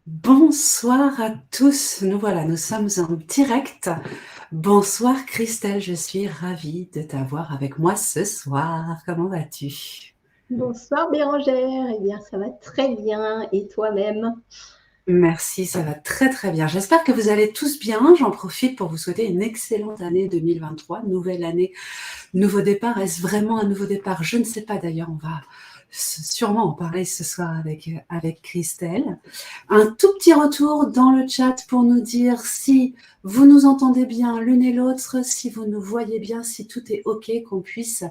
Bonsoir à tous, nous voilà, nous sommes en direct. Bonsoir Christelle, je suis ravie de t'avoir avec moi ce soir. Comment vas-tu? Bonsoir Bérangère, eh bien ça va très bien et toi-même? Merci, ça va très très bien. J'espère que vous allez tous bien. J'en profite pour vous souhaiter une excellente année 2023, nouvelle année, nouveau départ. Est-ce vraiment un nouveau départ? Je ne sais pas d'ailleurs, on va sûrement en parler ce soir avec Christelle. Un tout petit retour dans le chat pour nous dire si vous nous entendez bien l'une et l'autre, si vous nous voyez bien, si tout est OK, qu'on puisse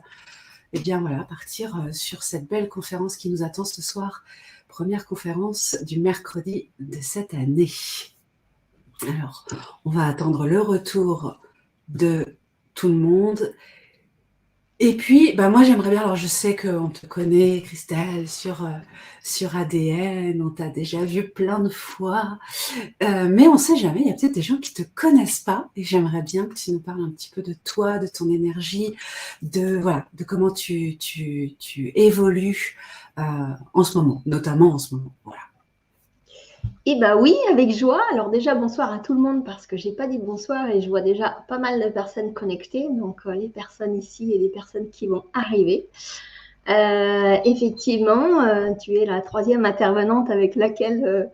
voilà, partir sur cette belle conférence qui nous attend ce soir. Première conférence du mercredi de cette année. Alors, on va attendre le retour de tout le monde. Et puis, moi, j'aimerais bien, alors je sais qu'on te connaît, Christelle, sur ADN, on t'a déjà vu plein de fois, mais on ne sait jamais, il y a peut-être des gens qui ne te connaissent pas, et j'aimerais bien que tu nous parles un petit peu de toi, de ton énergie, de comment tu évolues en ce moment, notamment en ce moment. Voilà. Eh bien oui, avec joie. Alors déjà bonsoir à tout le monde parce que je n'ai pas dit bonsoir et je vois déjà pas mal de personnes connectées, donc les personnes ici et les personnes qui vont arriver. Effectivement, tu es la troisième intervenante avec laquelle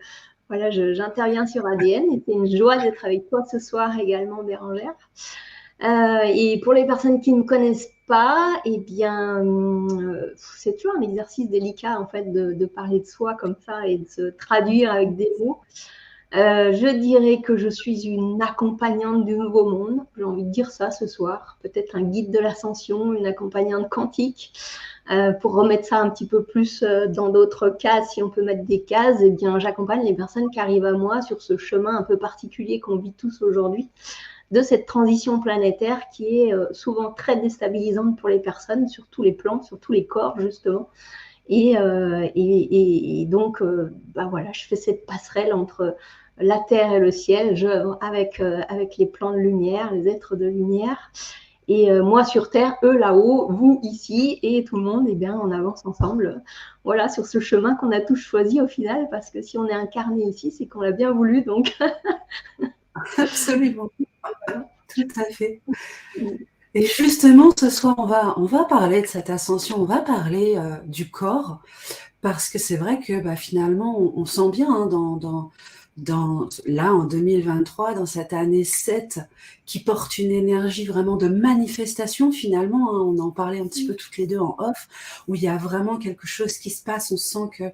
voilà, j'interviens sur ADN et c'est une joie d'être avec toi ce soir également, Bérangère. Et pour les personnes qui ne connaissent pas, eh bien, c'est toujours un exercice délicat en fait de parler de soi comme ça et de se traduire avec des mots. Je dirais que je suis une accompagnante du nouveau monde. J'ai envie de dire ça ce soir. Peut-être un guide de l'ascension, une accompagnante quantique. Pour remettre ça un petit peu plus dans d'autres cases, si on peut mettre des cases, eh bien, j'accompagne les personnes qui arrivent à moi sur ce chemin un peu particulier qu'on vit tous aujourd'hui, de cette transition planétaire qui est souvent très déstabilisante pour les personnes, sur tous les plans, sur tous les corps, justement. Et donc, voilà, je fais cette passerelle entre la terre et le ciel, avec les plans de lumière, les êtres de lumière. Et moi sur Terre, eux là-haut, vous ici, et tout le monde, eh bien, on avance ensemble, voilà, sur ce chemin qu'on a tous choisi au final, parce que si on est incarné ici, c'est qu'on l'a bien voulu, donc. Absolument, tout à fait. Et justement, ce soir, on va parler de cette ascension, on va parler du corps, parce que c'est vrai que finalement, on sent bien là, en 2023, dans cette année 7, qui porte une énergie vraiment de manifestation finalement, on en parlait un petit peu toutes les deux en off, où il y a vraiment quelque chose qui se passe, on sent qu'il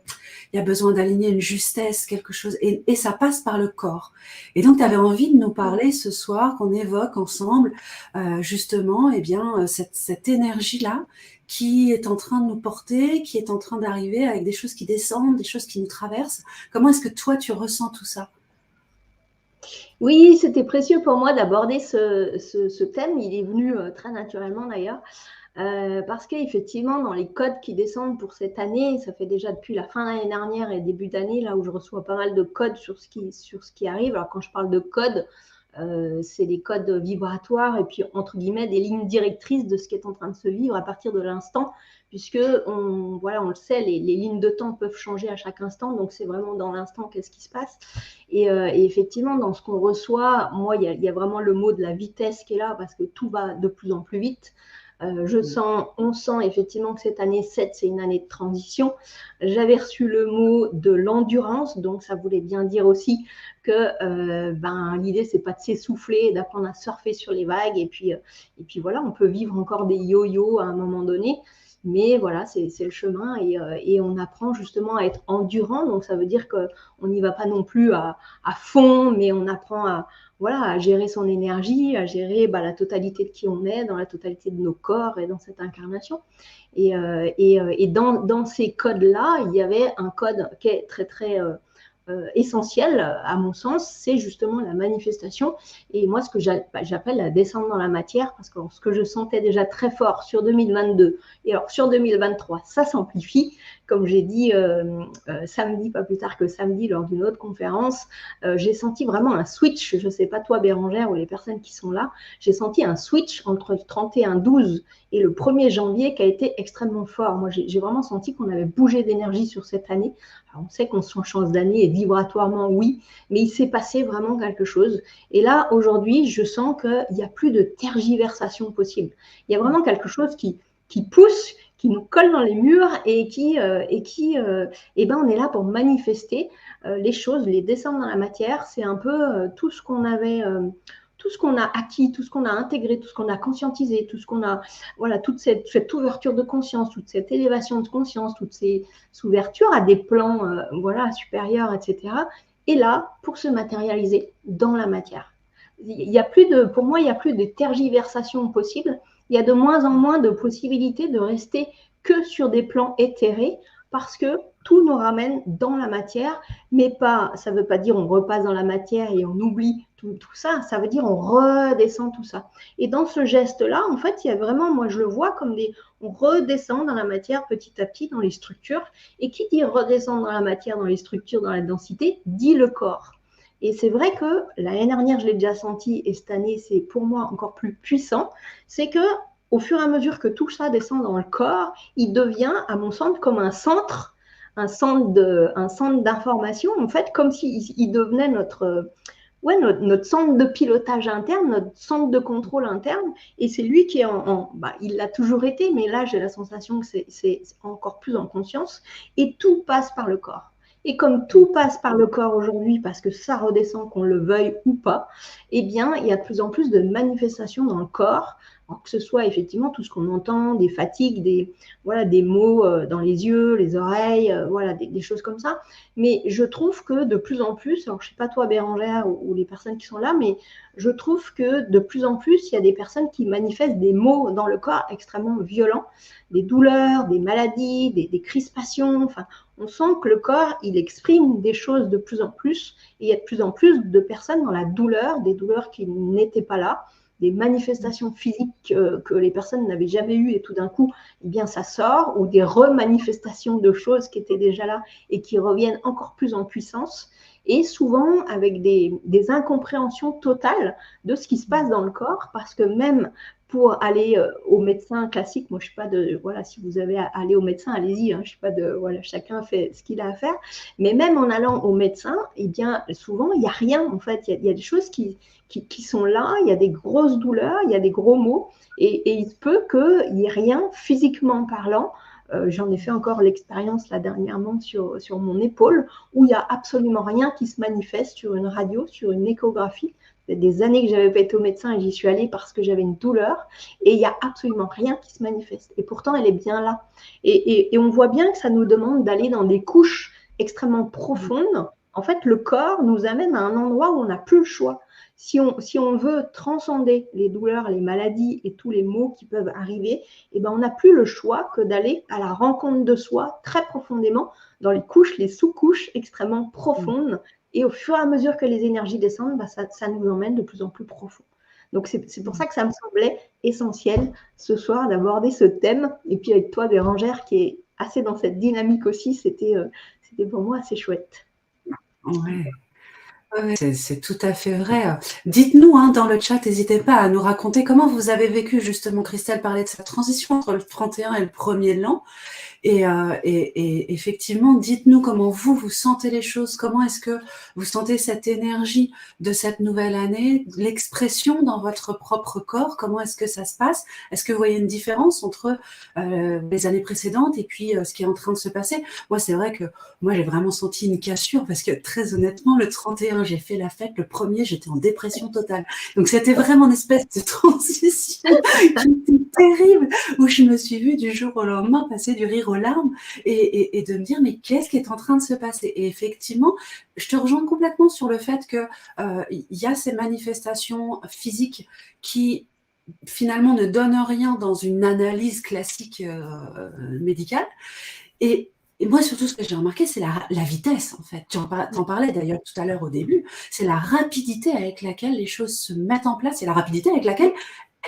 y a besoin d'aligner une justesse, quelque chose, et ça passe par le corps. Et donc, tu avais envie de nous parler ce soir, qu'on évoque ensemble, justement, cette énergie-là, qui est en train de nous porter, qui est en train d'arriver avec des choses qui descendent, des choses qui nous traversent. Comment est-ce que toi, tu ressens tout ça? Oui, c'était précieux pour moi d'aborder ce thème. Il est venu très naturellement d'ailleurs. Parce qu'effectivement, dans les codes qui descendent pour cette année, ça fait déjà depuis la fin de l'année dernière et début d'année, là où je reçois pas mal de codes sur ce qui arrive. Alors quand je parle de codes, c'est des codes vibratoires et puis entre guillemets des lignes directrices de ce qui est en train de se vivre à partir de l'instant, puisque voilà, on le sait, les lignes de temps peuvent changer à chaque instant, donc c'est vraiment dans l'instant qu'est-ce qui se passe. Et effectivement, dans ce qu'on reçoit, moi, il y a vraiment le mot de la vitesse qui est là parce que tout va de plus en plus vite. On sent effectivement que cette année 7, c'est une année de transition. J'avais reçu le mot de l'endurance, donc ça voulait bien dire aussi que l'idée, c'est pas de s'essouffler, d'apprendre à surfer sur les vagues, et puis voilà, on peut vivre encore des yo-yo à un moment donné, mais voilà, c'est le chemin, et on apprend justement à être endurant, donc ça veut dire qu'on n'y va pas non plus à fond, mais on apprend à gérer son énergie, à gérer la totalité de qui on est, dans la totalité de nos corps et dans cette incarnation. Et dans ces codes-là, il y avait un code qui est très, très essentiel, à mon sens, c'est justement la manifestation. Et moi, ce que j'appelle la descente dans la matière, parce que ce que je sentais déjà très fort sur 2022, et alors sur 2023, ça s'amplifie, comme j'ai dit samedi, pas plus tard que samedi, lors d'une autre conférence, j'ai senti vraiment un switch. Je ne sais pas toi, Bérangère, ou les personnes qui sont là, j'ai senti un switch entre le 31-12 et le 1er janvier qui a été extrêmement fort. Moi, j'ai vraiment senti qu'on avait bougé d'énergie sur cette année. Alors, on sait qu'on change d'année et vibratoirement, oui, mais il s'est passé vraiment quelque chose. Et là, aujourd'hui, je sens qu'il n'y a plus de tergiversation possible. Il y a vraiment quelque chose qui pousse, qui nous colle dans les murs et on est là pour manifester les choses, les descendre dans la matière. C'est un peu tout ce qu'on avait... tout ce qu'on a acquis, tout ce qu'on a intégré, tout ce qu'on a conscientisé, tout ce qu'on a, voilà, toute cette ouverture de conscience, toute cette élévation de conscience, toutes ces ouvertures à des plans voilà, supérieurs, etc. Et là, pour se matérialiser dans la matière. Pour moi, il n'y a plus de tergiversation possible. Il y a de moins en moins de possibilités de rester que sur des plans éthérés parce que tout nous ramène dans la matière, mais pas, ça ne veut pas dire on repasse dans la matière et on oublie tout ça, ça veut dire on redescend tout ça. Et dans ce geste-là, en fait, il y a vraiment, moi je le vois comme on redescend dans la matière petit à petit dans les structures. Et qui dit redescendre dans la matière, dans les structures, dans la densité, dit le corps. Et c'est vrai que l'année dernière, je l'ai déjà senti, et cette année, c'est pour moi encore plus puissant, c'est que au fur et à mesure que tout ça descend dans le corps, il devient, à mon sens, comme un centre d'information, en fait, comme s'il devenait notre centre de pilotage interne, notre centre de contrôle interne, et c'est lui qui est il l'a toujours été, mais là, j'ai la sensation que c'est encore plus en conscience, et tout passe par le corps. Et comme tout passe par le corps aujourd'hui, parce que ça redescend, qu'on le veuille ou pas, eh bien, il y a de plus en plus de manifestations dans le corps, que ce soit effectivement tout ce qu'on entend, des fatigues, des maux dans les yeux, les oreilles, des choses comme ça. Mais je trouve que de plus en plus, alors je ne sais pas toi Bérangère ou les personnes qui sont là, mais je trouve que de plus en plus, il y a des personnes qui manifestent des maux dans le corps extrêmement violents, des douleurs, des maladies, des crispations, enfin, on sent que le corps, il exprime des choses de plus en plus, et il y a de plus en plus de personnes dans la douleur, des douleurs qui n'étaient pas là, des manifestations physiques que les personnes n'avaient jamais eues et tout d'un coup, eh bien, ça sort, ou des remanifestations de choses qui étaient déjà là et qui reviennent encore plus en puissance, et souvent avec des incompréhensions totales de ce qui se passe dans le corps, parce que même pour aller au médecin classique, moi je suis pas de, voilà, si vous avez à aller au médecin, allez-y, hein, je suis pas de, voilà, chacun fait ce qu'il a à faire, mais même en allant au médecin, eh bien, souvent, il n'y a rien, en fait, il y a des choses qui sont là, il y a des grosses douleurs, il y a des gros maux, et il se peut qu'il n'y ait rien physiquement parlant. J'en ai fait encore l'expérience là dernièrement sur mon épaule, où il n'y a absolument rien qui se manifeste sur une radio, sur une échographie. Il y a des années que je n'avais pas été au médecin et j'y suis allée parce que j'avais une douleur, et il n'y a absolument rien qui se manifeste. Et pourtant, elle est bien là. Et on voit bien que ça nous demande d'aller dans des couches extrêmement profondes. En fait, le corps nous amène à un endroit où on n'a plus le choix. Si on veut transcender les douleurs, les maladies et tous les maux qui peuvent arriver, eh ben on n'a plus le choix que d'aller à la rencontre de soi très profondément, dans les couches, les sous-couches extrêmement profondes. Et au fur et à mesure que les énergies descendent, ça nous emmène de plus en plus profond. Donc, c'est pour ça que ça me semblait essentiel ce soir d'aborder ce thème. Et puis avec toi, Bérangère, qui est assez dans cette dynamique aussi, c'était pour moi assez chouette. Ouais. C'est tout à fait vrai. Dites-nous dans le chat, n'hésitez pas à nous raconter comment vous avez vécu, justement, Christelle parlait de sa transition entre le 31 et le 1er de l'an. Et effectivement, dites-nous comment vous sentez les choses, comment est-ce que vous sentez cette énergie de cette nouvelle année, l'expression dans votre propre corps, comment est-ce que ça se passe? Est-ce que vous voyez une différence entre les années précédentes et puis ce qui est en train de se passer? Moi, c'est vrai que moi, j'ai vraiment senti une cassure parce que très honnêtement, le 31, j'ai fait la fête, le 1er, j'étais en dépression totale. Donc, c'était vraiment une espèce de transition qui était terrible, où je me suis vue du jour au lendemain passer du rire aux larmes et de me dire mais qu'est-ce qui est en train de se passer? Et effectivement, je te rejoins complètement sur le fait que y a ces manifestations physiques qui finalement ne donnent rien dans une analyse classique médicale. Et moi, surtout, ce que j'ai remarqué, c'est la vitesse, en fait. Tu en parlais d'ailleurs tout à l'heure au début. C'est la rapidité avec laquelle les choses se mettent en place et la rapidité avec laquelle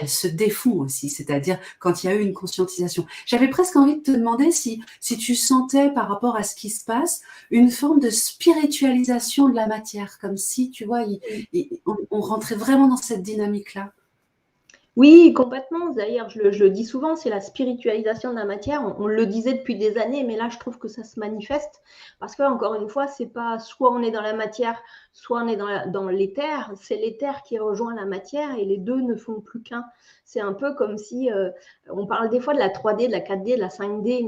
elles se défont aussi, c'est-à-dire quand il y a eu une conscientisation. J'avais presque envie de te demander si tu sentais par rapport à ce qui se passe une forme de spiritualisation de la matière, comme si, tu vois, on rentrait vraiment dans cette dynamique-là. Oui, complètement. D'ailleurs, je le dis souvent, c'est la spiritualisation de la matière. On le disait depuis des années, mais là, je trouve que ça se manifeste. Parce que, encore une fois, c'est pas soit on est dans la matière, soit on est dans l'éther. C'est l'éther qui rejoint la matière et les deux ne font plus qu'un. C'est un peu comme si on parle des fois de la 3D, de la 4D, de la 5D,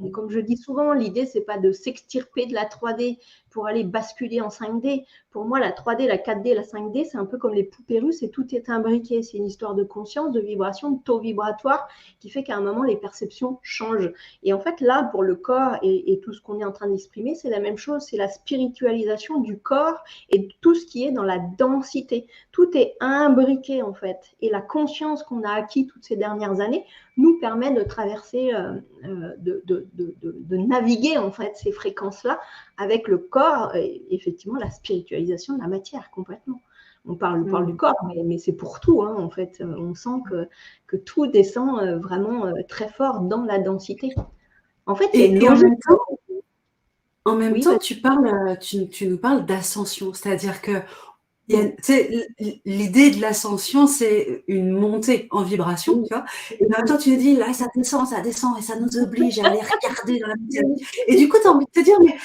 mais comme je dis souvent, l'idée, c'est pas de s'extirper de la 3D pour aller basculer en 5D. Pour moi, la 3D, la 4D, la 5D, c'est un peu comme les poupées russes et tout est imbriqué. C'est une histoire de conscience, de vibration, de taux vibratoire qui fait qu'à un moment, les perceptions changent. Et en fait, là, pour le corps et tout ce qu'on est en train d'exprimer, c'est la même chose. C'est la spiritualisation du corps et de tout ce qui est dans la densité. Tout est imbriqué, en fait. Et la conscience qu'on a acquis toutes ces dernières années nous permet de traverser, de naviguer, en fait, ces fréquences-là avec le corps et effectivement la spiritualisation de la matière complètement. On parle du corps, mais c'est pour tout, hein, en fait. On sent que tout descend vraiment très fort dans la densité. En fait, il y a une logique. En même Oui, temps, tu nous parles d'ascension, c'est-à-dire que l'idée de l'ascension, c'est une montée en vibration, tu vois. Et en même temps, tu nous dis, là, ça descend, et ça nous oblige à aller regarder dans la matière. Et du coup, tu as envie de te dire, mais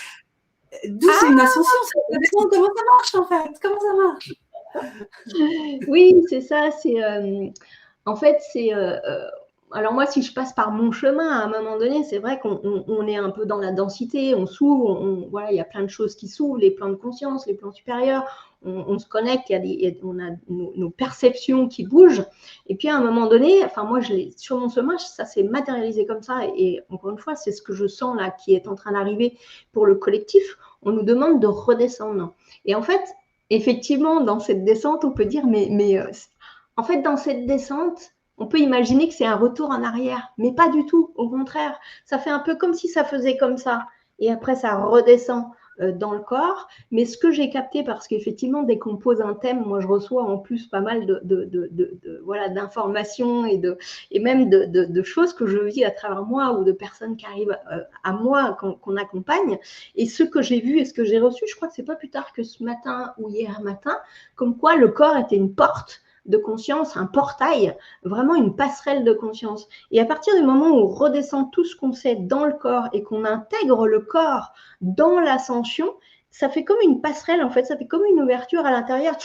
d'où c'est une ascension, ça descend, comment ça marche en fait? Comment ça marche? Oui, c'est ça. En fait, alors moi, si je passe par mon chemin, à un moment donné, c'est vrai qu'on est un peu dans la densité, on s'ouvre, voilà, il y a plein de choses qui s'ouvrent, les plans de conscience, les plans supérieurs, on se connecte, on a nos perceptions qui bougent. Et puis à un moment donné, enfin moi, sur mon chemin, ça s'est matérialisé comme ça. Et encore une fois, c'est ce que je sens là qui est en train d'arriver pour le collectif. On nous demande de redescendre. Et en fait, effectivement, dans cette descente, on peut dire, mais en fait, dans cette descente, on peut imaginer que c'est un retour en arrière, mais pas du tout. Au contraire, ça fait un peu comme si ça faisait comme ça. Et après, ça redescend dans le corps. Mais ce que j'ai capté, parce qu'effectivement, dès qu'on pose un thème, moi, je reçois en plus pas mal voilà, d'informations et même de choses que je vis à travers moi ou de personnes qui arrivent à moi, qu'on accompagne. Et ce que j'ai vu et ce que j'ai reçu, je crois que c'est pas plus tard que ce matin ou hier matin, comme quoi le corps était une porte de conscience, un portail, vraiment une passerelle de conscience. Et à partir du moment où on redescend tout ce qu'on sait dans le corps et qu'on intègre le corps dans l'ascension, ça fait comme une passerelle, en fait, ça fait comme une ouverture à l'intérieur.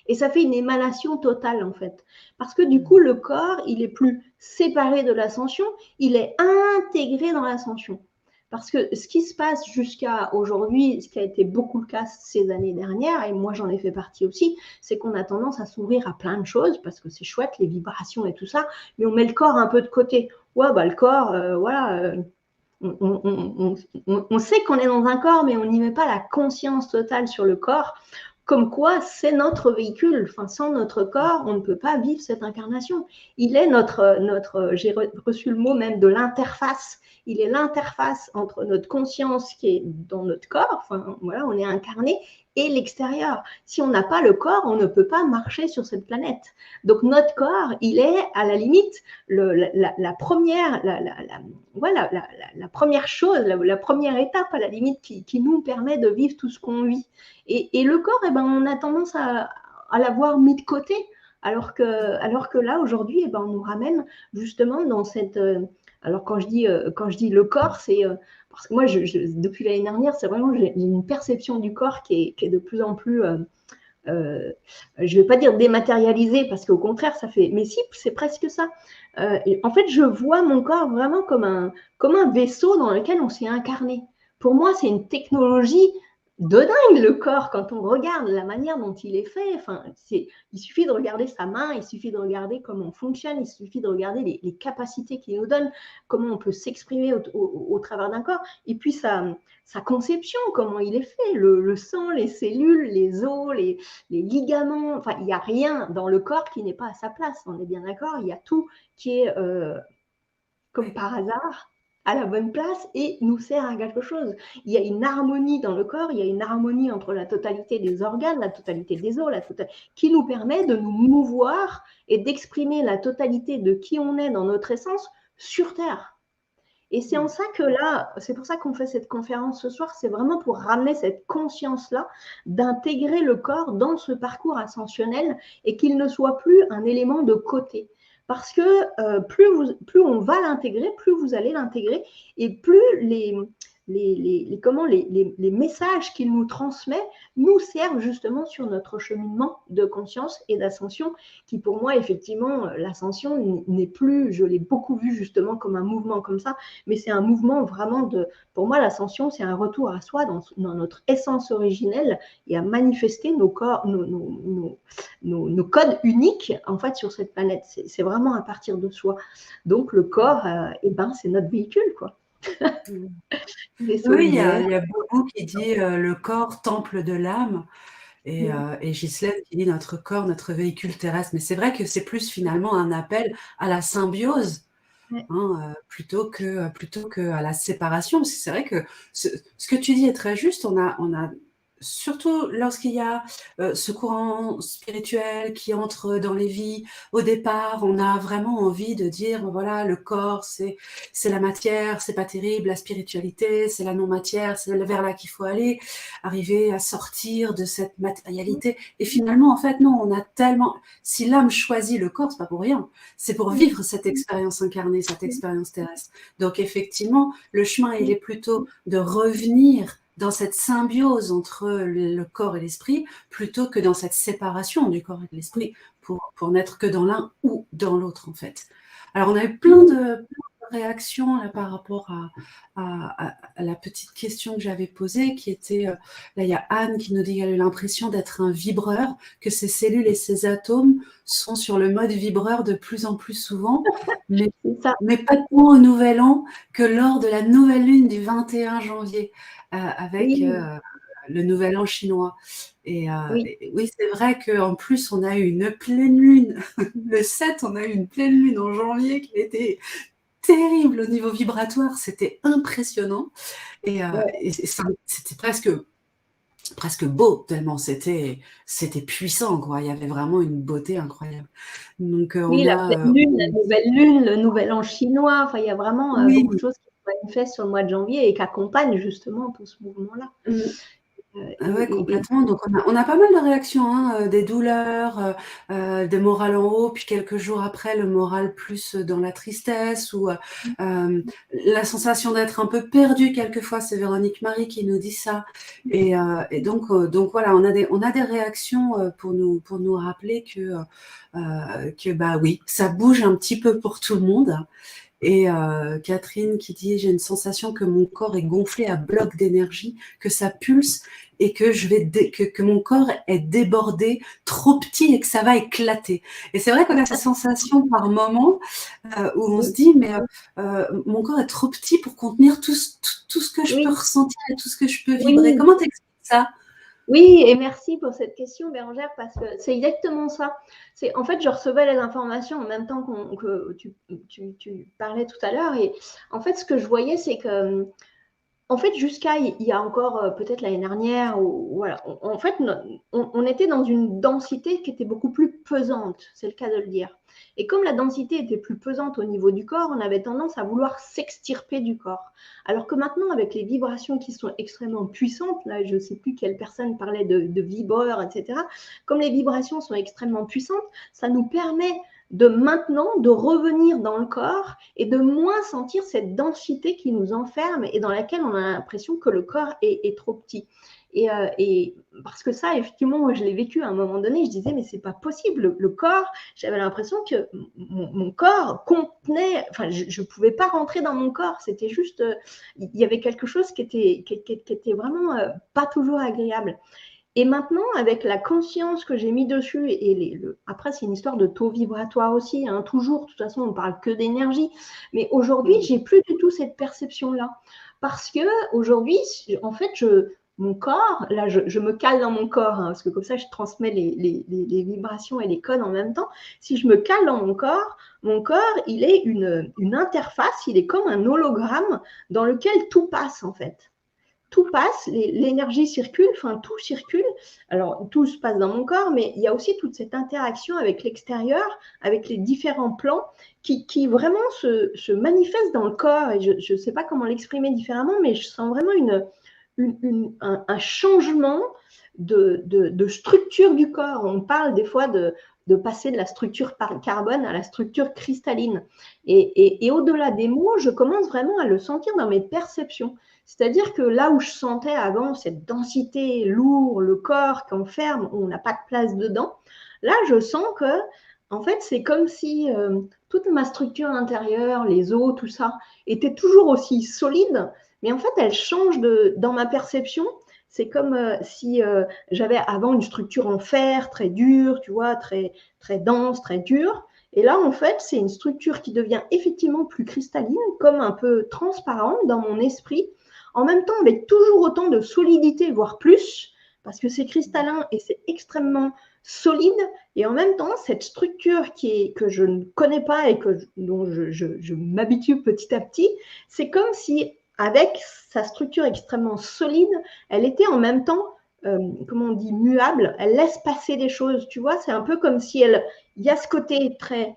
Et ça fait une émanation totale, en fait. Parce que du coup, le corps, il est plus séparé de l'ascension, il est intégré dans l'ascension. Parce que ce qui se passe jusqu'à aujourd'hui, ce qui a été beaucoup le cas ces années dernières, et moi j'en ai fait partie aussi, c'est qu'on a tendance à s'ouvrir à plein de choses, parce que c'est chouette, les vibrations et tout ça, mais on met le corps un peu de côté. Ouais, bah le corps, voilà, on sait qu'on est dans un corps, mais on n'y met pas la conscience totale sur le corps, comme quoi c'est notre véhicule. Enfin, sans notre corps, on ne peut pas vivre cette incarnation. Il est j'ai reçu le mot même de l'interface. Il est l'interface entre notre conscience qui est dans notre corps, enfin voilà, on est incarné, et l'extérieur. Si on n'a pas le corps, on ne peut pas marcher sur cette planète. Donc notre corps, il est à la limite la première, voilà, la première chose, la première étape à la limite qui nous permet de vivre tout ce qu'on vit. Et le corps, eh ben, on a tendance à l'avoir mis de côté, alors que là, aujourd'hui, eh ben, on nous ramène justement dans cette... alors quand je dis le corps, c'est... parce que moi, depuis l'année dernière, c'est vraiment, j'ai une perception du corps qui est de plus en plus... je ne vais pas dire dématérialisée, parce qu'au contraire, ça fait... Mais si, c'est presque ça. En fait, je vois mon corps vraiment comme un vaisseau dans lequel on s'est incarné. Pour moi, c'est une technologie de dingue, le corps, quand on regarde la manière dont il est fait. Enfin, il suffit de regarder sa main, il suffit de regarder comment on fonctionne, il suffit de regarder les capacités qu'il nous donne, comment on peut s'exprimer au travers d'un corps. Et puis, sa conception, comment il est fait, le sang, les cellules, les os, les ligaments. Enfin, il n'y a rien dans le corps qui n'est pas à sa place, on est bien d'accord. Il y a tout qui est, comme par hasard, à la bonne place et nous sert à quelque chose. Il y a une harmonie dans le corps, il y a une harmonie entre la totalité des organes, la totalité des os, qui nous permet de nous mouvoir et d'exprimer la totalité de qui on est dans notre essence sur Terre. Et c'est en ça que là, c'est pour ça qu'on fait cette conférence ce soir, c'est vraiment pour ramener cette conscience-là, d'intégrer le corps dans ce parcours ascensionnel et qu'il ne soit plus un élément de côté. Parce que plus on va l'intégrer, plus vous allez l'intégrer et plus les messages qu'il nous transmet nous servent justement sur notre cheminement de conscience et d'ascension qui pour moi effectivement l'ascension n'est plus, je l'ai beaucoup vu justement comme un mouvement comme ça, mais c'est un mouvement vraiment pour moi l'ascension c'est un retour à soi dans notre essence originelle et à manifester nos corps, nos codes uniques en fait sur cette planète, c'est vraiment à partir de soi, donc le corps c'est notre véhicule quoi. Oui, il y a Bobo qui dit le corps, temple de l'âme, et Ghislaine qui dit notre corps, notre véhicule terrestre. Mais c'est vrai que c'est plus finalement un appel à la symbiose, plutôt que à la séparation. Parce que c'est vrai que ce que tu dis est très juste. On a surtout lorsqu'il y a ce courant spirituel qui entre dans les vies, au départ, on a vraiment envie de dire, voilà, le corps, c'est la matière, c'est pas terrible, la spiritualité, c'est la non-matière, c'est vers là qu'il faut aller, arriver à sortir de cette matérialité. Et finalement, en fait, non, on a tellement... Si l'âme choisit le corps, c'est pas pour rien, c'est pour vivre cette expérience incarnée, cette expérience terrestre. Donc effectivement, le chemin, il est plutôt de revenir dans cette symbiose entre le corps et l'esprit, plutôt que dans cette séparation du corps et de l'esprit, pour n'être que dans l'un ou dans l'autre, en fait. Alors, on a eu plein de réactions là, par rapport à la petite question que j'avais posée, qui était, là, il y a Anne qui nous dit qu'elle a eu l'impression d'être un vibreur, que ses cellules et ses atomes sont sur le mode vibreur de plus en plus souvent, mais pas tant au Nouvel An que lors de la nouvelle lune du 21 janvier. Avec le Nouvel An chinois. Et oui, c'est vrai qu'en plus, on a eu une pleine lune. Le 7, on a eu une pleine lune en janvier qui était terrible au niveau vibratoire. C'était impressionnant. Et c'était presque beau, tellement c'était puissant, quoi. Il y avait vraiment une beauté incroyable. Donc, la pleine lune, la nouvelle lune, le Nouvel An chinois. Enfin, il y a vraiment beaucoup de choses qui se manifestent sur le mois de janvier et qui accompagnent justement tout ce mouvement-là. Oui, complètement. Donc, on a pas mal de réactions, des douleurs, des morales en haut, puis quelques jours après, le moral plus dans la tristesse ou la sensation d'être un peu perdu quelquefois. C'est Véronique Marie qui nous dit ça. Et donc voilà, on a des réactions pour nous rappeler que bah oui, ça bouge un petit peu pour tout le monde. Et Catherine qui dit « J'ai une sensation que mon corps est gonflé à bloc d'énergie, que ça pulse et que que mon corps est débordé, trop petit et que ça va éclater. » Et c'est vrai qu'on a cette sensation par moment où on se dit « Mais mon corps est trop petit pour contenir tout ce que je peux ressentir et tout ce que je peux vibrer. » Comment t'expliques ça ? Oui, et merci pour cette question, Bérangère, parce que c'est exactement ça. En fait, je recevais les informations en même temps que tu parlais tout à l'heure. Et en fait, ce que je voyais, c'est que, en fait, jusqu'à il y a encore peut-être l'année dernière, voilà, en fait, on était dans une densité qui était beaucoup plus pesante, c'est le cas de le dire. Et comme la densité était plus pesante au niveau du corps, on avait tendance à vouloir s'extirper du corps. Alors que maintenant, avec les vibrations qui sont extrêmement puissantes, là, je ne sais plus quelle personne parlait de vibreurs, etc. Comme les vibrations sont extrêmement puissantes, ça nous permet de maintenant de revenir dans le corps et de moins sentir cette densité qui nous enferme et dans laquelle on a l'impression que le corps est trop petit. Et parce que ça, effectivement, moi, je l'ai vécu à un moment donné, je disais, mais c'est pas possible, le corps, j'avais l'impression que mon corps contenait, enfin, je pouvais pas rentrer dans mon corps, c'était juste, il y avait quelque chose qui était vraiment pas toujours agréable. Et maintenant, avec la conscience que j'ai mis dessus, après, c'est une histoire de taux vibratoire aussi, toujours, de toute façon, on ne parle que d'énergie, mais aujourd'hui, j'ai plus du tout cette perception-là. Parce que aujourd'hui, en fait, mon corps, là je me cale dans mon corps, parce que comme ça je transmets les vibrations et les codes en même temps. Si je me cale dans mon corps, il est une interface, il est comme un hologramme dans lequel tout passe en fait. Tout passe, l'énergie circule, enfin tout circule. Alors tout se passe dans mon corps, mais il y a aussi toute cette interaction avec l'extérieur, avec les différents plans qui vraiment se manifestent dans le corps. Et je ne sais pas comment l'exprimer différemment, mais je sens vraiment un changement de structure du corps. On parle des fois de passer de la structure carbone à la structure cristalline. Et au-delà des mots, je commence vraiment à le sentir dans mes perceptions. C'est-à-dire que là où je sentais avant cette densité lourde, le corps qu'on ferme, où on n'a pas de place dedans, là je sens que, en fait, c'est comme si toute ma structure intérieure, les os, tout ça, était toujours aussi solide, mais en fait, elle change dans ma perception. C'est comme si j'avais avant une structure en fer, très dure, tu vois, très, très dense, très dure. Et là, en fait, c'est une structure qui devient effectivement plus cristalline, comme un peu transparente dans mon esprit, en même temps avec toujours autant de solidité, voire plus, parce que c'est cristallin et c'est extrêmement solide, et en même temps, cette structure que je ne connais pas et dont je m'habitue petit à petit, c'est comme si, avec sa structure extrêmement solide, elle était en même temps, comment on dit, muable, elle laisse passer des choses, tu vois, c'est un peu comme si il y a ce côté très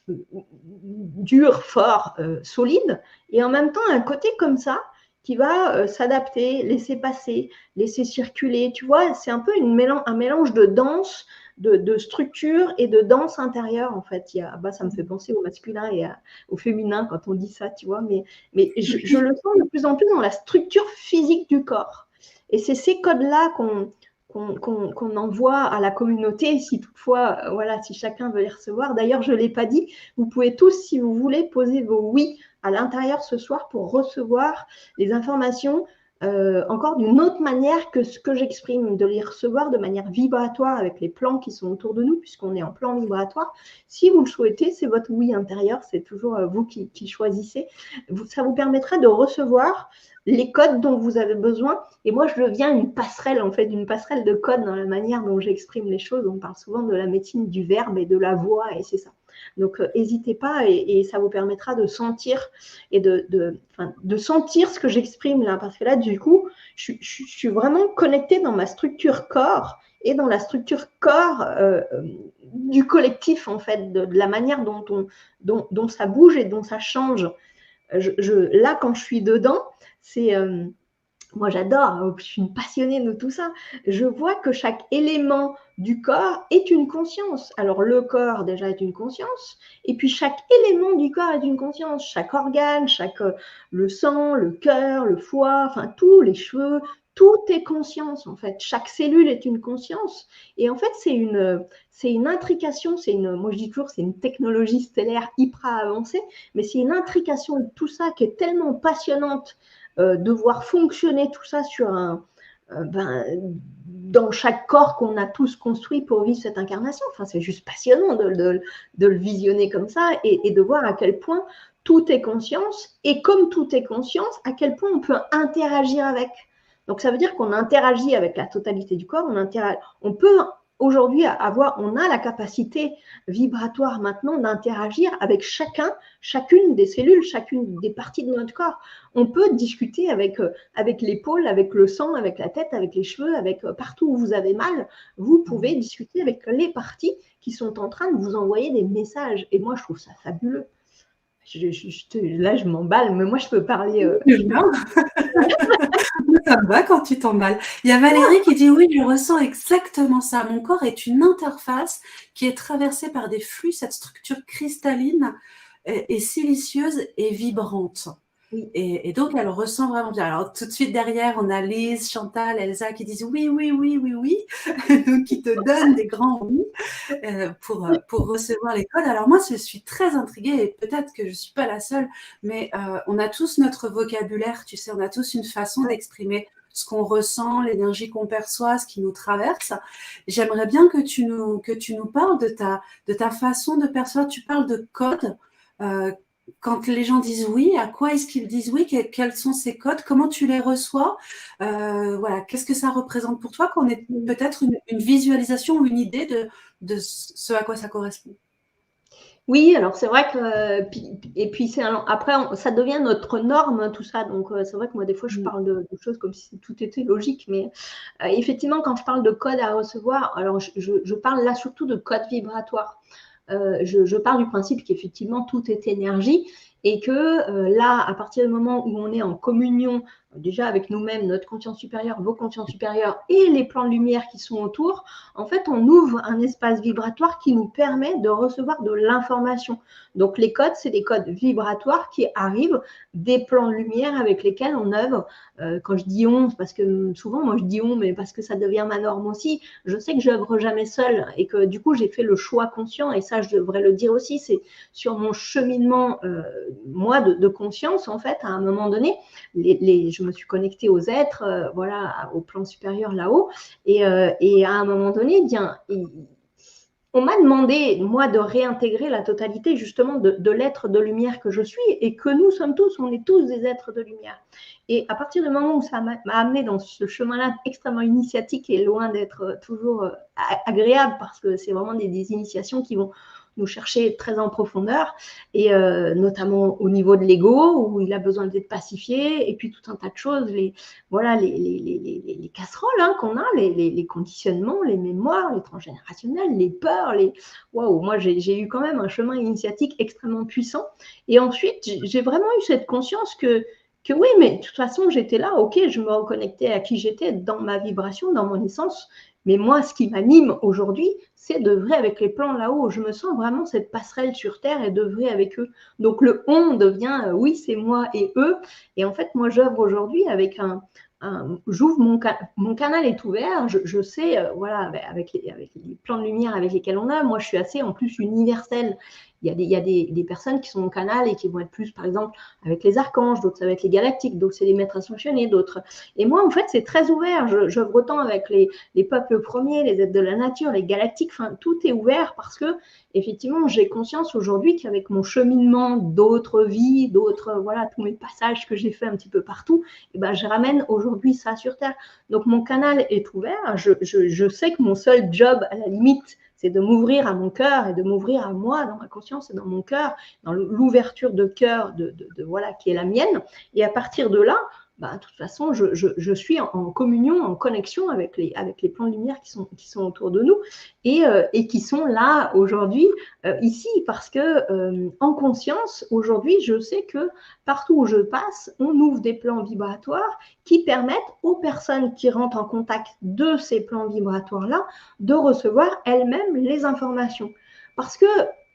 dur, fort, solide, et en même temps un côté comme ça, qui va s'adapter, laisser passer, laisser circuler. Tu vois, c'est un peu un mélange de danse, de structure et de danse intérieure, en fait. Ça me fait penser au masculin et au féminin quand on dit ça, tu vois. Mais je le sens de plus en plus dans la structure physique du corps. Et c'est ces codes-là qu'on envoie à la communauté, si toutefois, voilà, si chacun veut les recevoir. D'ailleurs, je ne l'ai pas dit, vous pouvez tous, si vous voulez, poser vos oui à l'intérieur ce soir pour recevoir les informations encore d'une autre manière que ce que j'exprime, de les recevoir de manière vibratoire avec les plans qui sont autour de nous, puisqu'on est en plan vibratoire. Si vous le souhaitez, c'est votre oui intérieur, c'est toujours vous qui choisissez. Ça vous permettra de recevoir les codes dont vous avez besoin. Et moi, je deviens une passerelle, en fait, une passerelle de codes dans la manière dont j'exprime les choses. On parle souvent de la médecine du verbe et de la voix, et c'est ça. Donc, n'hésitez pas et ça vous permettra de sentir et de sentir ce que j'exprime là. Parce que là, du coup, je suis vraiment connectée dans ma structure corps et dans la structure corps du collectif, en fait, de la manière dont ça bouge et dont ça change. Là, quand je suis dedans, c'est... moi, j'adore, je suis une passionnée de tout ça. Je vois que chaque élément du corps est une conscience. Alors, le corps, déjà, est une conscience. Et puis, chaque élément du corps est une conscience. Chaque organe, le sang, le cœur, le foie, enfin, tous les cheveux, tout est conscience, en fait. Chaque cellule est une conscience. Et en fait, c'est une intrication, moi, je dis toujours, c'est une technologie stellaire hyper avancée, mais c'est une intrication de tout ça qui est tellement passionnante, de voir fonctionner tout ça dans chaque corps qu'on a tous construit pour vivre cette incarnation. Enfin, c'est juste passionnant de le visionner comme ça et de voir à quel point tout est conscience, et comme tout est conscience, à quel point on peut interagir avec. Donc, ça veut dire qu'on interagit avec la totalité du corps, on peut aujourd'hui on a la capacité vibratoire maintenant d'interagir avec chacune des cellules, chacune des parties de notre corps. On peut discuter avec l'épaule, avec le sang, avec la tête, avec les cheveux, avec partout où vous avez mal. Vous pouvez discuter avec les parties qui sont en train de vous envoyer des messages. Et moi, je trouve ça fabuleux. Là, je m'emballe, mais moi, je peux parler. Ça me va quand tu t'emballes. Il y a Valérie qui dit oui, je ressens exactement ça. Mon corps est une interface qui est traversée par des flux, cette structure cristalline et silicieuse et vibrante. Oui. Et donc, elle ressent vraiment bien. Alors, tout de suite derrière, on a Lise, Chantal, Elsa qui disent oui, oui, oui, oui, oui, donc qui te donnent des grands oui pour recevoir les codes. Alors, moi, je suis très intriguée et peut-être que je ne suis pas la seule, mais on a tous notre vocabulaire, tu sais, on a tous une façon d'exprimer ce qu'on ressent, l'énergie qu'on perçoit, ce qui nous traverse. J'aimerais bien que tu nous parles de ta façon de percevoir. Tu parles de code. quand les gens disent oui, à quoi est-ce qu'ils disent oui? Quels sont ces codes? Comment tu les reçois? Voilà, qu'est-ce que ça représente pour toi qu'on ait peut-être une visualisation ou une idée de ce à quoi ça correspond? Oui, alors c'est vrai que et puis après ça devient notre norme tout ça, donc c'est vrai que moi des fois je parle de choses comme si tout était logique, mais effectivement quand je parle de code à recevoir, alors je parle là surtout de code vibratoire. Je pars du principe qu'effectivement tout est énergie et que là, à partir du moment où on est en communion déjà avec nous-mêmes, notre conscience supérieure, vos consciences supérieures et les plans de lumière qui sont autour, en fait, on ouvre un espace vibratoire qui nous permet de recevoir de l'information. Donc les codes, c'est des codes vibratoires qui arrivent des plans de lumière avec lesquels on œuvre. Quand je dis on, parce que souvent moi je dis on, mais parce que ça devient ma norme aussi. Je sais que je n'œuvre jamais seule et que du coup j'ai fait le choix conscient, et ça je devrais le dire aussi, c'est sur mon cheminement moi de conscience en fait. À un moment donné, je me suis connectée aux êtres, voilà, au plan supérieur là-haut, et à un moment donné, bien, on m'a demandé, moi, de réintégrer la totalité justement de l'être de lumière que je suis, et que nous sommes tous, on est tous des êtres de lumière. Et à partir du moment où ça m'a amené dans ce chemin-là extrêmement initiatique et loin d'être toujours agréable, parce que c'est vraiment des initiations qui vont nous chercher très en profondeur, et notamment au niveau de l'ego, où il a besoin d'être pacifié, et puis tout un tas de choses, voilà, les casseroles qu'on a, les conditionnements, les mémoires, les transgénérationnels, les peurs, waouh, moi j'ai eu quand même un chemin initiatique extrêmement puissant. Et ensuite, j'ai vraiment eu cette conscience que oui, mais de toute façon, j'étais là, ok, je me reconnectais à qui j'étais dans ma vibration, dans mon essence. Mais moi, ce qui m'anime aujourd'hui, c'est d'œuvrer avec les plans là-haut. Je me sens vraiment cette passerelle sur Terre et d'œuvrer avec eux. Donc le on devient, oui, c'est moi et eux. Et en fait, moi, j'œuvre aujourd'hui avec j'ouvre mon canal est ouvert, je sais, voilà, avec les plans de lumière avec lesquels on a, moi je suis assez en plus universelle. Il y a des personnes qui sont au canal et qui vont être plus, par exemple, avec les archanges, d'autres ça va être les galactiques, d'autres c'est les maîtres ascensionnés, d'autres. Et moi, en fait, c'est très ouvert. J'œuvre autant avec les peuples premiers, les êtres de la nature, les galactiques, enfin, tout est ouvert parce que, effectivement, j'ai conscience aujourd'hui qu'avec mon cheminement d'autres vies, d'autres, voilà, tous mes passages que j'ai fait un petit peu partout, et ben, je ramène aujourd'hui ça sur Terre. Donc, mon canal est ouvert. Je sais que mon seul job, à la limite, c'est de m'ouvrir à mon cœur et de m'ouvrir à moi, dans ma conscience et dans mon cœur, dans l'ouverture de cœur voilà, qui est la mienne. Et à partir de là, bah, de toute façon, je suis en communion, en connexion avec les plans de lumière qui sont autour de nous, et qui sont là aujourd'hui, ici, parce que en conscience, aujourd'hui, je sais que partout où je passe, on ouvre des plans vibratoires qui permettent aux personnes qui rentrent en contact de ces plans vibratoires-là de recevoir elles-mêmes les informations. Parce que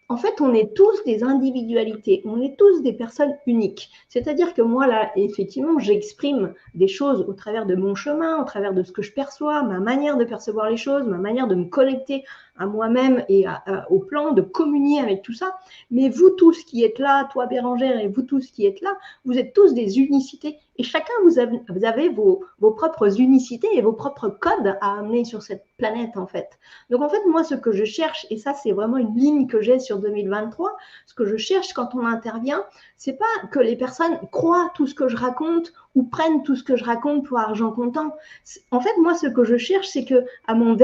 en fait, on est tous des individualités, on est tous des personnes uniques. C'est-à-dire que moi, là, effectivement, j'exprime des choses au travers de mon chemin, au travers de ce que je perçois, ma manière de percevoir les choses, ma manière de me connecter à moi-même et au plan, de communier avec tout ça. Mais vous tous qui êtes là, toi Bérangère, et vous tous qui êtes là, vous êtes tous des unicités. Et chacun, vous avez vos propres unicités et vos propres codes à amener sur cette planète, en fait. Donc, en fait, moi, ce que je cherche, et ça, c'est vraiment une ligne que j'ai sur 2023, ce que je cherche quand on intervient, c'est pas que les personnes croient tout ce que je raconte ou prennent tout ce que je raconte pour argent comptant. En fait, moi, ce que je cherche, c'est que à mon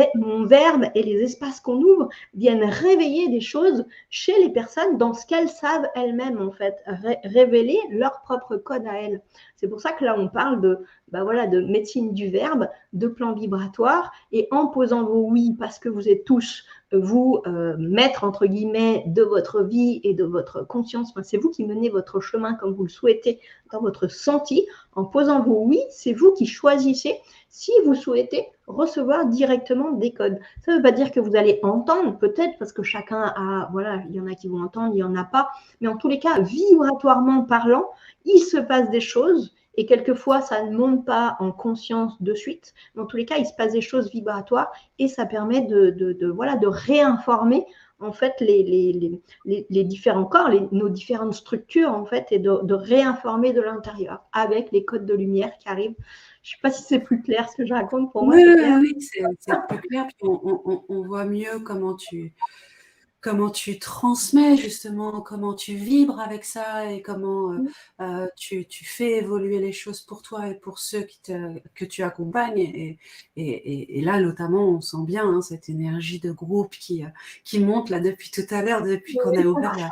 verbe et les espaces qu'on ouvre viennent réveiller des choses chez les personnes dans ce qu'elles savent elles-mêmes, en fait, révéler leur propre code à elles. C'est pour ça que là, on parle voilà, de médecine du verbe, de plan vibratoire, et en posant vos oui, parce que vous êtes tous vous maître entre guillemets de votre vie et de votre conscience, enfin, c'est vous qui menez votre chemin comme vous le souhaitez dans votre senti. En posant vos oui, c'est vous qui choisissez si vous souhaitez recevoir directement des codes. Ça ne veut pas dire que vous allez entendre, peut-être, parce que chacun a, voilà, il y en a qui vont entendre, il n'y en a pas, mais en tous les cas, vibratoirement parlant, il se passe des choses. Et quelquefois, ça ne monte pas en conscience de suite. Mais en tous les cas, il se passe des choses vibratoires et ça permet voilà, de réinformer en fait les différents corps, nos différentes structures en fait, et de réinformer de l'intérieur avec les codes de lumière qui arrivent. Je ne sais pas si c'est plus clair ce que je raconte, pour moi Oui, c'est clair. oui, c'est plus clair, puis on voit mieux comment tu comment tu transmets justement, comment tu vibres avec ça et comment tu fais évoluer les choses pour toi et pour ceux que tu accompagnes. Et là, notamment, on sent bien cette énergie de groupe qui monte là depuis tout à l'heure, depuis qu'on a ouvert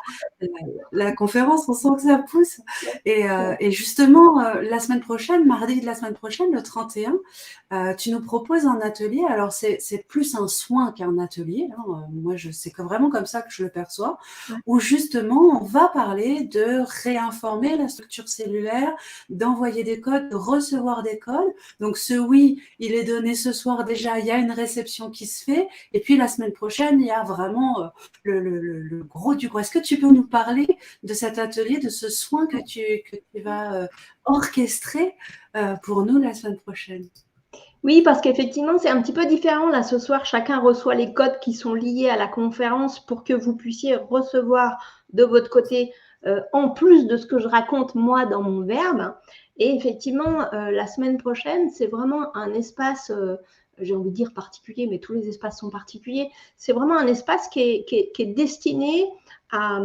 la conférence, on sent que ça pousse. Et justement, la semaine prochaine, mardi de la semaine prochaine, le 31, tu nous proposes un atelier. Alors, c'est plus un soin qu'un atelier. Hein. Moi, c'est vraiment comme ça que je le perçois, où justement, on va parler de réinformer la structure cellulaire, d'envoyer des codes, de recevoir des codes. Donc, ce oui, il est donné ce soir déjà, il y a une réception qui se fait. Et puis, la semaine prochaine, il y a vraiment le gros du gros. Est-ce que tu peux nous parler de cet atelier, de ce soin que tu vas orchestrer pour nous la semaine prochaine? Oui, parce qu'effectivement, c'est un petit peu différent. Là, ce soir, chacun reçoit les codes qui sont liés à la conférence pour que vous puissiez recevoir de votre côté, en plus de ce que je raconte moi dans mon verbe. Et effectivement, la semaine prochaine, c'est vraiment un espace, j'ai envie de dire particulier, mais tous les espaces sont particuliers. C'est vraiment un espace qui est destiné à…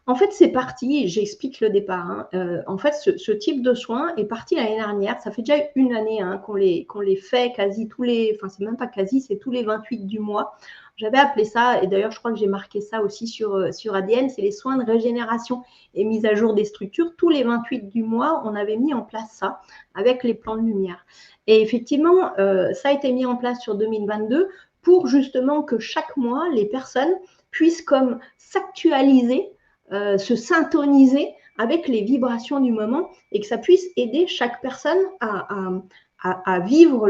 En fait, c'est parti, j'explique le départ. Hein. En fait, ce type de soins est parti l'année dernière. Ça fait déjà une année qu'on les fait quasi tous les… Enfin, c'est même pas quasi, c'est tous les 28 du mois. J'avais appelé ça, et d'ailleurs, je crois que j'ai marqué ça aussi sur ADN, c'est les soins de régénération et mise à jour des structures. Tous les 28 du mois, on avait mis en place ça avec les plans de lumière. Et effectivement, ça a été mis en place sur 2022 pour justement que chaque mois, les personnes puissent comme s'actualiser, se syntoniser avec les vibrations du moment et que ça puisse aider chaque personne à vivre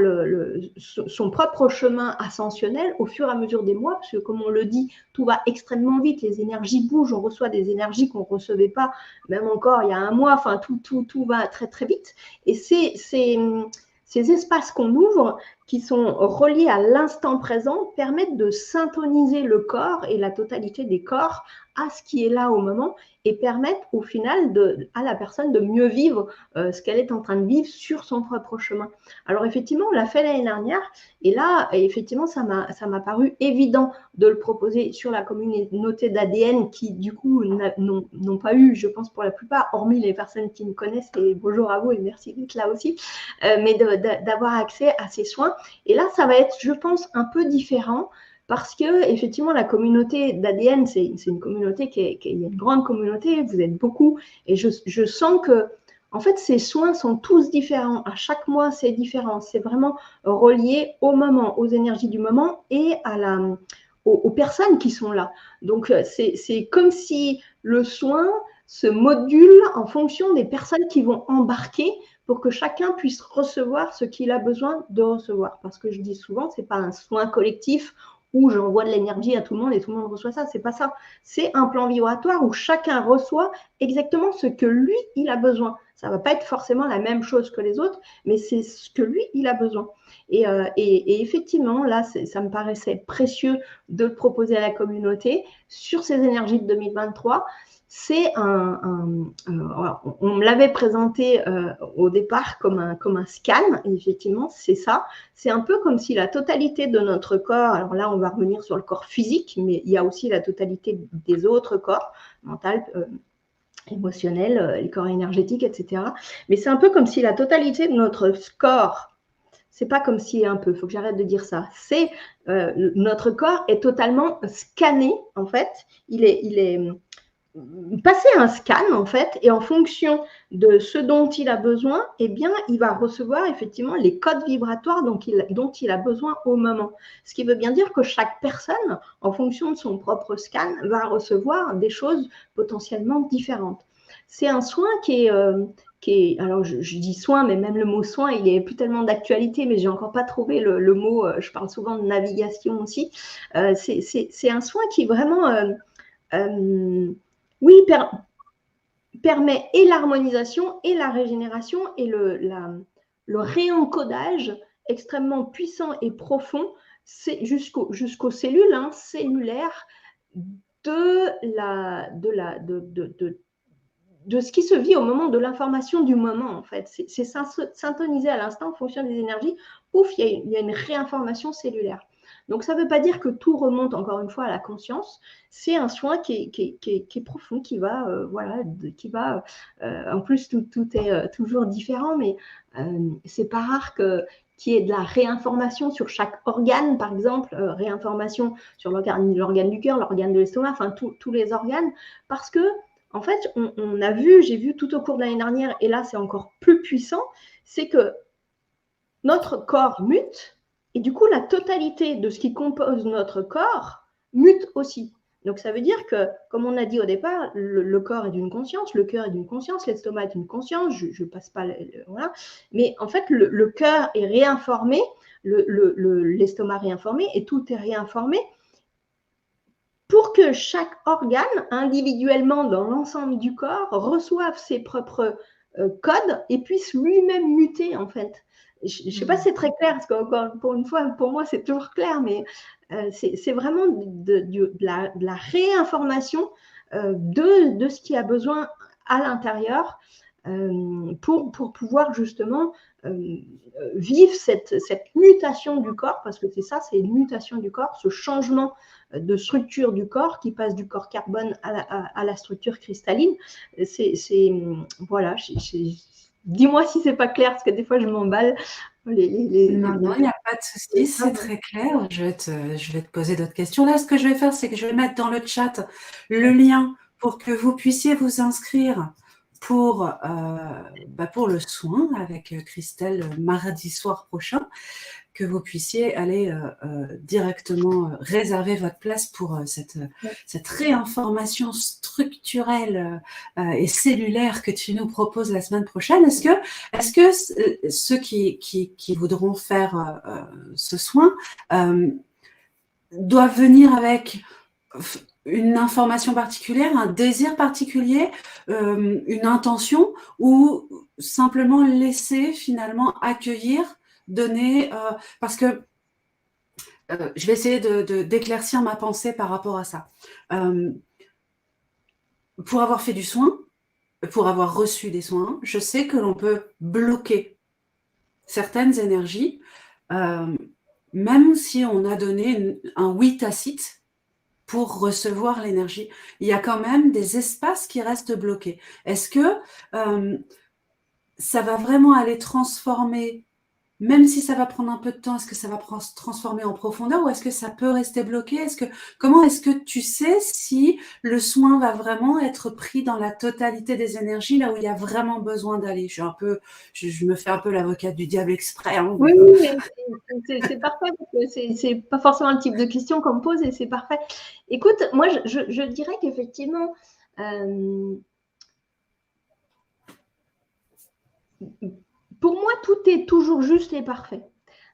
son propre chemin ascensionnel au fur et à mesure des mois, parce que comme on le dit, tout va extrêmement vite, les énergies bougent, on reçoit des énergies qu'on ne recevait pas, même encore il y a un mois, enfin tout va très très vite. Et ces espaces qu'on ouvre, qui sont reliés à l'instant présent, permettent de syntoniser le corps et la totalité des corps à ce qui est là au moment et permettent au final à la personne de mieux vivre ce qu'elle est en train de vivre sur son propre chemin. Alors effectivement, on l'a fait l'année dernière et là, effectivement, ça m'a paru évident de le proposer sur la communauté d'ADN qui, du coup, n'ont pas eu, je pense pour la plupart, hormis les personnes qui me connaissent, et bonjour à vous et merci d'être là aussi, mais d'avoir accès à ces soins. Et là, ça va être, je pense, un peu différent parce que effectivement, la communauté d'ADN, c'est une communauté il y a une grande communauté, vous êtes beaucoup, et je sens que en fait, ces soins sont tous différents. À chaque mois, c'est différent. C'est vraiment relié au moment, aux énergies du moment et aux personnes qui sont là. Donc, c'est comme si le soin se module en fonction des personnes qui vont embarquer pour que chacun puisse recevoir ce qu'il a besoin de recevoir. Parce que je dis souvent, ce n'est pas un soin collectif où j'envoie de l'énergie à tout le monde et tout le monde reçoit ça. C'est pas ça. C'est un plan vibratoire où chacun reçoit exactement ce que lui, il a besoin. Ça ne va pas être forcément la même chose que les autres, mais c'est ce que lui, il a besoin. Et effectivement, là, ça me paraissait précieux de le proposer à la communauté sur ces énergies de 2023. C'est on me l'avait présenté au départ comme un scan, et effectivement, c'est ça. C'est un peu comme si la totalité de notre corps, alors là, on va revenir sur le corps physique, mais il y a aussi la totalité des autres corps, mental, émotionnel, les corps énergétiques, etc. Mais c'est un peu comme si la totalité de notre corps, c'est pas comme si un peu, il faut que j'arrête de dire ça, c'est notre corps est totalement scanné, en fait, il est passer un scan en fait, et en fonction de ce dont il a besoin, eh bien, il va recevoir effectivement les codes vibratoires dont il a besoin au moment. Ce qui veut bien dire que chaque personne, en fonction de son propre scan, va recevoir des choses potentiellement différentes. C'est un soin qui est alors je dis soin, mais même le mot soin, il est plus tellement d'actualité, mais j'ai encore pas trouvé le mot, je parle souvent de navigation aussi. C'est un soin qui est vraiment… oui, permet et l'harmonisation et la régénération et le réencodage extrêmement puissant et profond jusqu'aux cellules cellulaires de ce qui se vit au moment de l'information du moment, en fait. C'est syntonisé à l'instant en fonction des énergies. Ouf, il y a une réinformation cellulaire. Donc, ça ne veut pas dire que tout remonte, encore une fois, à la conscience. C'est un soin qui est profond, qui va, en plus, tout est toujours différent, mais c'est pas rare qu'il y ait de la réinformation sur chaque organe, par exemple, réinformation sur l'organe du cœur, l'organe de l'estomac, enfin, tous les organes, parce que, en fait, j'ai vu tout au cours de l'année dernière, et là, c'est encore plus puissant, c'est que notre corps mute, et du coup, la totalité de ce qui compose notre corps mute aussi. Donc, ça veut dire que, comme on a dit au départ, le corps est d'une conscience, le cœur est d'une conscience, l'estomac est d'une conscience, je ne passe pas, voilà. Mais en fait, le cœur est réinformé, l'estomac réinformé, et tout est réinformé pour que chaque organe, individuellement dans l'ensemble du corps, reçoive ses propres codes et puisse lui-même muter, en fait. Je ne sais pas si c'est très clair, parce que pour une fois, pour moi, c'est toujours clair, mais c'est vraiment de la réinformation de ce qui a besoin à l'intérieur pour pouvoir justement vivre cette mutation du corps, parce que c'est ça, c'est une mutation du corps, ce changement de structure du corps qui passe du corps carbone à la structure cristalline. Voilà, dis-moi si c'est pas clair, parce que des fois je m'emballe. Non, il n'y a pas de souci, c'est très clair. Je vais te poser d'autres questions. Là, ce que je vais faire, c'est que je vais mettre dans le chat le lien pour que vous puissiez vous inscrire pour le soin avec Christelle mardi soir prochain, que vous puissiez aller directement réserver votre place pour cette réinformation structurelle et cellulaire que tu nous proposes la semaine prochaine. Est-ce que ceux qui voudront faire ce soin doivent venir avec une information particulière, un désir particulier, une intention, ou simplement laisser finalement accueillir, donner, parce que je vais essayer d'éclaircir ma pensée par rapport à ça. Pour avoir fait du soin, pour avoir reçu des soins, je sais que l'on peut bloquer certaines énergies, même si on a donné un oui tacite pour recevoir l'énergie. Il y a quand même des espaces qui restent bloqués. Est-ce que ça va vraiment aller transformer, même si ça va prendre un peu de temps, est-ce que ça va transformer en profondeur, ou est-ce que ça peut rester bloqué? Comment est-ce que tu sais si le soin va vraiment être pris dans la totalité des énergies, là où il y a vraiment besoin d'aller? Je me fais un peu l'avocate du diable exprès. Hein, oui, c'est parfait, parce que c'est pas forcément le type de question qu'on me pose, et c'est parfait. Écoute, moi, je dirais qu'effectivement, pour moi, tout est toujours juste et parfait.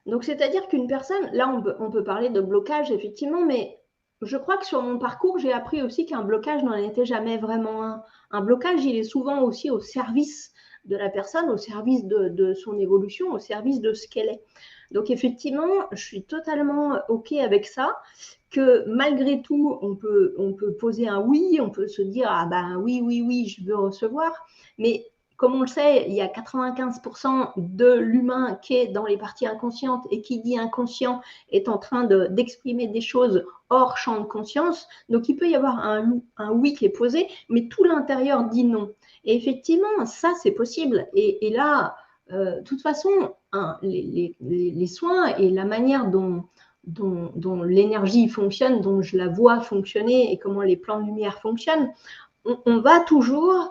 Donc, c'est-à-dire qu'une personne, là, on peut parler de blocage, effectivement, mais je crois que sur mon parcours, j'ai appris aussi qu'un blocage n'en était jamais vraiment un. Un blocage, il est souvent aussi au service de la personne, au service de son évolution, au service de ce qu'elle est. Donc, effectivement, je suis totalement OK avec ça, que malgré tout, on peut poser un oui, on peut se dire, ah ben oui, je veux recevoir, mais comme on le sait, il y a 95% de l'humain qui est dans les parties inconscientes, et qui dit inconscient est en train d'exprimer des choses hors champ de conscience. Donc, il peut y avoir un oui qui est posé, mais tout l'intérieur dit non. Et effectivement, ça, c'est possible. Et là, de toute façon, les soins et la manière dont l'énergie fonctionne, dont je la vois fonctionner, et comment les plans de lumière fonctionnent, on va toujours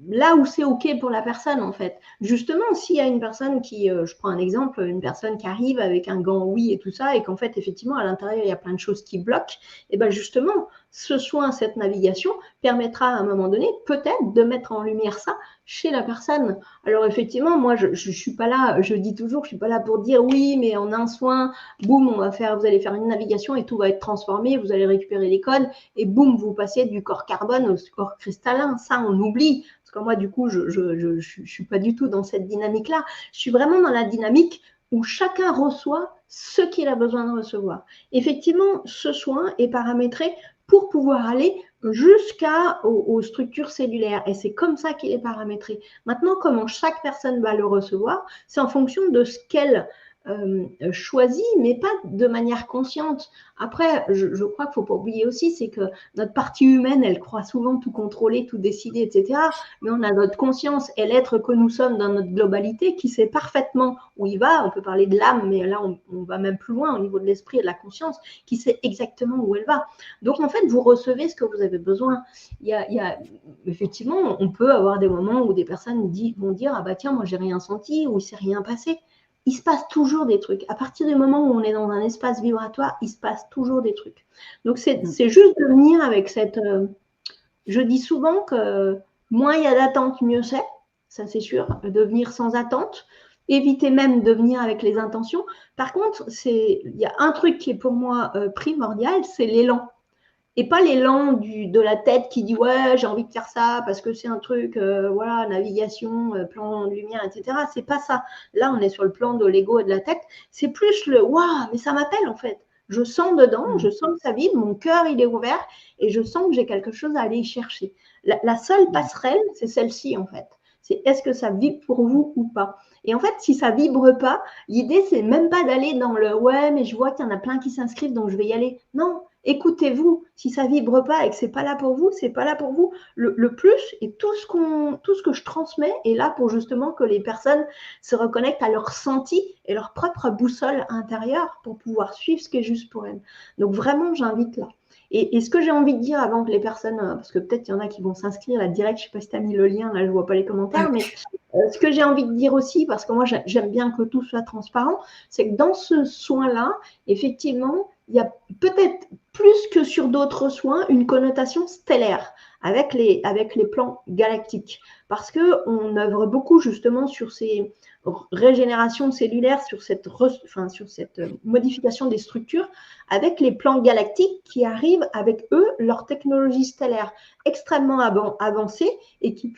là où c'est OK pour la personne, en fait. Justement, s'il y a une personne qui, je prends un exemple, une personne qui arrive avec un gant oui et tout ça, et qu'en fait, effectivement, à l'intérieur, il y a plein de choses qui bloquent, et bien justement, ce soin, cette navigation permettra à un moment donné, peut-être, de mettre en lumière ça chez la personne. Alors effectivement, moi, je suis pas là, je dis toujours, je suis pas là pour dire oui, mais en un soin, boum, vous allez faire une navigation et tout va être transformé, vous allez récupérer les codes, et boum, vous passez du corps carbone au corps cristallin. Ça, on oublie. Parce que moi, du coup, je suis pas du tout dans cette dynamique-là. Je suis vraiment dans la dynamique où chacun reçoit ce qu'il a besoin de recevoir. Effectivement, ce soin est paramétré pour pouvoir aller jusqu'aux structures cellulaires. Et c'est comme ça qu'il est paramétré. Maintenant, comment chaque personne va le recevoir, c'est en fonction de ce qu'elle choisi, mais pas de manière consciente. Après, je crois qu'il ne faut pas oublier aussi, c'est que notre partie humaine, elle croit souvent tout contrôler, tout décider, etc. Mais on a notre conscience et l'être que nous sommes dans notre globalité qui sait parfaitement où il va. On peut parler de l'âme, mais là, on va même plus loin au niveau de l'esprit et de la conscience, qui sait exactement où elle va. Donc, en fait, vous recevez ce que vous avez besoin. Effectivement, on peut avoir des moments où des personnes vont dire « Ah bah tiens, moi, j'ai rien senti » ou « Il ne s'est rien passé ». Il se passe toujours des trucs. À partir du moment où on est dans un espace vibratoire, il se passe toujours des trucs. Donc, c'est juste de venir avec cette... je dis souvent que moins il y a d'attente, mieux c'est. Ça, c'est sûr. De venir sans attente. Éviter même de venir avec les intentions. Par contre, il y a un truc qui est pour moi primordial, c'est l'élan. Et pas l'élan de la tête qui dit ouais, j'ai envie de faire ça parce que c'est un truc, voilà, navigation, plan de lumière, etc. C'est pas ça. Là, on est sur le plan de l'ego et de la tête. C'est plus le waouh, mais ça m'appelle en fait. Je sens dedans, je sens que ça vibre, mon cœur il est ouvert et je sens que j'ai quelque chose à aller chercher. La seule passerelle, c'est celle-ci en fait. C'est est-ce que ça vibre pour vous ou pas. Et en fait, si ça vibre pas, l'idée c'est même pas d'aller dans le ouais, mais je vois qu'il y en a plein qui s'inscrivent, donc je vais y aller. Non. Écoutez-vous, si ça vibre pas et que c'est pas là pour vous, c'est pas là pour vous. Le plus et tout ce que je transmets est là pour justement que les personnes se reconnectent à leur ressenti et leur propre boussole intérieure pour pouvoir suivre ce qui est juste pour elles. Donc vraiment, j'invite là. Et ce que j'ai envie de dire avant que les personnes, parce que peut-être il y en a qui vont s'inscrire là direct, je sais pas si tu as mis le lien, là je vois pas les commentaires, mais ce que j'ai envie de dire aussi, parce que moi j'aime bien que tout soit transparent, c'est que dans ce soin-là, effectivement, il y a peut-être plus que sur d'autres soins une connotation stellaire avec les plans galactiques. Parce qu'on œuvre beaucoup justement sur ces régénérations cellulaires, sur cette modification des structures, avec les plans galactiques qui arrivent avec eux, leur technologie stellaire extrêmement avancée et qui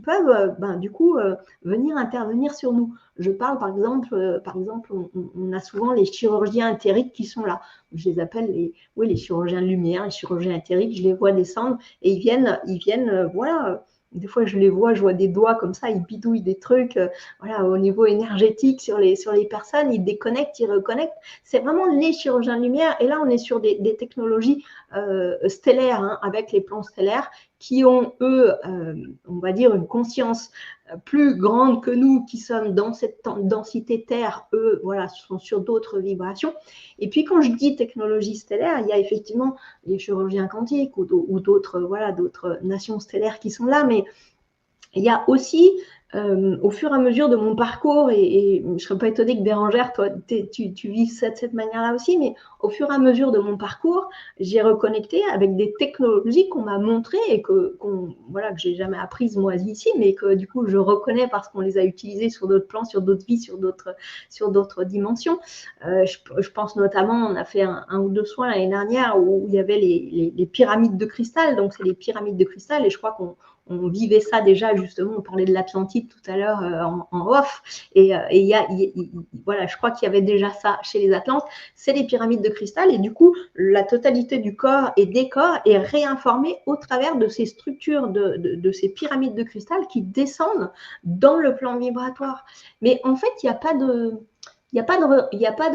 peuvent du coup venir intervenir sur nous. Je parle par exemple, on a souvent les chirurgiens éthériques qui sont là. Je les appelle les chirurgiens de lumière, les chirurgiens éthériques, je les vois descendre et ils viennent voilà. Des fois, je les vois, je vois des doigts comme ça, ils bidouillent des trucs voilà, au niveau énergétique sur les personnes, ils déconnectent, ils reconnectent. C'est vraiment les chirurgiens de lumière. Et là, on est sur des technologies stellaires, hein, avec les plans stellaires, qui ont, eux, on va dire, une conscience plus grande que nous qui sommes dans cette densité Terre, eux, voilà, sont sur d'autres vibrations. Et puis, quand je dis technologie stellaire, il y a effectivement les chirurgiens quantiques ou d'autres nations stellaires qui sont là, mais il y a aussi, au fur et à mesure de mon parcours, et je ne serais pas étonnée que Bérangère, toi, tu vives ça de cette manière-là aussi, mais au fur et à mesure de mon parcours, j'ai reconnecté avec des technologies qu'on m'a montrées et que je n'ai jamais apprises moi ici, mais que du coup, je reconnais parce qu'on les a utilisées sur d'autres plans, sur d'autres vies, sur d'autres dimensions. Je pense notamment, on a fait un ou deux soins l'année dernière où il y avait les pyramides de cristal, donc c'est les pyramides de cristal, et je crois qu'on vivait ça déjà, justement, on parlait de l'Atlantide tout à l'heure en off, et voilà, je crois qu'il y avait déjà ça chez les Atlantes, c'est les pyramides de cristal, et du coup, la totalité du corps et des corps est réinformée au travers de ces structures, de ces pyramides de cristal qui descendent dans le plan vibratoire. Mais en fait, il n'y a pas de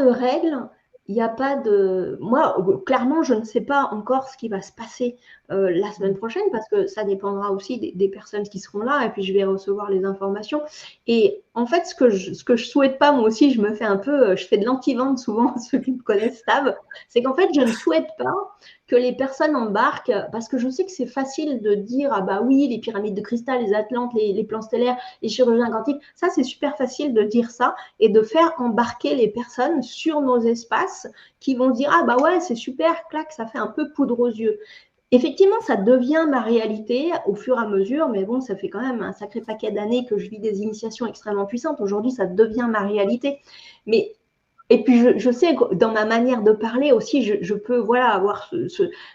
règles. Il n'y a pas de... Moi, clairement, je ne sais pas encore ce qui va se passer la semaine prochaine parce que ça dépendra aussi des personnes qui seront là et puis je vais recevoir les informations. Et en fait, ce que je souhaite pas, moi aussi, je fais de l'anti-vente souvent, ceux qui me connaissent savent, c'est qu'en fait, je ne souhaite pas que les personnes embarquent, parce que je sais que c'est facile de dire, ah bah oui, les pyramides de cristal, les Atlantes, les plans stellaires, les chirurgiens quantiques, ça c'est super facile de dire ça et de faire embarquer les personnes sur nos espaces qui vont dire, ah bah ouais, c'est super, clac, ça fait un peu poudre aux yeux. Effectivement, ça devient ma réalité au fur et à mesure, mais bon, ça fait quand même un sacré paquet d'années que je vis des initiations extrêmement puissantes. Aujourd'hui, ça devient ma réalité. Mais et puis, je sais que dans ma manière de parler aussi, je peux avoir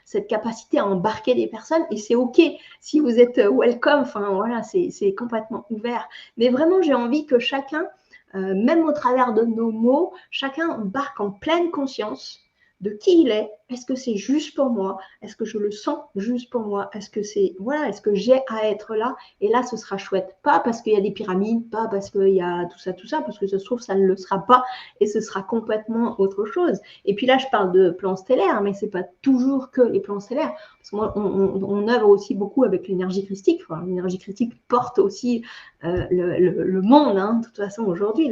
cette capacité à embarquer des personnes et c'est OK. Si vous êtes welcome, enfin voilà, c'est complètement ouvert. Mais vraiment, j'ai envie que chacun, même au travers de nos mots, chacun embarque en pleine conscience de qui il est. Est-ce que c'est juste pour moi? Est-ce que je le sens juste pour moi? Est-ce que est-ce que j'ai à être là? Et là, ce sera chouette. Pas parce qu'il y a des pyramides, pas parce qu'il y a tout ça, parce que ça se trouve, ça ne le sera pas et ce sera complètement autre chose. Et puis là, je parle de plans stellaires, mais c'est pas toujours que les plans stellaires. Parce que moi, on œuvre aussi beaucoup avec l'énergie christique. Enfin, l'énergie christique porte aussi le monde, hein, de toute façon, aujourd'hui,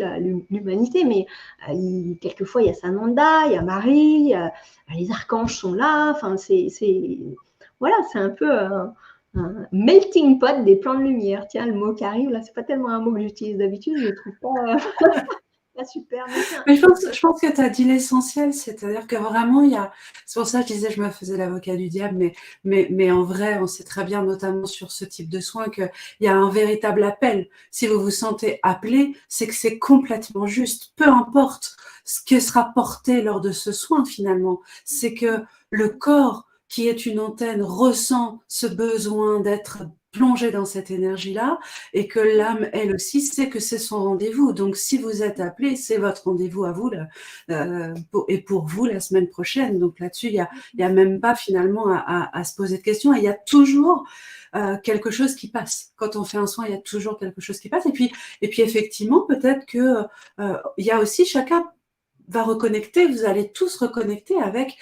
l'humanité, mais quelquefois, il y a Sananda, il y a Marie, les archanges sont là, enfin, voilà, c'est un peu un melting pot des plans de lumière. Tiens, le mot qui arrive, là, c'est pas tellement un mot que j'utilise d'habitude, je trouve pas super. Mais je pense que tu as dit l'essentiel, c'est-à-dire que vraiment, c'est pour ça que je disais, je me faisais l'avocat du diable, mais en vrai, on sait très bien, notamment sur ce type de soins, qu'il y a un véritable appel. Si vous vous sentez appelé, c'est que c'est complètement juste. Peu importe ce que sera porté lors de ce soin, finalement. C'est que le corps, qui est une antenne, ressent ce besoin d'être plongé dans cette énergie-là, et que l'âme, elle aussi, sait que c'est son rendez-vous. Donc, si vous êtes appelé, c'est votre rendez-vous à vous, et pour vous la semaine prochaine. Donc là-dessus, il y a même pas finalement à se poser de questions. Et il y a toujours quelque chose qui passe. Quand on fait un soin, il y a toujours quelque chose qui passe. Et puis effectivement, peut-être que il y a aussi chacun va reconnecter, vous allez tous reconnecter avec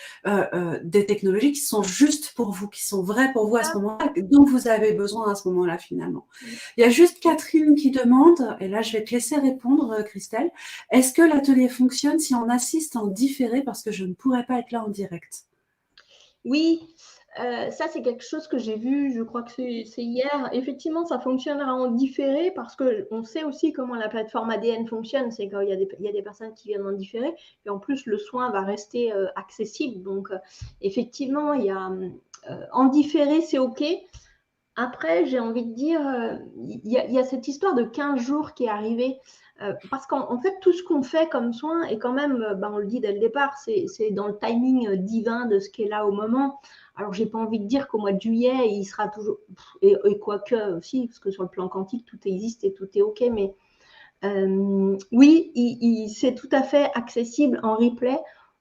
des technologies qui sont justes pour vous, qui sont vraies pour vous à ce moment-là, dont vous avez besoin à ce moment-là finalement. Il y a juste Catherine qui demande, et là je vais te laisser répondre Christelle, est-ce que l'atelier fonctionne si on assiste en différé parce que je ne pourrais pas être là en direct? Oui, ça c'est quelque chose que j'ai vu, je crois que c'est hier. Effectivement, ça fonctionnera en différé parce qu'on sait aussi comment la plateforme ADN fonctionne. C'est qu'il y a des personnes qui viennent en différé et en plus le soin va rester accessible. Donc effectivement, il y a en différé, c'est OK. Après, j'ai envie de dire, il y a cette histoire de 15 jours qui est arrivée. Parce qu'en fait, tout ce qu'on fait comme soin est quand même, on le dit dès le départ, c'est dans le timing divin de ce qui est là au moment. Alors, j'ai pas envie de dire qu'au mois de juillet, il sera toujours, et quoique aussi, parce que sur le plan quantique, tout existe et tout est OK, mais oui, c'est tout à fait accessible en replay.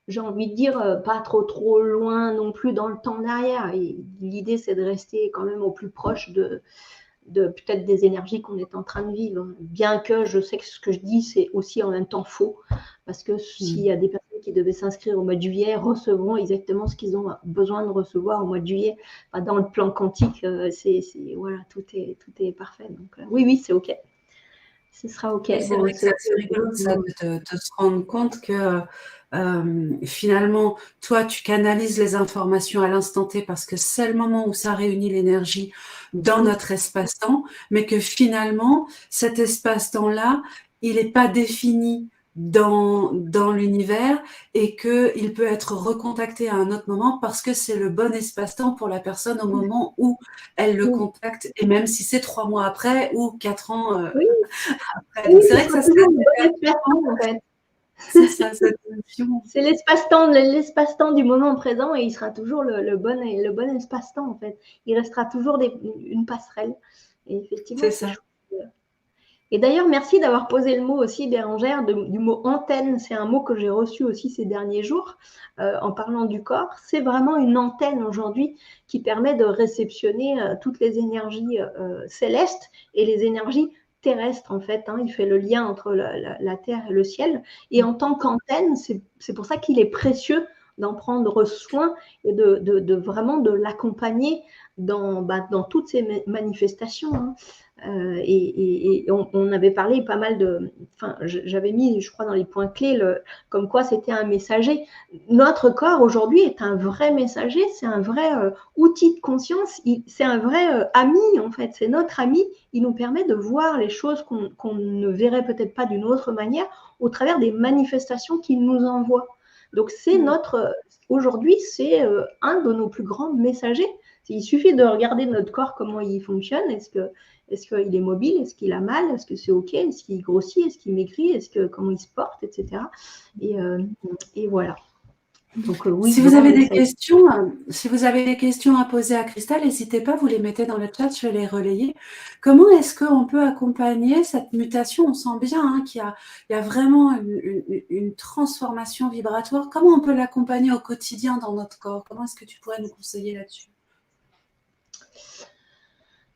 J'ai envie de dire, pas trop loin non plus dans le temps derrière. L'idée, c'est de rester quand même au plus proche de peut-être des énergies qu'on est en train de vivre. Bien que je sais que ce que je dis, c'est aussi en même temps faux. Parce que s'il y a des personnes qui devaient s'inscrire au mois de juillet, recevront exactement ce qu'ils ont besoin de recevoir au mois de juillet. Enfin, dans le plan quantique, voilà, tout est parfait. Donc, oui, c'est OK. Ce sera OK. Oui, c'est vrai que c'est assez rigolo ça, de se rendre compte que finalement, toi, tu canalises les informations à l'instant T parce que c'est le moment où ça réunit l'énergie dans notre espace-temps, mais que finalement, cet espace-temps-là, il n'est pas défini dans l'univers et qu'il peut être recontacté à un autre moment parce que c'est le bon espace-temps pour la personne au moment où elle le contacte, et même si c'est 3 mois après ou 4 ans après. Donc c'est vrai que ça serait en fait. C'est ça, cette notion. C'est l'espace-temps du moment présent et il sera toujours le bon espace-temps en fait. Il restera toujours une passerelle. Et effectivement, C'est ça. Et d'ailleurs, merci d'avoir posé le mot aussi, Bérangère, du mot antenne. C'est un mot que j'ai reçu aussi ces derniers jours en parlant du corps. C'est vraiment une antenne aujourd'hui qui permet de réceptionner toutes les énergies célestes et les énergies terrestres en fait. Il fait le lien entre la terre et le ciel. Et en tant qu'antenne, c'est pour ça qu'il est précieux d'en prendre soin et de vraiment de l'accompagner dans toutes ces manifestations. Et on avait parlé pas mal j'avais mis, je crois, dans les points clés, comme quoi c'était un messager. Notre corps aujourd'hui est un vrai messager, c'est un vrai outil de conscience, c'est un vrai ami en fait, c'est notre ami. Il nous permet de voir les choses qu'on ne verrait peut-être pas d'une autre manière au travers des manifestations qu'il nous envoie. Donc c'est aujourd'hui, c'est un de nos plus grands messagers. Il suffit de regarder notre corps, comment il fonctionne. Est-ce qu'il est mobile? Est-ce qu'il a mal? Est-ce que c'est OK? Est-ce qu'il grossit? Est-ce qu'il maigrit? Comment il se porte? Etc. Et voilà. Donc oui, Si vous vraiment, avez on des essaye. questions, si vous avez des questions à poser à Christelle, n'hésitez pas, vous les mettez dans le chat, je vais les relayer. Comment est-ce qu'on peut accompagner cette mutation? On sent bien qu'il y a vraiment une transformation vibratoire. Comment on peut l'accompagner au quotidien dans notre corps? Comment est-ce que tu pourrais nous conseiller là-dessus?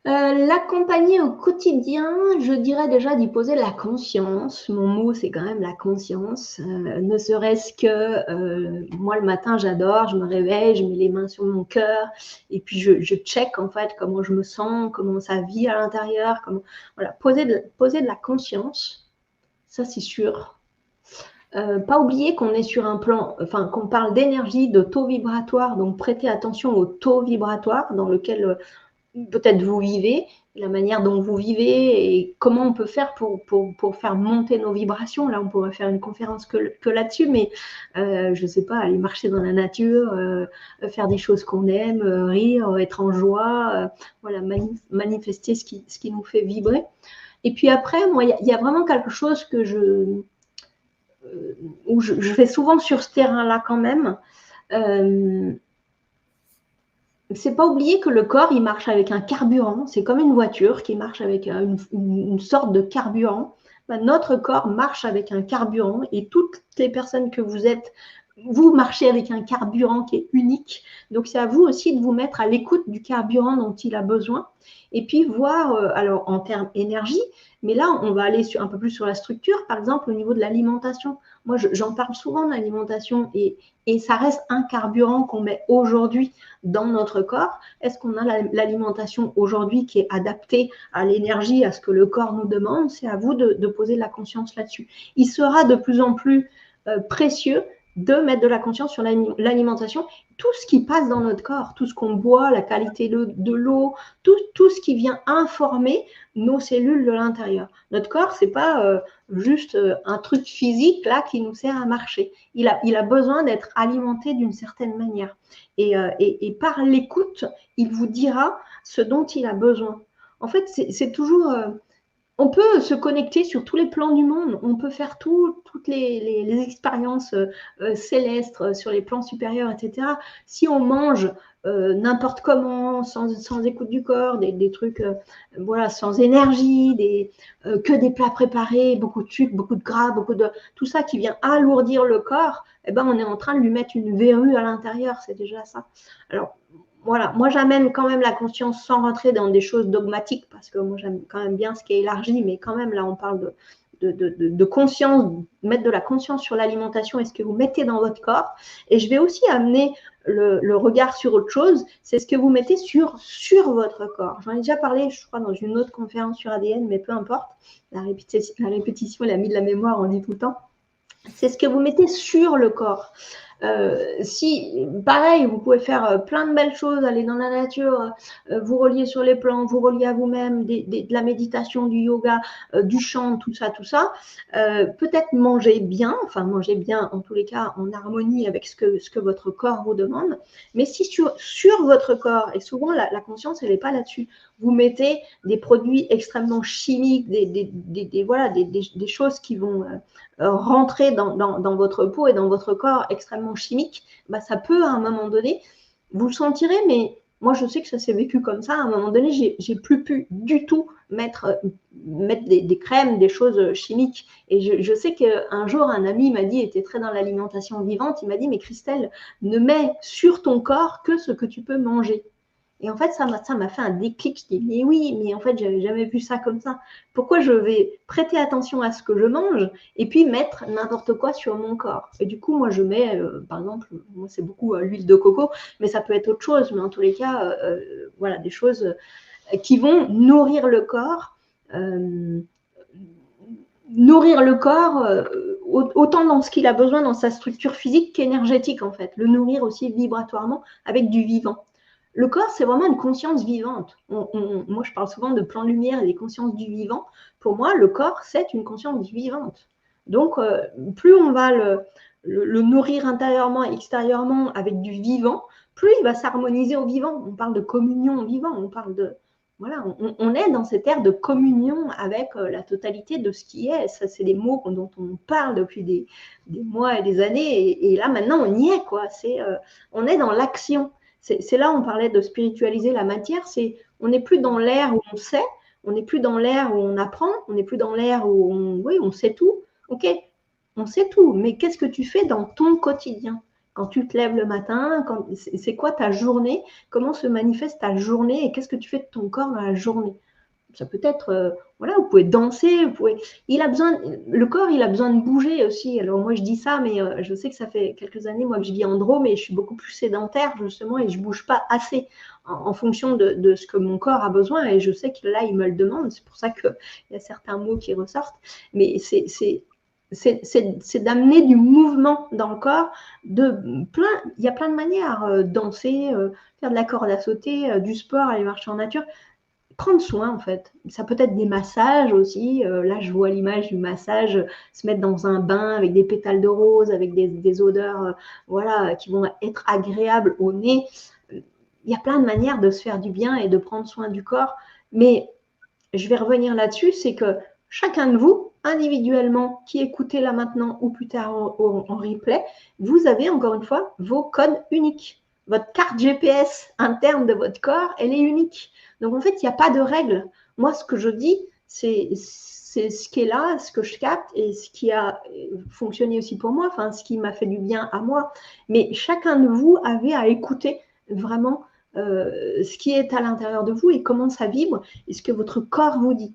L'accompagner au quotidien, je dirais déjà d'y poser la conscience. Mon mot, c'est quand même la conscience. Ne serait-ce que moi, le matin, j'adore, je me réveille, je mets les mains sur mon cœur et puis je check en fait comment je me sens, comment ça vit à l'intérieur. Voilà, poser de la conscience, ça c'est sûr. Pas oublier qu'on est sur un plan, enfin qu'on parle d'énergie, de taux vibratoire, donc prêtez attention au taux vibratoire dans lequel peut-être vous vivez, la manière dont vous vivez et comment on peut faire pour faire monter nos vibrations. Là, on pourrait faire une conférence que là-dessus, mais je ne sais pas, aller marcher dans la nature, faire des choses qu'on aime, rire, être en joie, voilà, manifester ce qui nous fait vibrer. Et puis après, moi, il y a vraiment quelque chose où je vais souvent sur ce terrain-là quand même. C'est pas oublier que le corps, il marche avec un carburant. C'est comme une voiture qui marche avec une sorte de carburant. Ben, notre corps marche avec un carburant et toutes les personnes que vous êtes, vous marchez avec un carburant qui est unique. Donc, c'est à vous aussi de vous mettre à l'écoute du carburant dont il a besoin et puis voir, alors en termes énergie, mais là, on va aller un peu plus sur la structure, par exemple au niveau de l'alimentation. Moi, j'en parle souvent d'alimentation et ça reste un carburant qu'on met aujourd'hui dans notre corps. Est-ce qu'on a l'alimentation aujourd'hui qui est adaptée à l'énergie, à ce que le corps nous demande? C'est à vous de poser de la conscience là-dessus. Il sera de plus en plus précieux de mettre de la conscience sur l'alimentation, tout ce qui passe dans notre corps, tout ce qu'on boit, la qualité de l'eau, tout ce qui vient informer nos cellules de l'intérieur. Notre corps, c'est pas juste un truc physique là qui nous sert à marcher. Il a besoin d'être alimenté d'une certaine manière. Et par l'écoute, il vous dira ce dont il a besoin. En fait, c'est toujours on peut se connecter sur tous les plans du monde, on peut faire toutes les expériences célestes sur les plans supérieurs, etc. Si on mange n'importe comment, sans écoute du corps, des trucs voilà, sans énergie, que des plats préparés, beaucoup de sucre, beaucoup de gras, tout ça qui vient alourdir le corps, eh ben, on est en train de lui mettre une verrue à l'intérieur, c'est déjà ça. Alors, voilà, moi j'amène quand même la conscience sans rentrer dans des choses dogmatiques parce que moi j'aime quand même bien ce qui est élargi, mais quand même là on parle de conscience, mettre de la conscience sur l'alimentation et ce que vous mettez dans votre corps. Et je vais aussi amener le regard sur autre chose, c'est ce que vous mettez sur votre corps. J'en ai déjà parlé, je crois, dans une autre conférence sur ADN, mais peu importe, la répétition, elle a mis de la mémoire, on dit tout le temps. C'est ce que vous mettez sur le corps. Si, pareil, vous pouvez faire plein de belles choses, aller dans la nature, vous relier sur les plans, vous relier à vous-même, de la méditation, du yoga, du chant, tout ça. Peut-être manger bien en tous les cas en harmonie avec ce que votre corps vous demande. Mais si sur votre corps, et souvent la conscience, elle n'est pas là-dessus, vous mettez des produits extrêmement chimiques, des choses qui vont rentrer dans votre peau et dans votre corps extrêmement chimique, bah, ça peut à un moment donné, vous le sentirez, mais moi je sais que ça s'est vécu comme ça, à un moment donné, j'ai plus pu du tout mettre des crèmes, des choses chimiques. Et je sais qu'un jour, un ami m'a dit, il était très dans l'alimentation vivante, il m'a dit, mais Christelle, ne mets sur ton corps que ce que tu peux manger. Et en fait, ça m'a fait un déclic. Je dis, mais oui, mais en fait, j'avais jamais vu ça comme ça. Pourquoi je vais prêter attention à ce que je mange et puis mettre n'importe quoi sur mon corps? Et du coup, moi, je mets, par exemple, moi, c'est beaucoup l'huile de coco, mais ça peut être autre chose. Mais en tous les cas, voilà, des choses qui vont nourrir le corps. Nourrir le corps autant dans ce qu'il a besoin dans sa structure physique qu'énergétique, en fait. Le nourrir aussi vibratoirement avec du vivant. Le corps, c'est vraiment une conscience vivante. Moi, je parle souvent de plan lumière et des consciences du vivant. Pour moi, le corps, c'est une conscience vivante. Donc, plus on va le nourrir intérieurement et extérieurement avec du vivant, plus il va s'harmoniser au vivant. On parle de communion au vivant, on parle voilà, on est dans cette ère de communion avec la totalité de ce qui est. Ça, c'est des mots dont on parle depuis des mois et des années. Et là, maintenant, on y est, quoi. On est dans l'action. C'est là, on parlait de spiritualiser la matière. On n'est plus dans l'ère où on sait, on n'est plus dans l'ère où on apprend, on n'est plus dans l'ère où on sait tout. Ok, on sait tout, mais qu'est-ce que tu fais dans ton quotidien? Quand tu te lèves le matin, c'est quoi ta journée? Comment se manifeste ta journée et qu'est-ce que tu fais de ton corps dans la journée? Ça peut être, voilà, vous pouvez danser, le corps, il a besoin de bouger aussi. Alors moi, je dis ça, mais je sais que ça fait quelques années, moi, que je vis en Drôme et je suis beaucoup plus sédentaire, justement, et je ne bouge pas assez en fonction de ce que mon corps a besoin. Et je sais que là, il me le demande. C'est pour ça qu'il y a certains mots qui ressortent. Mais c'est d'amener du mouvement dans le corps. Il y a plein de manières, danser, faire de la corde à sauter, du sport, aller marcher en nature. Prendre soin, en fait. Ça peut être des massages aussi. Là, je vois l'image du massage, se mettre dans un bain avec des pétales de rose, avec des odeurs voilà, qui vont être agréables au nez. Il y a plein de manières de se faire du bien et de prendre soin du corps. Mais je vais revenir là-dessus, c'est que chacun de vous, individuellement, qui écoutez là maintenant ou plus tard en replay, vous avez encore une fois vos codes uniques. Votre carte GPS interne de votre corps, elle est unique. Donc en fait, il n'y a pas de règle. Moi, ce que je dis, c'est ce qui est là, ce que je capte et ce qui a fonctionné aussi pour moi, enfin ce qui m'a fait du bien à moi. Mais chacun de vous avait à écouter vraiment ce qui est à l'intérieur de vous et comment ça vibre et ce que votre corps vous dit.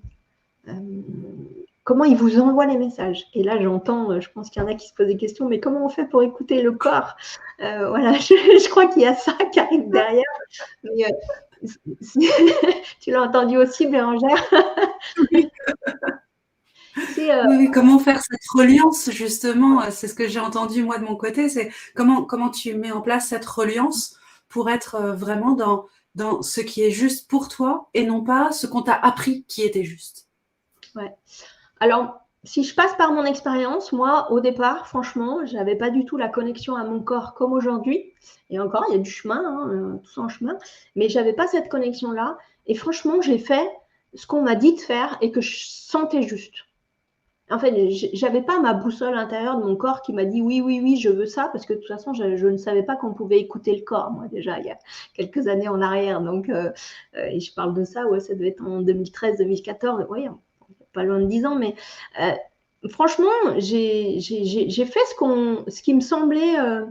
Comment il vous envoie les messages. Et là, j'entends, je pense qu'il y en a qui se posent des questions, mais comment on fait pour écouter le corps? Voilà, je crois qu'il y a ça qui arrive derrière. Mais, tu l'as entendu aussi, Bérangère? Oui. Oui, comment faire cette reliance, justement, c'est ce que j'ai entendu moi de mon côté, c'est comment tu mets en place cette reliance pour être vraiment dans ce qui est juste pour toi et non pas ce qu'on t'a appris qui était juste. Ouais. Alors, si je passe par mon expérience, moi, au départ, franchement, je n'avais pas du tout la connexion à mon corps comme aujourd'hui. Et encore, il y a du chemin, hein, tout en chemin. Mais je n'avais pas cette connexion-là. Et franchement, j'ai fait ce qu'on m'a dit de faire et que je sentais juste. En fait, je n'avais pas ma boussole intérieure de mon corps qui m'a dit oui, oui, oui, je veux ça, parce que de toute façon, je ne savais pas qu'on pouvait écouter le corps, moi, déjà, il y a quelques années en arrière. Donc, et je parle de ça, ouais, ça devait être en 2013-2014, oui, pas loin de 10 ans, mais franchement, j'ai fait ce qui me semblait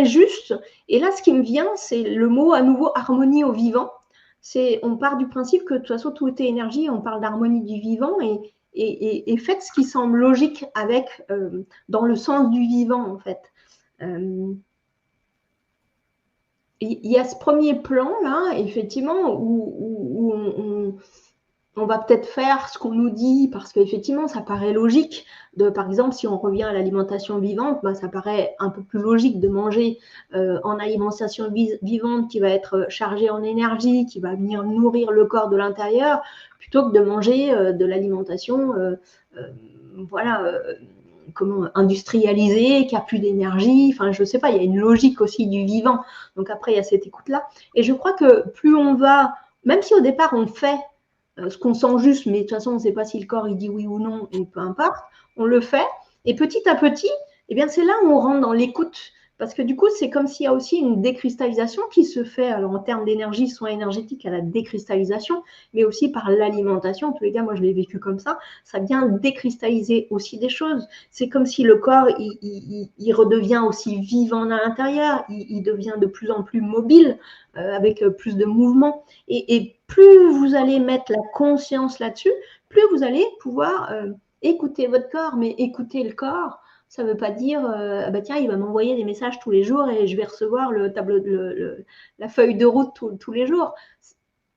juste. Et là, ce qui me vient, c'est le mot à nouveau harmonie au vivant. On part du principe que de toute façon, tout est énergie, on parle d'harmonie du vivant et faites ce qui semble logique dans le sens du vivant, en fait. Il y a ce premier plan, là, effectivement, où on va peut-être faire ce qu'on nous dit parce qu'effectivement, ça paraît logique. Par exemple, si on revient à l'alimentation vivante, bah, ça paraît un peu plus logique de manger en alimentation vivante qui va être chargée en énergie, qui va venir nourrir le corps de l'intérieur, plutôt que de manger de l'alimentation voilà, industrialisée, qui a plus d'énergie. Enfin, je sais pas, il y a une logique aussi du vivant. Donc après, il y a cette écoute-là. Et je crois que plus on va, même si au départ on fait ce qu'on sent juste, mais de toute façon, on ne sait pas si le corps il dit oui ou non, et peu importe, on le fait. Et petit à petit, eh bien, c'est là où on rentre dans l'écoute. Parce que du coup, c'est comme s'il y a aussi une décristallisation qui se fait, alors en termes d'énergie, soins énergétiques à la décristallisation, mais aussi par l'alimentation. En tous les cas, moi, je l'ai vécu comme ça. Ça vient décristalliser aussi des choses. C'est comme si le corps, il redevient aussi vivant à l'intérieur, il devient de plus en plus mobile, avec plus de mouvement. Et plus vous allez mettre la conscience là-dessus, plus vous allez pouvoir écouter votre corps. Mais écouter le corps, ça ne veut pas dire bah tiens, il va m'envoyer des messages tous les jours et je vais recevoir la feuille de route tous les jours.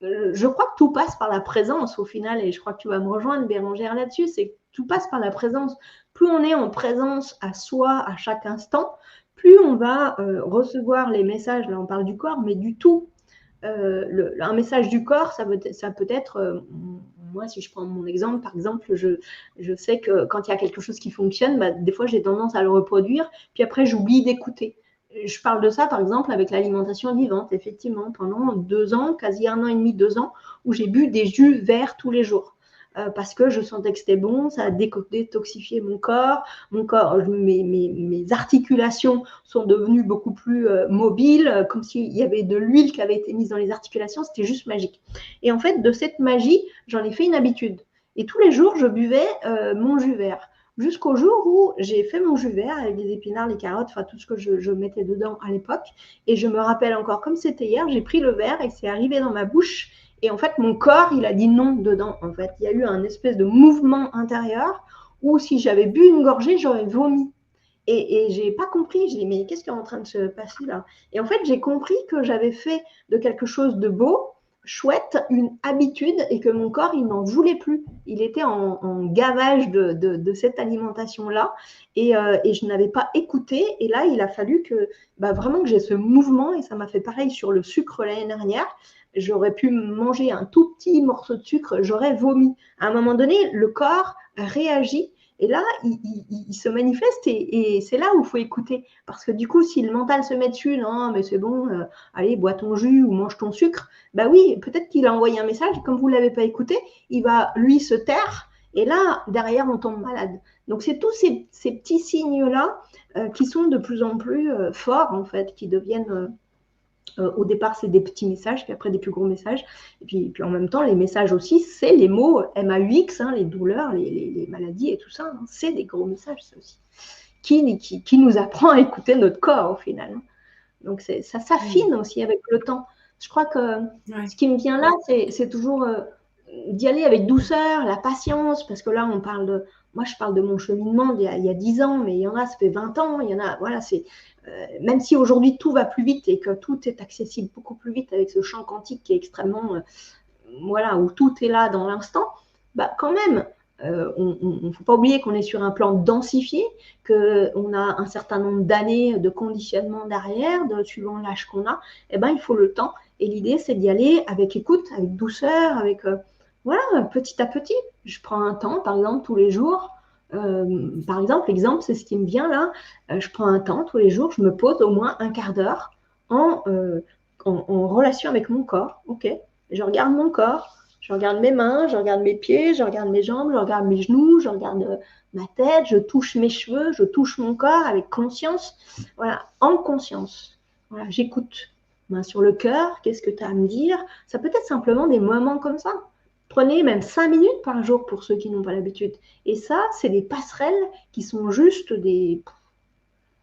Je crois que tout passe par la présence au final, et je crois que tu vas me rejoindre, Bérangère, là-dessus, c'est que tout passe par la présence. Plus on est en présence à soi à chaque instant, plus on va recevoir les messages, là on parle du corps, mais du tout. Un message du corps, ça peut être, moi si je prends mon exemple, par exemple, je sais que quand il y a quelque chose qui fonctionne, bah, des fois j'ai tendance à le reproduire, puis après j'oublie d'écouter. je parle de ça, par exemple, avec l'alimentation vivante, effectivement, pendant 2 ans, quasi 1 an et demi, 2 ans, où j'ai bu des jus verts tous les jours. Parce que je sentais que c'était bon, ça a détoxifié mon corps, mes articulations sont devenues beaucoup plus mobiles, comme s'il y avait de l'huile qui avait été mise dans les articulations, c'était juste magique. Et en fait, de cette magie, j'en ai fait une habitude. Et tous les jours, je buvais mon jus vert. Jusqu'au jour où j'ai fait mon jus vert avec des épinards, les carottes, enfin tout ce que je mettais dedans à l'époque. Et je me rappelle encore comme c'était hier, j'ai pris le verre et c'est arrivé dans ma bouche. Et en fait, mon corps, il a dit non dedans. En fait, il y a eu un espèce de mouvement intérieur où si j'avais bu une gorgée, j'aurais vomi. Et je n'ai pas compris. J'ai dit, mais qu'est-ce qui est en train de se passer là? Et en fait, j'ai compris que j'avais fait de quelque chose de beau, chouette, une habitude et que mon corps, il n'en voulait plus. Il était en gavage de cette alimentation-là et je n'avais pas écouté. Et là, il a fallu que vraiment que j'ai ce mouvement et ça m'a fait pareil sur le sucre l'année dernière. J'aurais pu manger un tout petit morceau de sucre, j'aurais vomi. À un moment donné, le corps réagit et là, il se manifeste et c'est là où il faut écouter. Parce que du coup, si le mental se met dessus, non, mais c'est bon, allez, bois ton jus ou mange ton sucre, bah oui, peut-être qu'il a envoyé un message, comme vous ne l'avez pas écouté, il va, lui, se taire. Et là, derrière, on tombe malade. Donc, c'est tous ces petits signes-là qui sont de plus en plus forts, en fait, qui deviennent... au départ, c'est des petits messages, puis après des plus gros messages. Et puis en même temps, les messages aussi, c'est les mots MAUX, hein, les douleurs, les maladies et tout ça. Hein, c'est des gros messages, ça aussi, qui nous apprend à écouter notre corps au final. Hein. Donc ça s'affine aussi avec le temps. Je crois que ce qui me vient là, c'est toujours d'y aller avec douceur, la patience, parce que là, moi, je parle de mon cheminement il y a 10 ans, mais il y en a, ça fait 20 ans, il y en a, voilà, même si aujourd'hui tout va plus vite et que tout est accessible beaucoup plus vite avec ce champ quantique qui est extrêmement, voilà, où tout est là dans l'instant, quand même, on ne faut pas oublier qu'on est sur un plan densifié, qu'on a un certain nombre d'années de conditionnement derrière, suivant l'âge qu'on a, il faut le temps. Et l'idée, c'est d'y aller avec écoute, avec douceur, avec voilà, petit à petit. Je prends un temps, par exemple, tous les jours. Par exemple, c'est ce qui me vient là. Je prends un temps tous les jours, je me pose au moins un quart d'heure en relation avec mon corps. Ok, je regarde mon corps, je regarde mes mains, je regarde mes pieds, je regarde mes jambes, je regarde mes genoux, je regarde ma tête, je touche mes cheveux, je touche mon corps avec conscience. Voilà, en conscience. Voilà, j'écoute. Main sur le cœur, qu'est-ce que tu as à me dire? Ça peut être simplement des moments comme ça. Prenez même 5 minutes par jour pour ceux qui n'ont pas l'habitude. Et ça, c'est des passerelles qui sont juste des...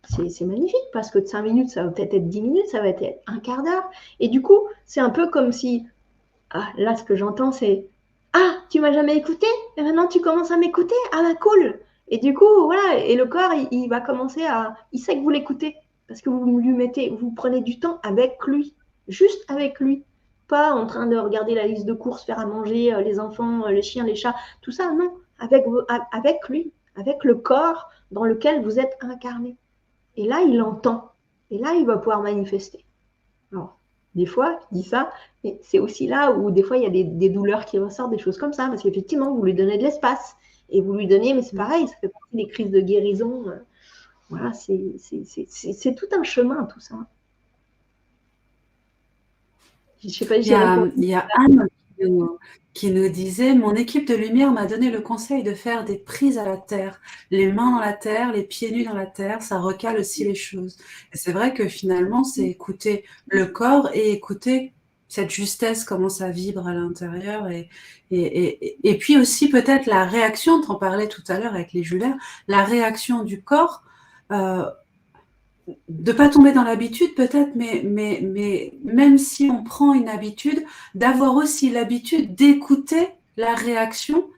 C'est magnifique parce que de 5 minutes, ça va peut-être être 10 minutes, ça va être un quart d'heure. Et du coup, c'est un peu comme si... Ah, là, ce que j'entends, c'est ah, tu m'as jamais écouté et maintenant tu commences à m'écouter. Ah, bah cool. Et du coup, voilà, et le corps, il va commencer à... Il sait que vous l'écoutez parce que vous prenez du temps avec lui, juste avec lui. Pas en train de regarder la liste de courses, faire à manger, les enfants, les chiens, les chats, tout ça, non. Avec lui, avec le corps dans lequel vous êtes incarné. Et là, il entend. Et là, il va pouvoir manifester. Alors, des fois, je dis ça, mais c'est aussi là où des fois, il y a des douleurs qui ressortent, des choses comme ça, parce qu'effectivement, vous lui donnez de l'espace. Et vous lui donnez, mais c'est pareil, ça fait partie des crises de guérison. Voilà, c'est tout un chemin, tout ça. Je sais pas, il y a Anne qui nous disait « Mon équipe de lumière m'a donné le conseil de faire des prises à la terre, les mains dans la terre, les pieds nus dans la terre, ça recale aussi les choses. » Et c'est vrai que finalement, c'est écouter le corps et écouter cette justesse, comment ça vibre à l'intérieur. Et puis aussi peut-être la réaction, tu en parlais tout à l'heure avec les julaires, la réaction du corps, de ne pas tomber dans l'habitude peut-être, mais même si on prend une habitude, d'avoir aussi l'habitude d'écouter la réaction.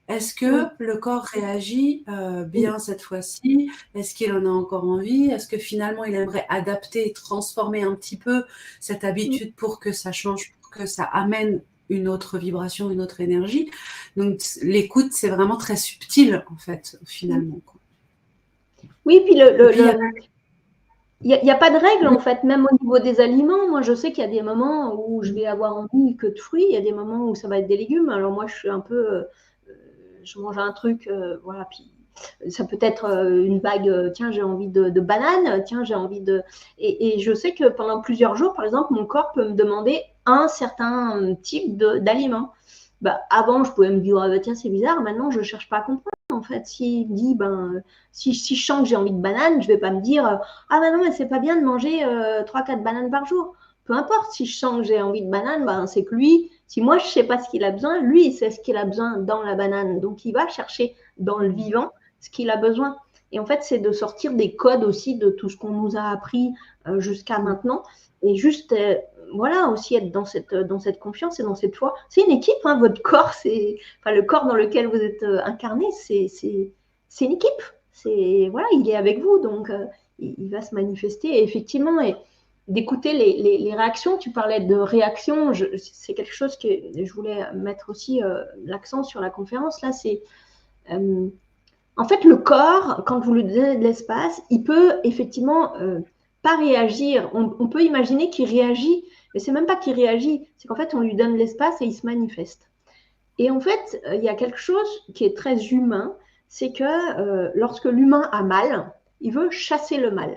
Est-ce que le corps réagit bien cette fois-ci? Est-ce qu'il en a encore envie? Est-ce que finalement il aimerait adapter et transformer un petit peu cette habitude pour que ça change, pour que ça amène une autre vibration, une autre énergie? Donc l'écoute, c'est vraiment très subtil en fait, finalement. Oui, puis il n'y a pas de règle en fait, même au niveau des aliments. Moi, je sais qu'il y a des moments où je vais avoir envie que de fruits, il y a des moments où ça va être des légumes. Alors moi, je suis un peu, je mange un truc, voilà, puis Ça peut être une bague, tiens, j'ai envie de banane, tiens, j'ai envie de... Et je sais que pendant plusieurs jours, par exemple, mon corps peut me demander un certain type d'aliment. Bah, avant, je pouvais me dire, ah, bah, tiens, c'est bizarre. Maintenant, je ne cherche pas à comprendre. En fait, s'il me dit, si je sens que j'ai envie de banane, je ne vais pas me dire, ah ben non, mais c'est pas bien de manger 3-4 bananes par jour. Peu importe, si je sens que j'ai envie de banane, ben, c'est que lui, si moi je ne sais pas ce qu'il a besoin, lui, il sait ce qu'il a besoin dans la banane. Donc, il va chercher dans le vivant ce qu'il a besoin. Et en fait, c'est de sortir des codes aussi de tout ce qu'on nous a appris jusqu'à maintenant. Et juste, voilà, aussi être dans cette confiance et dans cette foi. C'est une équipe, hein, votre corps, le corps dans lequel vous êtes incarné, c'est une équipe. Voilà, il est avec vous, donc il va se manifester. Et effectivement, et d'écouter les réactions. Tu parlais de réactions, c'est quelque chose que je voulais mettre aussi l'accent sur la conférence. Là, c'est en fait, le corps, quand vous lui donnez de l'espace, il peut effectivement pas réagir. On peut imaginer qu'il réagit, mais c'est même pas qu'il réagit, c'est qu'en fait, on lui donne l'espace et il se manifeste. Et en fait, il y a quelque chose qui est très humain, c'est que lorsque l'humain a mal, il veut chasser le mal.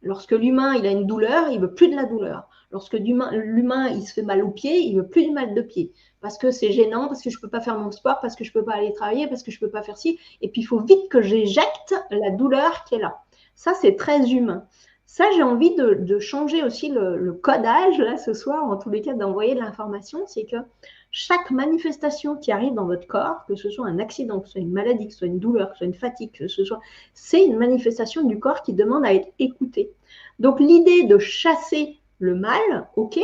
Lorsque l'humain il a une douleur, il veut plus de la douleur. Lorsque l'humain il se fait mal au pied, il veut plus de mal de pied. Parce que c'est gênant, parce que je ne peux pas faire mon sport, parce que je ne peux pas aller travailler, parce que je ne peux pas faire ci. Et puis il faut vite que j'éjecte la douleur qui est là. Ça, c'est très humain. Ça, j'ai envie de changer aussi le codage, là, ce soir, en tous les cas, d'envoyer de l'information. C'est que chaque manifestation qui arrive dans votre corps, que ce soit un accident, que ce soit une maladie, que ce soit une douleur, que ce soit une fatigue, que ce soit... c'est une manifestation du corps qui demande à être écoutée. Donc, l'idée de chasser le mal, ok,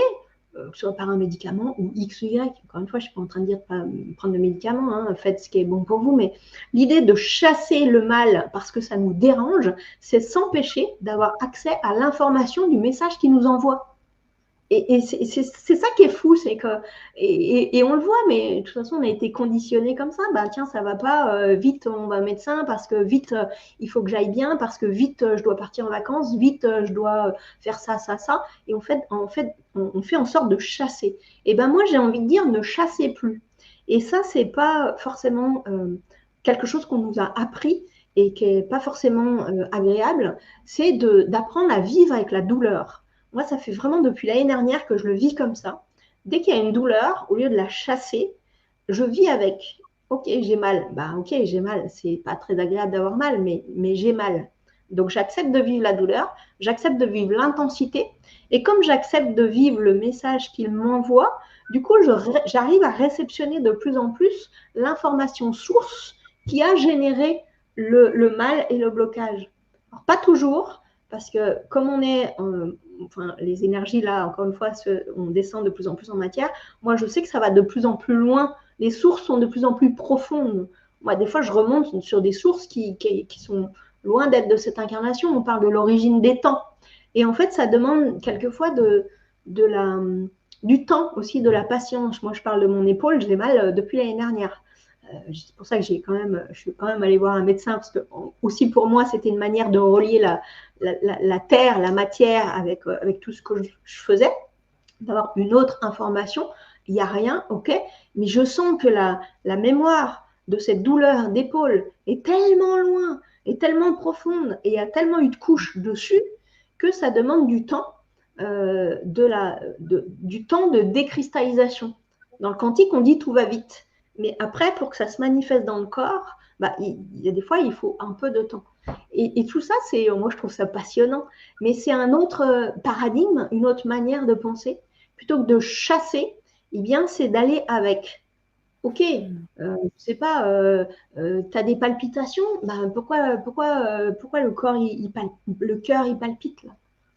que ce soit par un médicament ou X ou Y, encore une fois, je ne suis pas en train de dire de pas prendre de médicaments, hein, faites ce qui est bon pour vous, mais l'idée de chasser le mal parce que ça nous dérange, c'est s'empêcher d'avoir accès à l'information du message qu'il nous envoie. Et c'est ça qui est fou, c'est que, et on le voit, mais de toute façon, on a été conditionné comme ça. Bah, tiens, ça va pas, vite, on va au médecin, parce que vite, il faut que j'aille bien, parce que vite, je dois partir en vacances, vite, je dois faire ça, ça, ça. Et on fait en sorte de chasser. Et ben moi, j'ai envie de dire, ne chassez plus. Et ça, c'est pas forcément quelque chose qu'on nous a appris et qui est pas forcément agréable. C'est d'apprendre à vivre avec la douleur. Moi, ça fait vraiment depuis l'année dernière que je le vis comme ça. Dès qu'il y a une douleur, au lieu de la chasser, je vis avec. Ok, j'ai mal. Bah, ok, j'ai mal. C'est pas très agréable d'avoir mal, mais j'ai mal. Donc, j'accepte de vivre la douleur, j'accepte de vivre l'intensité. Et comme j'accepte de vivre le message qu'il m'envoie, du coup, j'arrive à réceptionner de plus en plus l'information source qui a généré le mal et le blocage. Alors, pas toujours, parce que comme on est les énergies, là, encore une fois, on descend de plus en plus en matière. Moi, je sais que ça va de plus en plus loin. Les sources sont de plus en plus profondes. Moi, des fois, je remonte sur des sources qui sont loin d'être de cette incarnation. On parle de l'origine des temps. Et en fait, ça demande quelquefois du temps aussi, de la patience. Moi, je parle de mon épaule, j'ai mal depuis l'année dernière. C'est pour ça que je suis quand même allée voir un médecin, parce que aussi pour moi, c'était une manière de relier la terre, la matière avec tout ce que je faisais, d'avoir une autre information. Il n'y a rien, ok, mais je sens que la mémoire de cette douleur d'épaule est tellement loin, est tellement profonde, et il y a tellement eu de couches dessus que ça demande du temps, du temps de décristallisation. Dans le quantique, on dit tout va vite. Mais après, pour que ça se manifeste dans le corps, il y a des fois, il faut un peu de temps. Et tout ça, moi, je trouve ça passionnant. Mais c'est un autre paradigme, une autre manière de penser. Plutôt que de chasser, eh bien, c'est d'aller avec. Ok, je ne sais pas, tu as des palpitations, pourquoi le corps, le cœur, il palpite là?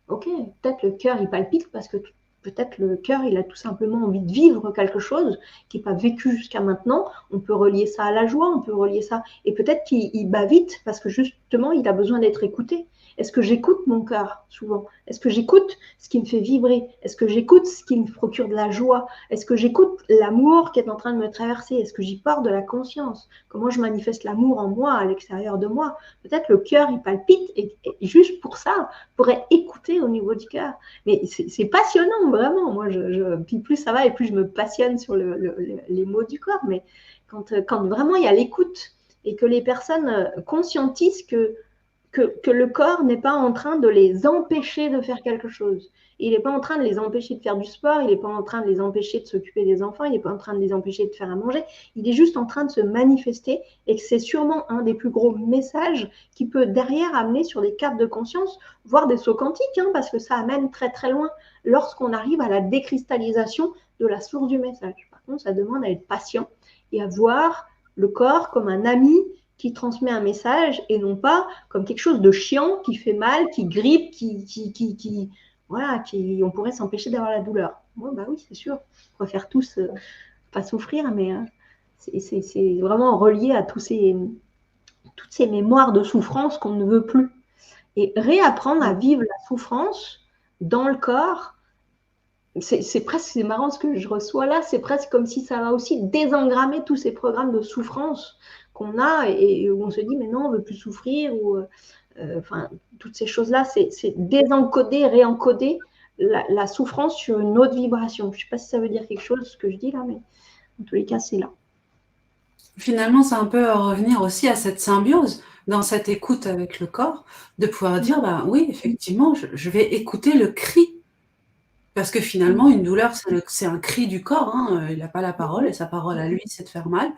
Ok, peut-être le cœur, il palpite parce que peut-être le cœur, il a tout simplement envie de vivre quelque chose qui n'est pas vécu jusqu'à maintenant. On peut relier ça à la joie, on peut relier ça. Et peut-être qu'il bat vite parce que justement, il a besoin d'être écouté. Est-ce que j'écoute mon cœur souvent? Est-ce que j'écoute ce qui me fait vibrer? Est-ce que j'écoute ce qui me procure de la joie? Est-ce que j'écoute l'amour qui est en train de me traverser? Est-ce que j'y porte de la conscience? Comment je manifeste l'amour en moi, à l'extérieur de moi? Peut-être le cœur, il palpite et juste pour ça, pour être écouté au niveau du cœur. Mais c'est passionnant, vraiment. Moi, puis plus ça va et plus je me passionne sur les mots du corps. Mais quand vraiment il y a l'écoute et que les personnes conscientisent que le corps n'est pas en train de les empêcher de faire quelque chose. Il n'est pas en train de les empêcher de faire du sport, il n'est pas en train de les empêcher de s'occuper des enfants, il n'est pas en train de les empêcher de faire à manger, il est juste en train de se manifester et que c'est sûrement un des plus gros messages qui peut derrière amener sur des cartes de conscience, voire des sauts quantiques, parce que ça amène très très loin lorsqu'on arrive à la décristallisation de la source du message. Par contre, ça demande à être patient et à voir le corps comme un ami qui transmet un message et non pas comme quelque chose de chiant, qui fait mal, qui grippe, on pourrait s'empêcher d'avoir la douleur. Bon, bah oui, c'est sûr. On va faire tous pas souffrir, mais c'est vraiment relié à toutes ces mémoires de souffrance qu'on ne veut plus. Et réapprendre à vivre la souffrance dans le corps, c'est marrant ce que je reçois là, c'est presque comme si ça va aussi désengrammer tous ces programmes de souffrance qu'on a et où on se dit mais non, on ne veut plus souffrir ou toutes ces choses-là, c'est désencoder, réencoder la souffrance sur une autre vibration. Je ne sais pas si ça veut dire quelque chose ce que je dis là, mais en tous les cas, c'est là. Finalement, c'est un peu revenir aussi à cette symbiose, dans cette écoute avec le corps, de pouvoir dire, oui, effectivement, je vais écouter le cri. Parce que finalement, une douleur, c'est un cri du corps. Il n'a pas la parole, et sa parole à lui, c'est de faire mal.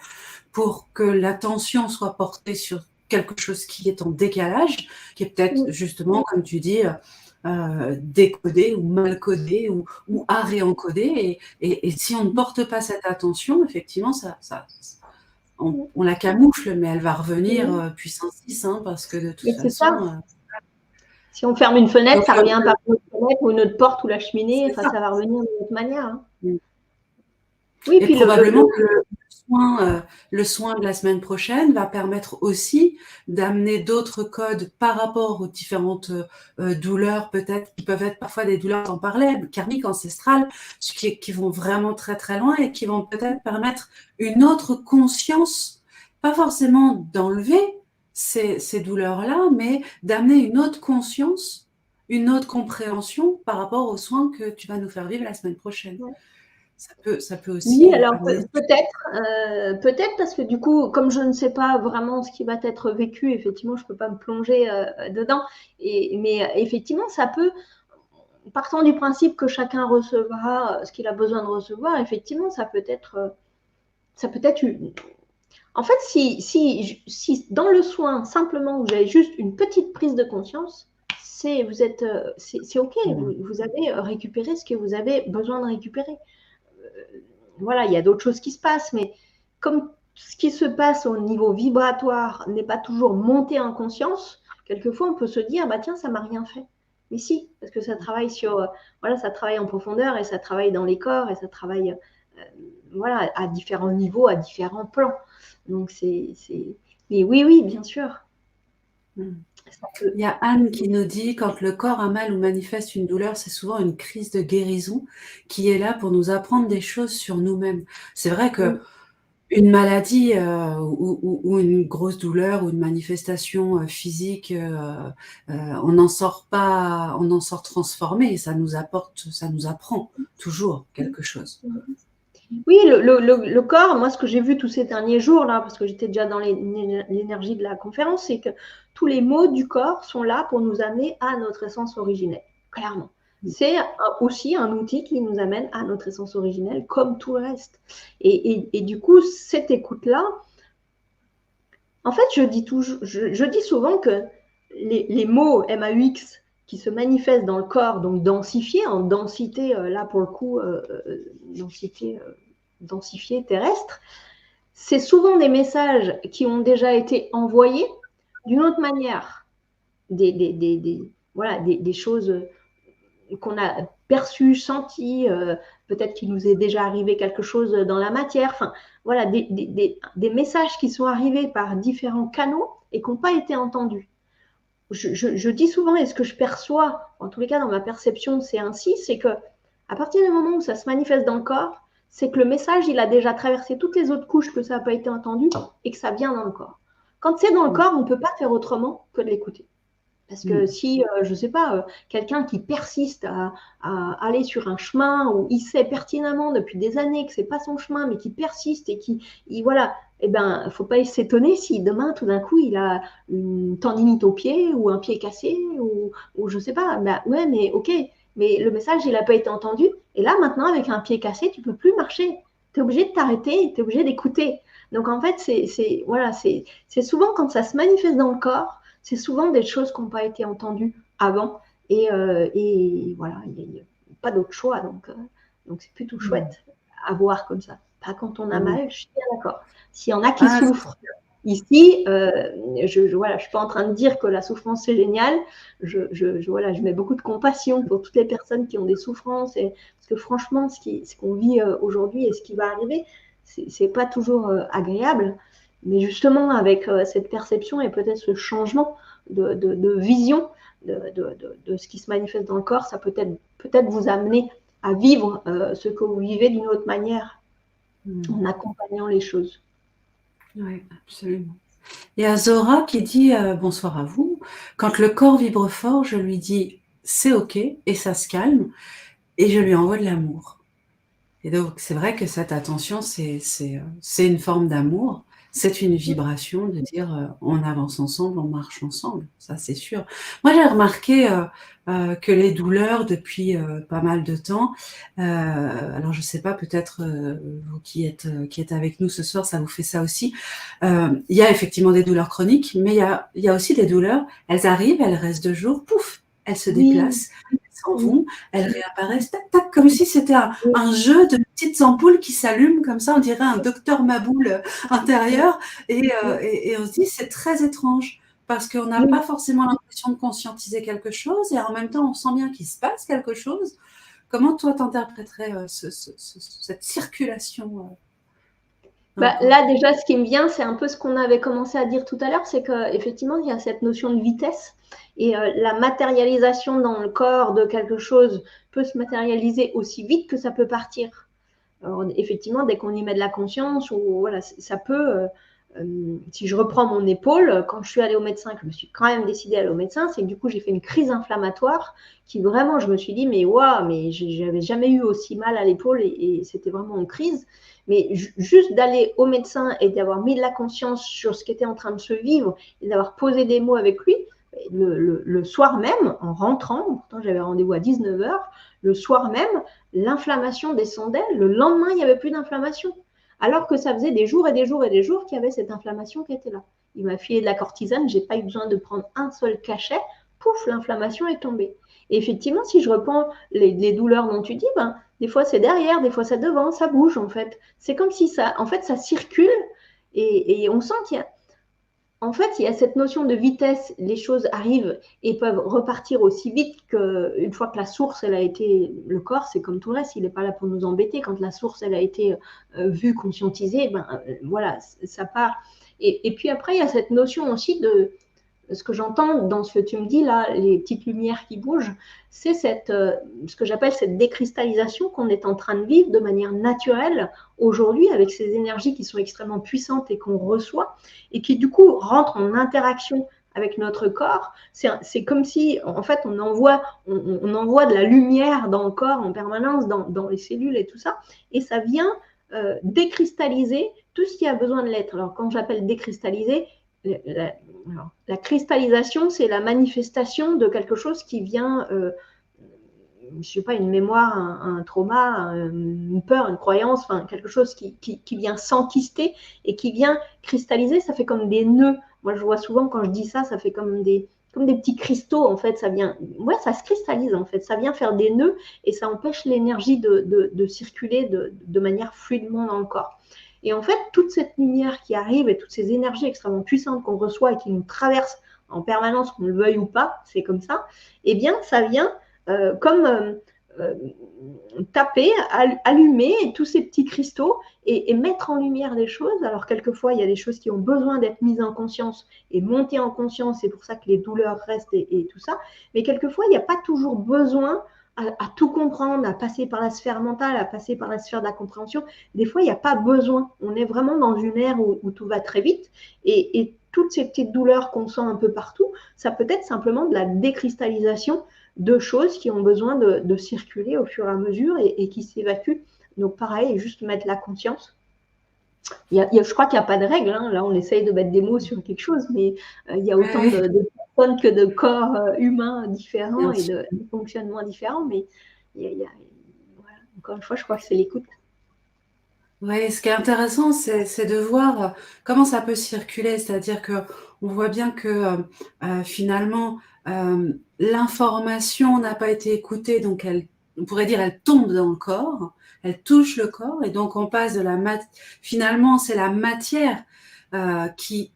Pour que l'attention soit portée sur quelque chose qui est en décalage, qui est peut-être justement, comme tu dis, décodé ou mal codé ou à réencoder. Et si on ne porte pas cette attention, effectivement, on la camoufle, mais elle va revenir puissance 6, parce que de toute façon... Si on ferme une fenêtre, ça revient par une autre fenêtre ou une autre porte ou la cheminée, ça va revenir d'une autre manière. Oui, puis probablement que le soin de la semaine prochaine va permettre aussi d'amener d'autres codes par rapport aux différentes douleurs, peut-être, qui peuvent être parfois des douleurs, on parlait, karmiques, ancestrales, qui vont vraiment très très loin et qui vont peut-être permettre une autre conscience, pas forcément d'enlever ces douleurs-là, mais d'amener une autre conscience, une autre compréhension par rapport aux soins que tu vas nous faire vivre la semaine prochaine. Ouais. Ça peut aussi... Oui, alors peut-être parce que du coup, comme je ne sais pas vraiment ce qui va être vécu, effectivement, je ne peux pas me plonger dedans. Mais effectivement, ça peut, partant du principe que chacun recevra ce qu'il a besoin de recevoir, effectivement, ça peut être une... En fait, si dans le soin, simplement, vous avez juste une petite prise de conscience, c'est OK. Vous avez récupéré ce que vous avez besoin de récupérer. Voilà, il y a d'autres choses qui se passent, mais comme ce qui se passe au niveau vibratoire n'est pas toujours monté en conscience, quelquefois on peut se dire, tiens, ça m'a rien fait. Mais si, parce que ça travaille ça travaille en profondeur et ça travaille dans les corps et ça travaille à différents niveaux, à différents plans. Donc mais oui, bien sûr. Il y a Anne qui nous dit, quand le corps a mal ou manifeste une douleur, c'est souvent une crise de guérison qui est là pour nous apprendre des choses sur nous-mêmes. C'est vrai que une maladie ou une grosse douleur ou une manifestation physique, on n'en sort transformé, et ça nous apprend toujours quelque chose. Oui, le corps, moi, ce que j'ai vu tous ces derniers jours, là, parce que j'étais déjà dans l'énergie de la conférence, c'est que tous les mots du corps sont là pour nous amener à notre essence originelle, clairement. C'est aussi un outil qui nous amène à notre essence originelle, comme tout le reste. Et du coup, cette écoute-là, en fait, je dis souvent que les mots MAUX qui se manifestent dans le corps, donc densifiés, en densité, là pour le coup, densifiée terrestre, c'est souvent des messages qui ont déjà été envoyés d'une autre manière, des choses qu'on a perçues, senties, peut-être qu'il nous est déjà arrivé quelque chose dans la matière, enfin voilà, des messages qui sont arrivés par différents canaux et qui n'ont pas été entendus. Je dis souvent, et ce que je perçois, en tous les cas dans ma perception, c'est ainsi, c'est que à partir du moment où ça se manifeste dans le corps, c'est que le message, il a déjà traversé toutes les autres couches que ça n'a pas été entendu et que ça vient dans le corps. Quand c'est dans le corps, on ne peut pas faire autrement que de l'écouter. Parce que si, je ne sais pas, quelqu'un qui persiste à aller sur un chemin où il sait pertinemment depuis des années que ce n'est pas son chemin, mais qui persiste et voilà, eh ben, il ne faut pas s'étonner si demain, tout d'un coup, il a une tendinite au pied ou un pied cassé ou je ne sais pas. Ben, ouais, mais ok, mais le message, il n'a pas été entendu. Et là, maintenant, avec un pied cassé, tu ne peux plus marcher. Tu es obligé de t'arrêter, tu es obligé d'écouter. Donc, en fait, voilà, c'est souvent quand ça se manifeste dans le corps, c'est souvent des choses qui n'ont pas été entendues avant. Et voilà, il n'y a pas d'autre choix. Donc c'est plutôt chouette à voir comme ça. Pas quand on a mal, je suis bien d'accord. S'il y en a qui souffrent ici, voilà, je ne suis pas en train de dire que la souffrance, c'est génial. Voilà, je mets beaucoup de compassion pour toutes les personnes qui ont des souffrances. Parce que franchement, ce qu'on vit aujourd'hui et ce qui va arriver, ce n'est pas toujours agréable. Mais justement, avec cette perception et peut-être ce changement de vision de ce qui se manifeste dans le corps, ça peut-être vous amener à vivre ce que vous vivez d'une autre manière, en accompagnant les choses. Oui, absolument. Il y a Zora qui dit bonsoir à vous. Quand le corps vibre fort, je lui dis c'est ok et ça se calme et je lui envoie de l'amour. Et donc c'est vrai que cette attention, c'est une forme d'amour. C'est une vibration de dire on avance ensemble, on marche ensemble, ça c'est sûr. Moi j'ai remarqué que les douleurs depuis pas mal de temps, alors je sais pas, peut-être vous qui êtes avec nous ce soir, ça vous fait ça aussi. Il y a effectivement des douleurs chroniques, mais il y a aussi des douleurs, elles arrivent, elles restent 2 jours, pouf, elles se déplacent, elles s'en vont, elles réapparaissent, tac tac, comme si c'était un jeu de petites ampoules qui s'allument comme ça, on dirait un docteur Maboule intérieur, et on se dit c'est très étrange parce qu'on n'a pas forcément l'impression de conscientiser quelque chose et en même temps on sent bien qu'il se passe quelque chose. Comment toi t'interpréterais cette circulation Là déjà, ce qui me vient, c'est un peu ce qu'on avait commencé à dire tout à l'heure, c'est qu'effectivement, il y a cette notion de vitesse et la matérialisation dans le corps de quelque chose peut se matérialiser aussi vite que ça peut partir. Alors, effectivement, dès qu'on y met de la conscience, ou voilà, ça peut. Si je reprends mon épaule, quand je suis allée au médecin, que je me suis quand même décidée à aller au médecin, c'est que du coup, j'ai fait une crise inflammatoire qui vraiment, je me suis dit, mais waouh, mais j'avais jamais eu aussi mal à l'épaule et c'était vraiment une crise. Mais juste d'aller au médecin et d'avoir mis de la conscience sur ce qui était en train de se vivre et d'avoir posé des mots avec lui, le soir même, en rentrant, pourtant j'avais rendez-vous à 19h, le soir même, l'inflammation descendait. Le lendemain, il n'y avait plus d'inflammation. Alors que ça faisait des jours et des jours et des jours qu'il y avait cette inflammation qui était là. Il m'a filé de la cortisone, je n'ai pas eu besoin de prendre un seul cachet, pouf, l'inflammation est tombée. Et effectivement, si je reprends les douleurs dont tu dis, des fois c'est derrière, des fois c'est devant, ça bouge en fait. C'est comme si ça circule et on sent qu'il y a, en fait, il y a cette notion de vitesse, les choses arrivent et peuvent repartir aussi vite qu'une fois que la source, elle a été, le corps, c'est comme tout le reste, il n'est pas là pour nous embêter. Quand la source, elle a été vue, conscientisée, voilà, ça part. Et puis après, il y a cette notion aussi de, ce que j'entends dans ce que tu me dis là, les petites lumières qui bougent, c'est ce que j'appelle cette décristallisation qu'on est en train de vivre de manière naturelle aujourd'hui avec ces énergies qui sont extrêmement puissantes et qu'on reçoit et qui du coup rentrent en interaction avec notre corps. C'est comme si en fait on envoie de la lumière dans le corps en permanence, dans les cellules et tout ça, et ça vient décristalliser tout ce qui a besoin de l'être. Alors quand j'appelle décristalliser, la cristallisation, c'est la manifestation de quelque chose qui vient, je ne sais pas, une mémoire, un trauma, une peur, une croyance, enfin quelque chose qui vient s'enquister et qui vient cristalliser. Ça fait comme des nœuds. Moi, je vois souvent quand je dis ça, ça fait comme des petits cristaux. En fait, ça vient, ouais, ça se cristallise en fait. Ça vient faire des nœuds et ça empêche l'énergie de circuler de manière fluidement dans le corps. Et en fait, toute cette lumière qui arrive et toutes ces énergies extrêmement puissantes qu'on reçoit et qui nous traversent en permanence, qu'on le veuille ou pas, c'est comme ça, eh bien, ça vient comme taper, allumer tous ces petits cristaux et mettre en lumière des choses. Alors, quelquefois, il y a des choses qui ont besoin d'être mises en conscience et montées en conscience. C'est pour ça que les douleurs restent et tout ça. Mais quelquefois, il n'y a pas toujours besoin à tout comprendre, à passer par la sphère mentale, à passer par la sphère de la compréhension. Des fois, il n'y a pas besoin. On est vraiment dans une ère où tout va très vite et toutes ces petites douleurs qu'on sent un peu partout, ça peut être simplement de la décristallisation de choses qui ont besoin de circuler au fur et à mesure et qui s'évacuent. Donc pareil, juste mettre la conscience. Je crois qu'il n'y a pas de règle. Hein. Là, on essaye de mettre des mots sur quelque chose, mais il y a autant Ouais, de personnes que de corps humains différents bien et sûr. de fonctionnements différents. Mais voilà. Encore une fois, je crois que c'est l'écoute. Oui, ce qui est intéressant, c'est de voir comment ça peut circuler. C'est-à-dire que on voit bien que finalement, l'information n'a pas été écoutée, donc on pourrait dire, elle tombe dans le corps, elle touche le corps, et donc on passe de finalement, c'est la matière qui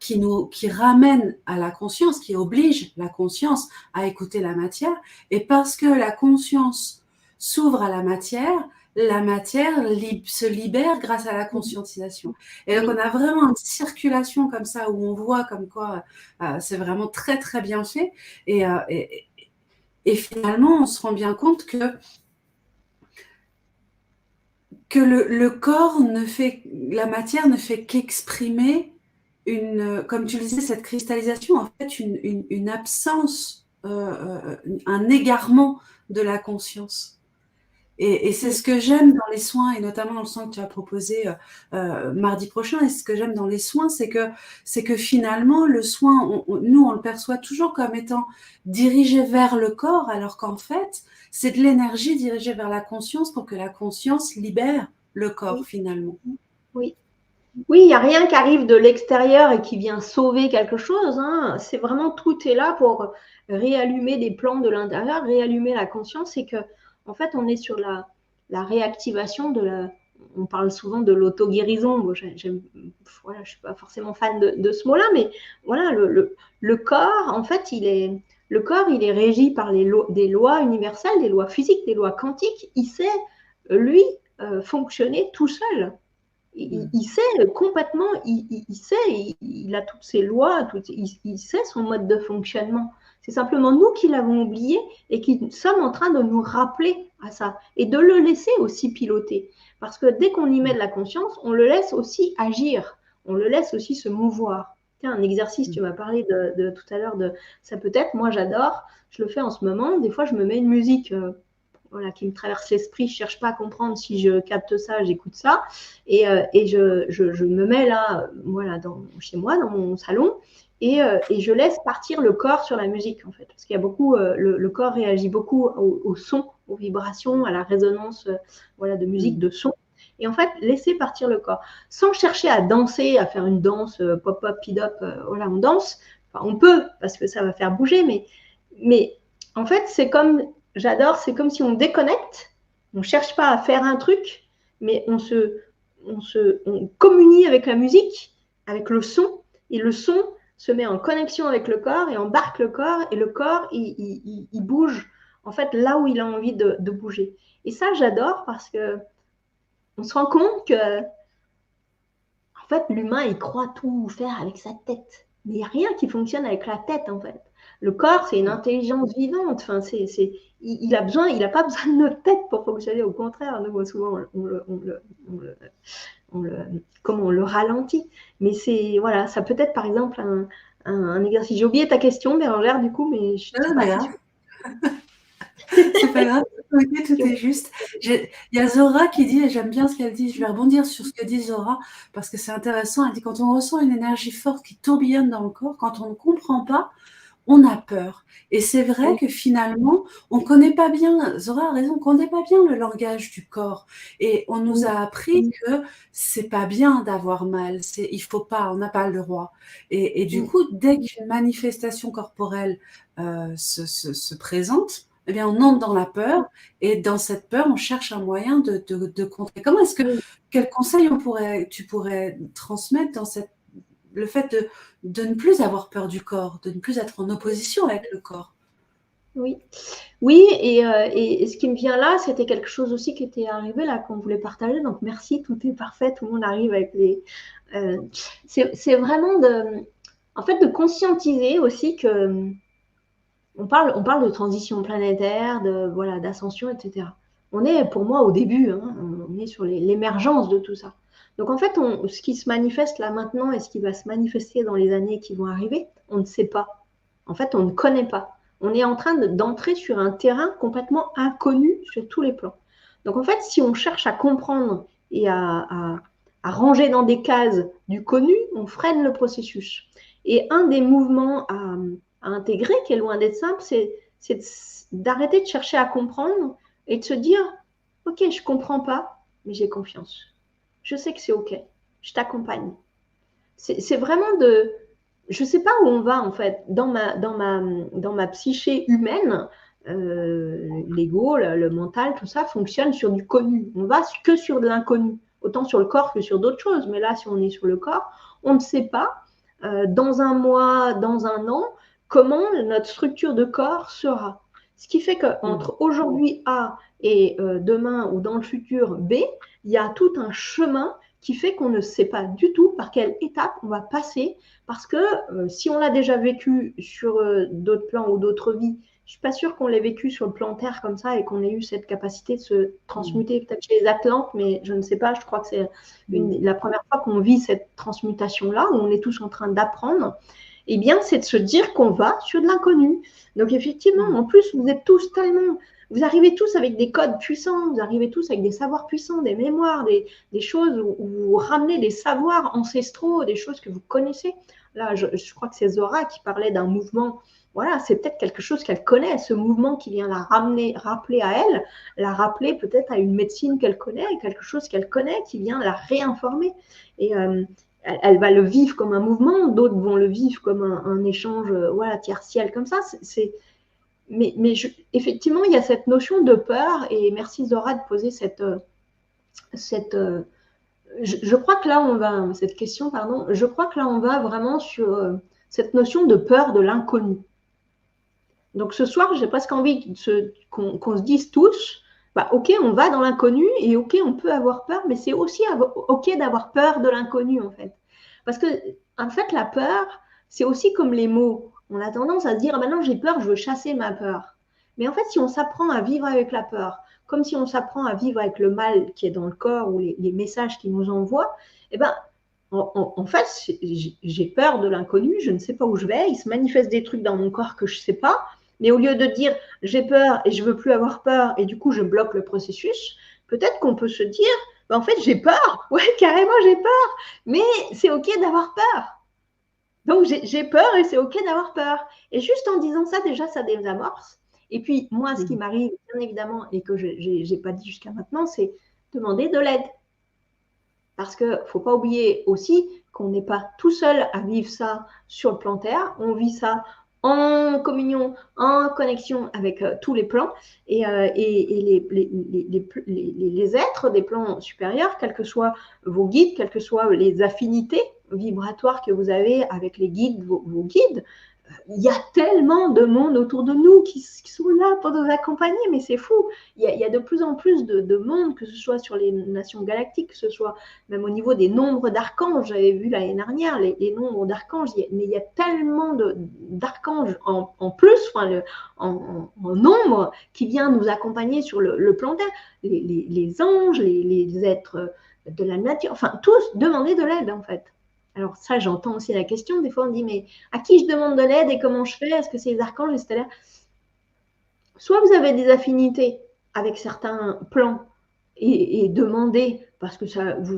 ramène à la conscience, qui oblige la conscience à écouter la matière. Et parce que la conscience s'ouvre à la matière se libère grâce à la conscientisation. Et donc, Oui. on a vraiment une circulation comme ça où on voit comme quoi c'est vraiment très, très bien fait. Et finalement, on se rend bien compte que le corps la matière ne fait qu'exprimer comme tu le disais, cette cristallisation, en fait, une absence, un égarement de la conscience. Et c'est ce que j'aime dans les soins, et notamment dans le soin que tu as proposé mardi prochain. Et ce que j'aime dans les soins, c'est que finalement, le soin, nous, on le perçoit toujours comme étant dirigé vers le corps, alors qu'en fait, c'est de l'énergie dirigée vers la conscience pour que la conscience libère le corps, Oui. finalement. Oui. Oui, il n'y a rien qui arrive de l'extérieur et qui vient sauver quelque chose. Hein. C'est vraiment tout est là pour réallumer des plans de l'intérieur, réallumer la conscience et que, en fait, on est sur la réactivation de la. On parle souvent de l'auto-guérison. Bon, voilà, je ne suis pas forcément fan de ce mot-là, mais voilà, le corps, en fait, le corps, il est régi par des lois universelles, des lois physiques, des lois quantiques. Il sait, lui, fonctionner tout seul. Il sait complètement, il sait, il a toutes ses lois, il sait son mode de fonctionnement. C'est simplement nous qui l'avons oublié et qui sommes en train de nous rappeler à ça et de le laisser aussi piloter. Parce que dès qu'on y met de la conscience, on le laisse aussi agir, on le laisse aussi se mouvoir. Tiens, un exercice, tu m'as parlé de tout à l'heure de ça peut être, moi j'adore, je le fais en ce moment, des fois je me mets une musique voilà, qui me traverse l'esprit, je ne cherche pas à comprendre si je capte ça, j'écoute ça, et je me mets là, voilà, chez moi, dans mon salon, et je laisse partir le corps sur la musique, en fait, parce qu'il y a beaucoup, le corps réagit beaucoup au son, aux vibrations, à la résonance, voilà, de musique, de son, et en fait, laisser partir le corps, sans chercher à danser, à faire une danse pop-up, pid-up, voilà, on danse, enfin, on peut, parce que ça va faire bouger, mais en fait, c'est comme j'adore, c'est comme si on déconnecte, on ne cherche pas à faire un truc, mais on communie avec la musique, avec le son, et le son se met en connexion avec le corps et embarque le corps, et le corps, il bouge en fait là où il a envie de bouger. Et ça, j'adore parce que on se rend compte que en fait, l'humain, il croit tout faire avec sa tête. Mais il n'y a rien qui fonctionne avec la tête, en fait. Le corps, c'est une intelligence vivante. Enfin, il a besoin, il n'a pas besoin de notre tête pour fonctionner. Au contraire, nous, souvent, comme on le ralentit. Mais voilà, ça peut être, par exemple, un exercice. J'ai oublié ta question, Bérangère, du coup, mais je ne suis pas si sûre. C'est pas grave, tout est juste. Il y a Zora qui dit, et j'aime bien ce qu'elle dit, je vais rebondir sur ce que dit Zora, parce que c'est intéressant, elle dit quand on ressent une énergie forte qui tourbillonne dans le corps, quand on ne comprend pas, on a peur. Et c'est vrai que finalement, on ne connaît pas bien, Zora a raison, on ne connaît pas bien le langage du corps. Et on nous a appris que c'est pas bien d'avoir mal, il faut pas, on n'a pas le droit. Et du coup, dès qu'une manifestation corporelle se présente, eh bien, on entre dans la peur, et dans cette peur, on cherche un moyen de contrer. Quel conseil tu pourrais transmettre dans le fait de ne plus avoir peur du corps, de ne plus être en opposition avec le corps? Oui, oui, et ce qui me vient là, c'était quelque chose aussi qui était arrivé là, qu'on voulait partager. Donc merci, tout est parfait, tout le monde arrive avec les. C'est vraiment en fait, de conscientiser aussi que on parle de transition planétaire, voilà, d'ascension, etc. On est, pour moi, au début, hein, on est sur l'émergence de tout ça. Donc en fait, ce qui se manifeste là maintenant et ce qui va se manifester dans les années qui vont arriver, on ne sait pas. En fait, on ne connaît pas. On est en train d'entrer sur un terrain complètement inconnu sur tous les plans. Donc en fait, si on cherche à comprendre et à ranger dans des cases du connu, on freine le processus. Et un des mouvements à intégrer, qui est loin d'être simple, c'est d'arrêter de chercher à comprendre et de se dire, ok, je ne comprends pas, mais j'ai confiance. Je sais que c'est ok, je t'accompagne. C'est vraiment de... Je ne sais pas où on va en fait. Dans ma psyché humaine, l'ego, le mental, tout ça fonctionne sur du connu. On va que sur de l'inconnu, autant sur le corps que sur d'autres choses. Mais là, si on est sur le corps, on ne sait pas dans un mois, dans un an, comment notre structure de corps sera. Ce qui fait qu'entre aujourd'hui A et demain ou dans le futur B, il y a tout un chemin qui fait qu'on ne sait pas du tout par quelle étape on va passer, parce que si on l'a déjà vécu sur d'autres plans ou d'autres vies, je ne suis pas sûre qu'on l'ait vécu sur le plan Terre comme ça et qu'on ait eu cette capacité de se transmuter, peut-être chez les Atlantes, mais je ne sais pas, je crois que c'est la première fois qu'on vit cette transmutation-là, où on est tous en train d'apprendre. Eh bien, c'est de se dire qu'on va sur de l'inconnu. Donc, effectivement, en plus, vous êtes tous tellement... Vous arrivez tous avec des codes puissants, vous arrivez tous avec des savoirs puissants, des mémoires, des choses où vous ramenez des savoirs ancestraux, des choses que vous connaissez. Là, je crois que c'est Zora qui parlait d'un mouvement. Voilà, c'est peut-être quelque chose qu'elle connaît, ce mouvement qui vient la rappeler à elle, la rappeler peut-être à une médecine qu'elle connaît, quelque chose qu'elle connaît qui vient la réinformer. Et elle va le vivre comme un mouvement, d'autres vont le vivre comme un échange voilà, tiers-ciel comme ça. Mais effectivement, il y a cette notion de peur, et merci Zora de poser je crois que là, on va, cette question, pardon, je crois que là, on va vraiment sur cette notion de peur de l'inconnu. Donc ce soir, j'ai presque envie qu'on se dise tous, bah, ok, on va dans l'inconnu, et ok, on peut avoir peur, mais c'est aussi ok d'avoir peur de l'inconnu, en fait. Parce que, en fait, la peur, c'est aussi comme les mots. On a tendance à se dire, ah ben non, j'ai peur, je veux chasser ma peur. Mais en fait, si on s'apprend à vivre avec la peur, comme si on s'apprend à vivre avec le mal qui est dans le corps ou les messages qu'il nous envoie, eh ben, en fait, j'ai peur de l'inconnu, je ne sais pas où je vais, il se manifeste des trucs dans mon corps que je ne sais pas, mais au lieu de dire j'ai peur et je ne veux plus avoir peur et du coup je bloque le processus, peut-être qu'on peut se dire ben en fait j'ai peur, ouais carrément j'ai peur, mais c'est ok d'avoir peur. Donc j'ai peur et c'est ok d'avoir peur. Et juste en disant ça, déjà ça désamorce. Et puis moi, ce qui m'arrive bien évidemment et que je n'ai pas dit jusqu'à maintenant, c'est demander de l'aide. Parce qu'il ne faut pas oublier aussi qu'on n'est pas tout seul à vivre ça sur le plan Terre. On vit ça en communion, en connexion avec tous les plans et les êtres des plans supérieurs, quels que soient vos guides, quelles que soient les affinités vibratoires que vous avez avec les guides, vos guides. Il y a tellement de monde autour de nous qui sont là pour nous accompagner, mais c'est fou. Il y a de plus en plus de monde, que ce soit sur les nations galactiques, que ce soit même au niveau des nombres d'archanges. J'avais vu l'année dernière les nombres d'archanges, mais il y a tellement d'archanges en plus, enfin, en nombre, qui viennent nous accompagner sur le plan Terre. Les anges, les êtres de la nature, enfin tous demander de l'aide en fait. Alors ça, j'entends aussi la question. Des fois, on me dit, mais à qui je demande de l'aide et comment je fais? Est-ce que c'est les archanges, les stellaires? Soit vous avez des affinités avec certains plans et demandez, parce que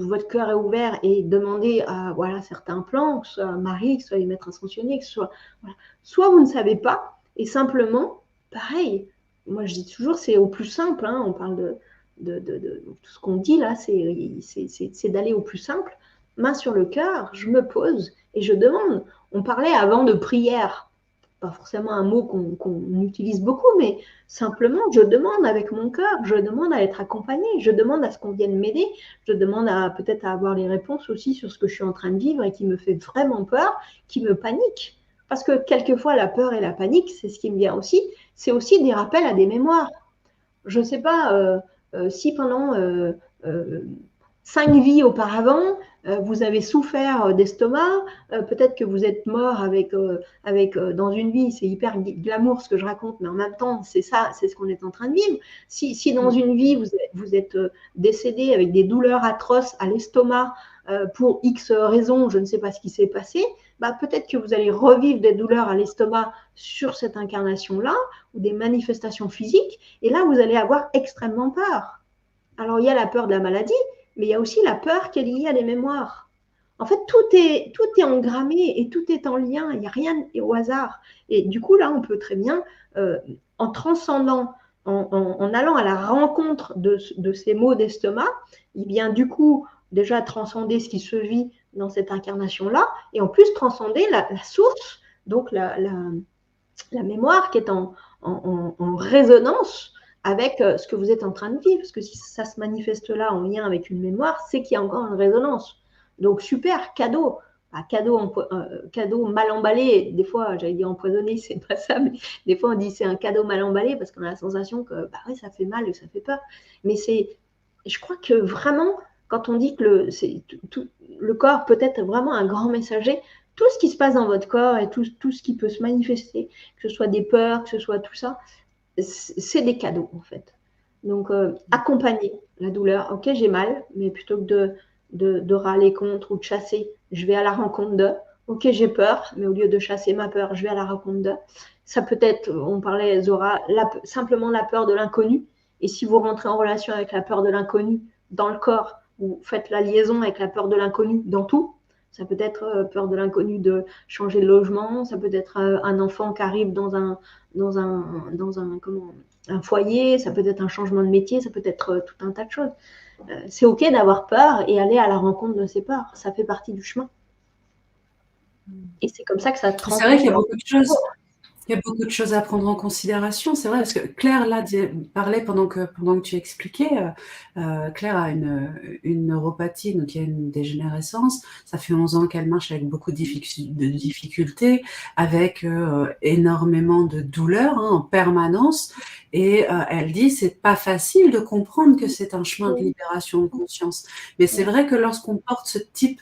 votre cœur est ouvert, et demandez à voilà, certains plans, que ce soit Marie, que ce soit les maîtres ascensionnés, que ce soit... Voilà. Soit vous ne savez pas, et simplement, pareil, moi je dis toujours, c'est au plus simple, hein, on parle de tout ce qu'on dit là, c'est d'aller au plus simple. Main sur le cœur, je me pose et je demande. On parlait avant de prière, pas forcément un mot qu'on utilise beaucoup, mais simplement, je demande avec mon cœur, je demande à être accompagnée, je demande à ce qu'on vienne m'aider, je demande peut-être à avoir les réponses aussi sur ce que je suis en train de vivre et qui me fait vraiment peur, qui me panique. Parce que quelquefois, la peur et la panique, c'est ce qui me vient aussi, c'est aussi des rappels à des mémoires. Je ne sais pas si pendant 5 vies auparavant, vous avez souffert d'estomac, peut-être que vous êtes mort dans une vie, c'est hyper glamour ce que je raconte, mais en même temps, c'est ça, c'est ce qu'on est en train de vivre. Si dans une vie, vous êtes décédé avec des douleurs atroces à l'estomac pour X raisons, je ne sais pas ce qui s'est passé, bah, peut-être que vous allez revivre des douleurs à l'estomac sur cette incarnation-là, ou des manifestations physiques, et là, vous allez avoir extrêmement peur. Alors, il y a la peur de la maladie, mais il y a aussi la peur qui est liée à des mémoires. En fait, tout est engrammé et tout est en lien, il n'y a rien au hasard. Et du coup, là, on peut très bien, en transcendant, en allant à la rencontre de ces maux d'estomac, eh bien, du coup, déjà transcender ce qui se vit dans cette incarnation-là, et en plus transcender la source, donc la mémoire qui est en résonance avec ce que vous êtes en train de vivre. Parce que si ça se manifeste là en lien avec une mémoire, c'est qu'il y a encore une résonance. Donc super, cadeau. Cadeau mal emballé. Des fois, j'allais dire empoisonné, c'est pas ça, mais des fois on dit c'est un cadeau mal emballé parce qu'on a la sensation que bah ouais, ça fait mal et ça fait peur. Mais je crois que vraiment, quand on dit que le corps peut être vraiment un grand messager, tout ce qui se passe dans votre corps et tout ce qui peut se manifester, que ce soit des peurs, que ce soit tout ça, c'est des cadeaux en fait. Donc, accompagner la douleur. Ok, j'ai mal, mais plutôt que de râler contre ou de chasser, je vais à la rencontre d'eux. Ok, j'ai peur, mais au lieu de chasser ma peur, je vais à la rencontre d'eux. Ça peut être, on parlait, Zora, simplement la peur de l'inconnu. Et si vous rentrez en relation avec la peur de l'inconnu dans le corps, vous faites la liaison avec la peur de l'inconnu dans tout. Ça peut être peur de l'inconnu de changer de logement, ça peut être un enfant qui arrive dans un foyer, ça peut être un changement de métier, ça peut être tout un tas de choses. C'est ok d'avoir peur et aller à la rencontre de ses peurs. Ça fait partie du chemin. Et c'est comme ça que ça transforme. C'est vrai qu'il y a beaucoup de choses. Il y a beaucoup de choses à prendre en considération, c'est vrai, parce que Claire là parlait pendant que tu expliquais. Claire a une neuropathie, donc il y a une dégénérescence. Ça fait 11 ans qu'elle marche avec beaucoup de difficultés, avec énormément de douleurs en permanence. Et elle dit c'est pas facile de comprendre que c'est un chemin de libération de conscience. Mais c'est vrai que lorsqu'on porte ce type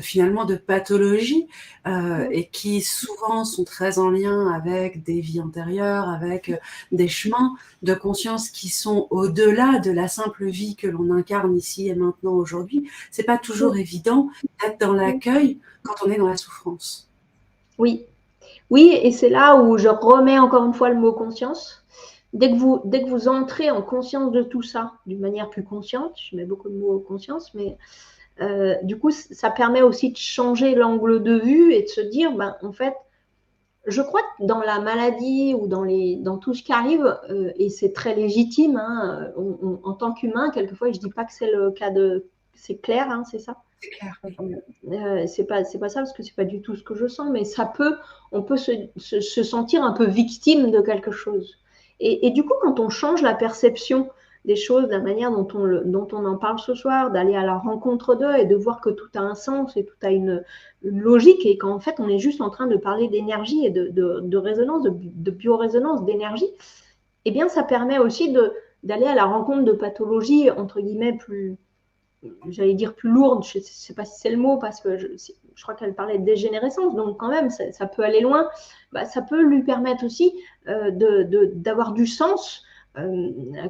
finalement de pathologie et qui souvent sont très en lien avec des vies antérieures, avec des chemins de conscience qui sont au-delà de la simple vie que l'on incarne ici et maintenant aujourd'hui, c'est pas toujours évident d'être dans l'accueil quand on est dans la souffrance. Oui, et c'est là où je remets encore une fois le mot conscience. Dès que vous entrez en conscience de tout ça, d'une manière plus consciente, je mets beaucoup de mots conscience, mais du coup, ça permet aussi de changer l'angle de vue et de se dire, ben, en fait, je crois que dans la maladie ou dans tout ce qui arrive, et c'est très légitime, hein, en tant qu'humain, quelquefois, je ne dis pas que c'est le cas c'est clair, hein, c'est ça? C'est clair. C'est pas ça parce que c'est pas du tout ce que je sens, mais on peut se sentir un peu victime de quelque chose. Et du coup, quand on change la perception des choses, de la manière dont on en parle ce soir, d'aller à la rencontre d'eux et de voir que tout a un sens et tout a une logique et qu'en fait, on est juste en train de parler d'énergie et de résonance, de biorésonance, d'énergie, eh bien, ça permet aussi d'aller à la rencontre de pathologies, entre guillemets, j'allais dire plus lourde, je ne sais pas si c'est le mot, parce que je crois qu'elle parlait de dégénérescence, donc quand même, ça peut aller loin. Bah, ça peut lui permettre aussi d'avoir du sens.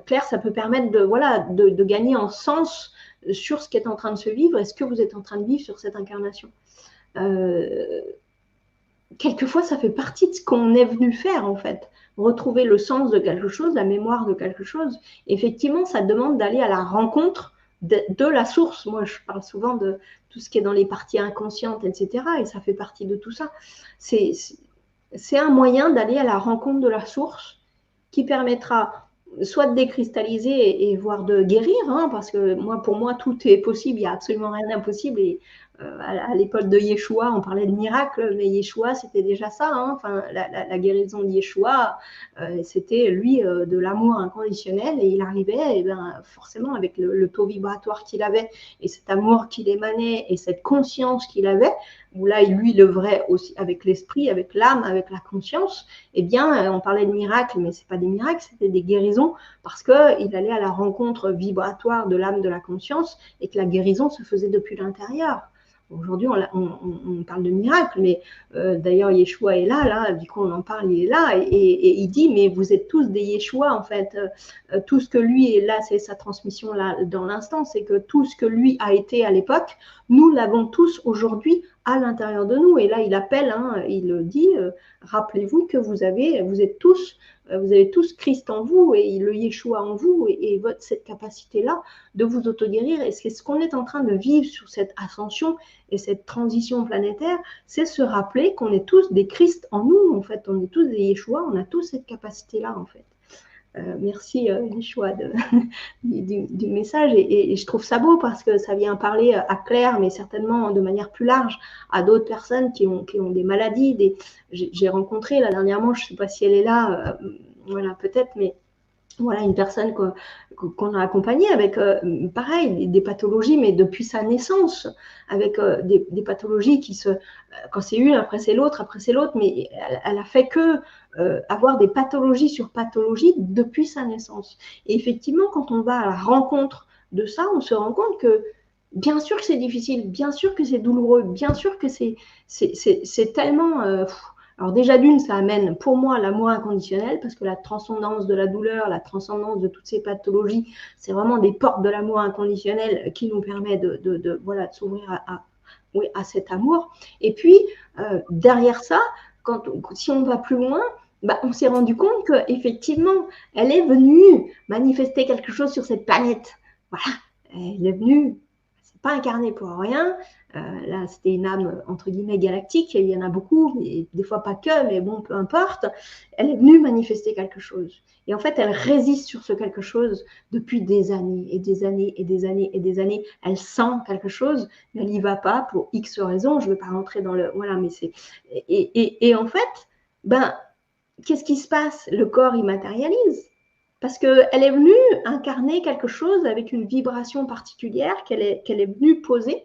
Claire, ça peut permettre de gagner en sens sur ce qui est en train de se vivre et ce que vous êtes en train de vivre sur cette incarnation. Quelquefois, ça fait partie de ce qu'on est venu faire, en fait. Retrouver le sens de quelque chose, la mémoire de quelque chose. Effectivement, ça demande d'aller à la rencontre de la source. Moi, je parle souvent de tout ce qui est dans les parties inconscientes, etc. Et ça fait partie de tout ça. C'est un moyen d'aller à la rencontre de la source qui permettra soit de décristalliser et voire de guérir, hein, parce que pour moi, tout est possible. Il n'y a absolument rien d'impossible. Et à l'époque de Yeshua, on parlait de miracle, mais Yeshua, c'était déjà ça. Hein. Enfin, la guérison de Yeshua, c'était lui de l'amour inconditionnel, et il arrivait, et ben, forcément, avec le taux vibratoire qu'il avait, et cet amour qu'il émanait, et cette conscience qu'il avait, où là, lui, le vrai aussi, avec l'esprit, avec l'âme, avec la conscience, eh bien, on parlait de miracles, mais ce n'est pas des miracles, c'était des guérisons, parce qu'il allait à la rencontre vibratoire de l'âme, de la conscience, et que la guérison se faisait depuis l'intérieur. Aujourd'hui, on parle de miracle, mais d'ailleurs, Yeshua est là, du coup, on en parle, il est là, et il dit, mais vous êtes tous des Yeshua, en fait. Tout ce que lui est là, c'est sa transmission là dans l'instant, c'est que tout ce que lui a été à l'époque, nous l'avons tous aujourd'hui à l'intérieur de nous. Et là, il appelle, hein, il dit, rappelez-vous que vous avez tous Christ en vous et le Yeshua en vous, et cette capacité-là de vous autoguérir. Et c'est ce qu'on est en train de vivre sur cette ascension et cette transition planétaire, c'est se rappeler qu'on est tous des Christ en nous, en fait. On est tous des Yeshua, on a tous cette capacité-là, en fait. Merci Yeshua du message, et je trouve ça beau parce que ça vient parler à Claire, mais certainement de manière plus large à d'autres personnes qui ont des maladies. J'ai rencontré là dernièrement, je ne sais pas si elle est là, voilà, peut-être, mais voilà, une personne qu'on a accompagnée avec, pareil, des pathologies, mais depuis sa naissance, avec des pathologies quand c'est une, après c'est l'autre, mais elle a fait que avoir des pathologies sur pathologies depuis sa naissance. Et effectivement, quand on va à la rencontre de ça, on se rend compte que bien sûr que c'est difficile, bien sûr que c'est douloureux, bien sûr que c'est tellement... alors déjà d'une, ça amène pour moi l'amour inconditionnel, parce que la transcendance de la douleur, la transcendance de toutes ces pathologies, c'est vraiment des portes de l'amour inconditionnel qui nous permet de s'ouvrir à cet amour. Et puis, derrière ça, si on va plus loin, on s'est rendu compte qu'effectivement, elle est venue manifester quelque chose sur cette planète. Voilà, elle est venue, c'est pas incarné pour rien. Là, c'était une âme, entre guillemets, galactique. Il y en a beaucoup, mais des fois pas que, mais bon, peu importe. Elle est venue manifester quelque chose. Et en fait, elle résiste sur ce quelque chose depuis des années et des années et des années et des années. Elle sent quelque chose, mais elle n'y va pas pour X raisons. Je ne vais pas rentrer dans le... Voilà, mais c'est... Et en fait, qu'est-ce qui se passe? Le corps, il matérialise. Parce qu'elle est venue incarner quelque chose avec une vibration particulière qu'elle est venue poser.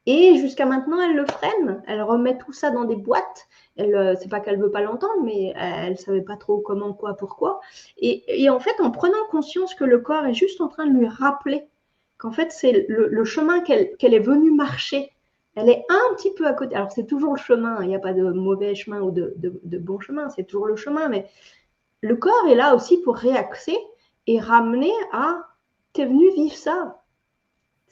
Et jusqu'à maintenant, elle le freine. Elle remet tout ça dans des boîtes. C'est pas qu'elle veut pas l'entendre, mais elle savait pas trop comment, quoi, pourquoi. Et en fait, en prenant conscience que le corps est juste en train de lui rappeler qu'en fait, c'est le chemin qu'elle est venue marcher. Elle est un petit peu à côté. Alors, c'est toujours le chemin. Il n'y a pas de mauvais chemin ou de bon chemin. C'est toujours le chemin. Mais le corps est là aussi pour réaxer et ramener à « t'es venu vivre ça ».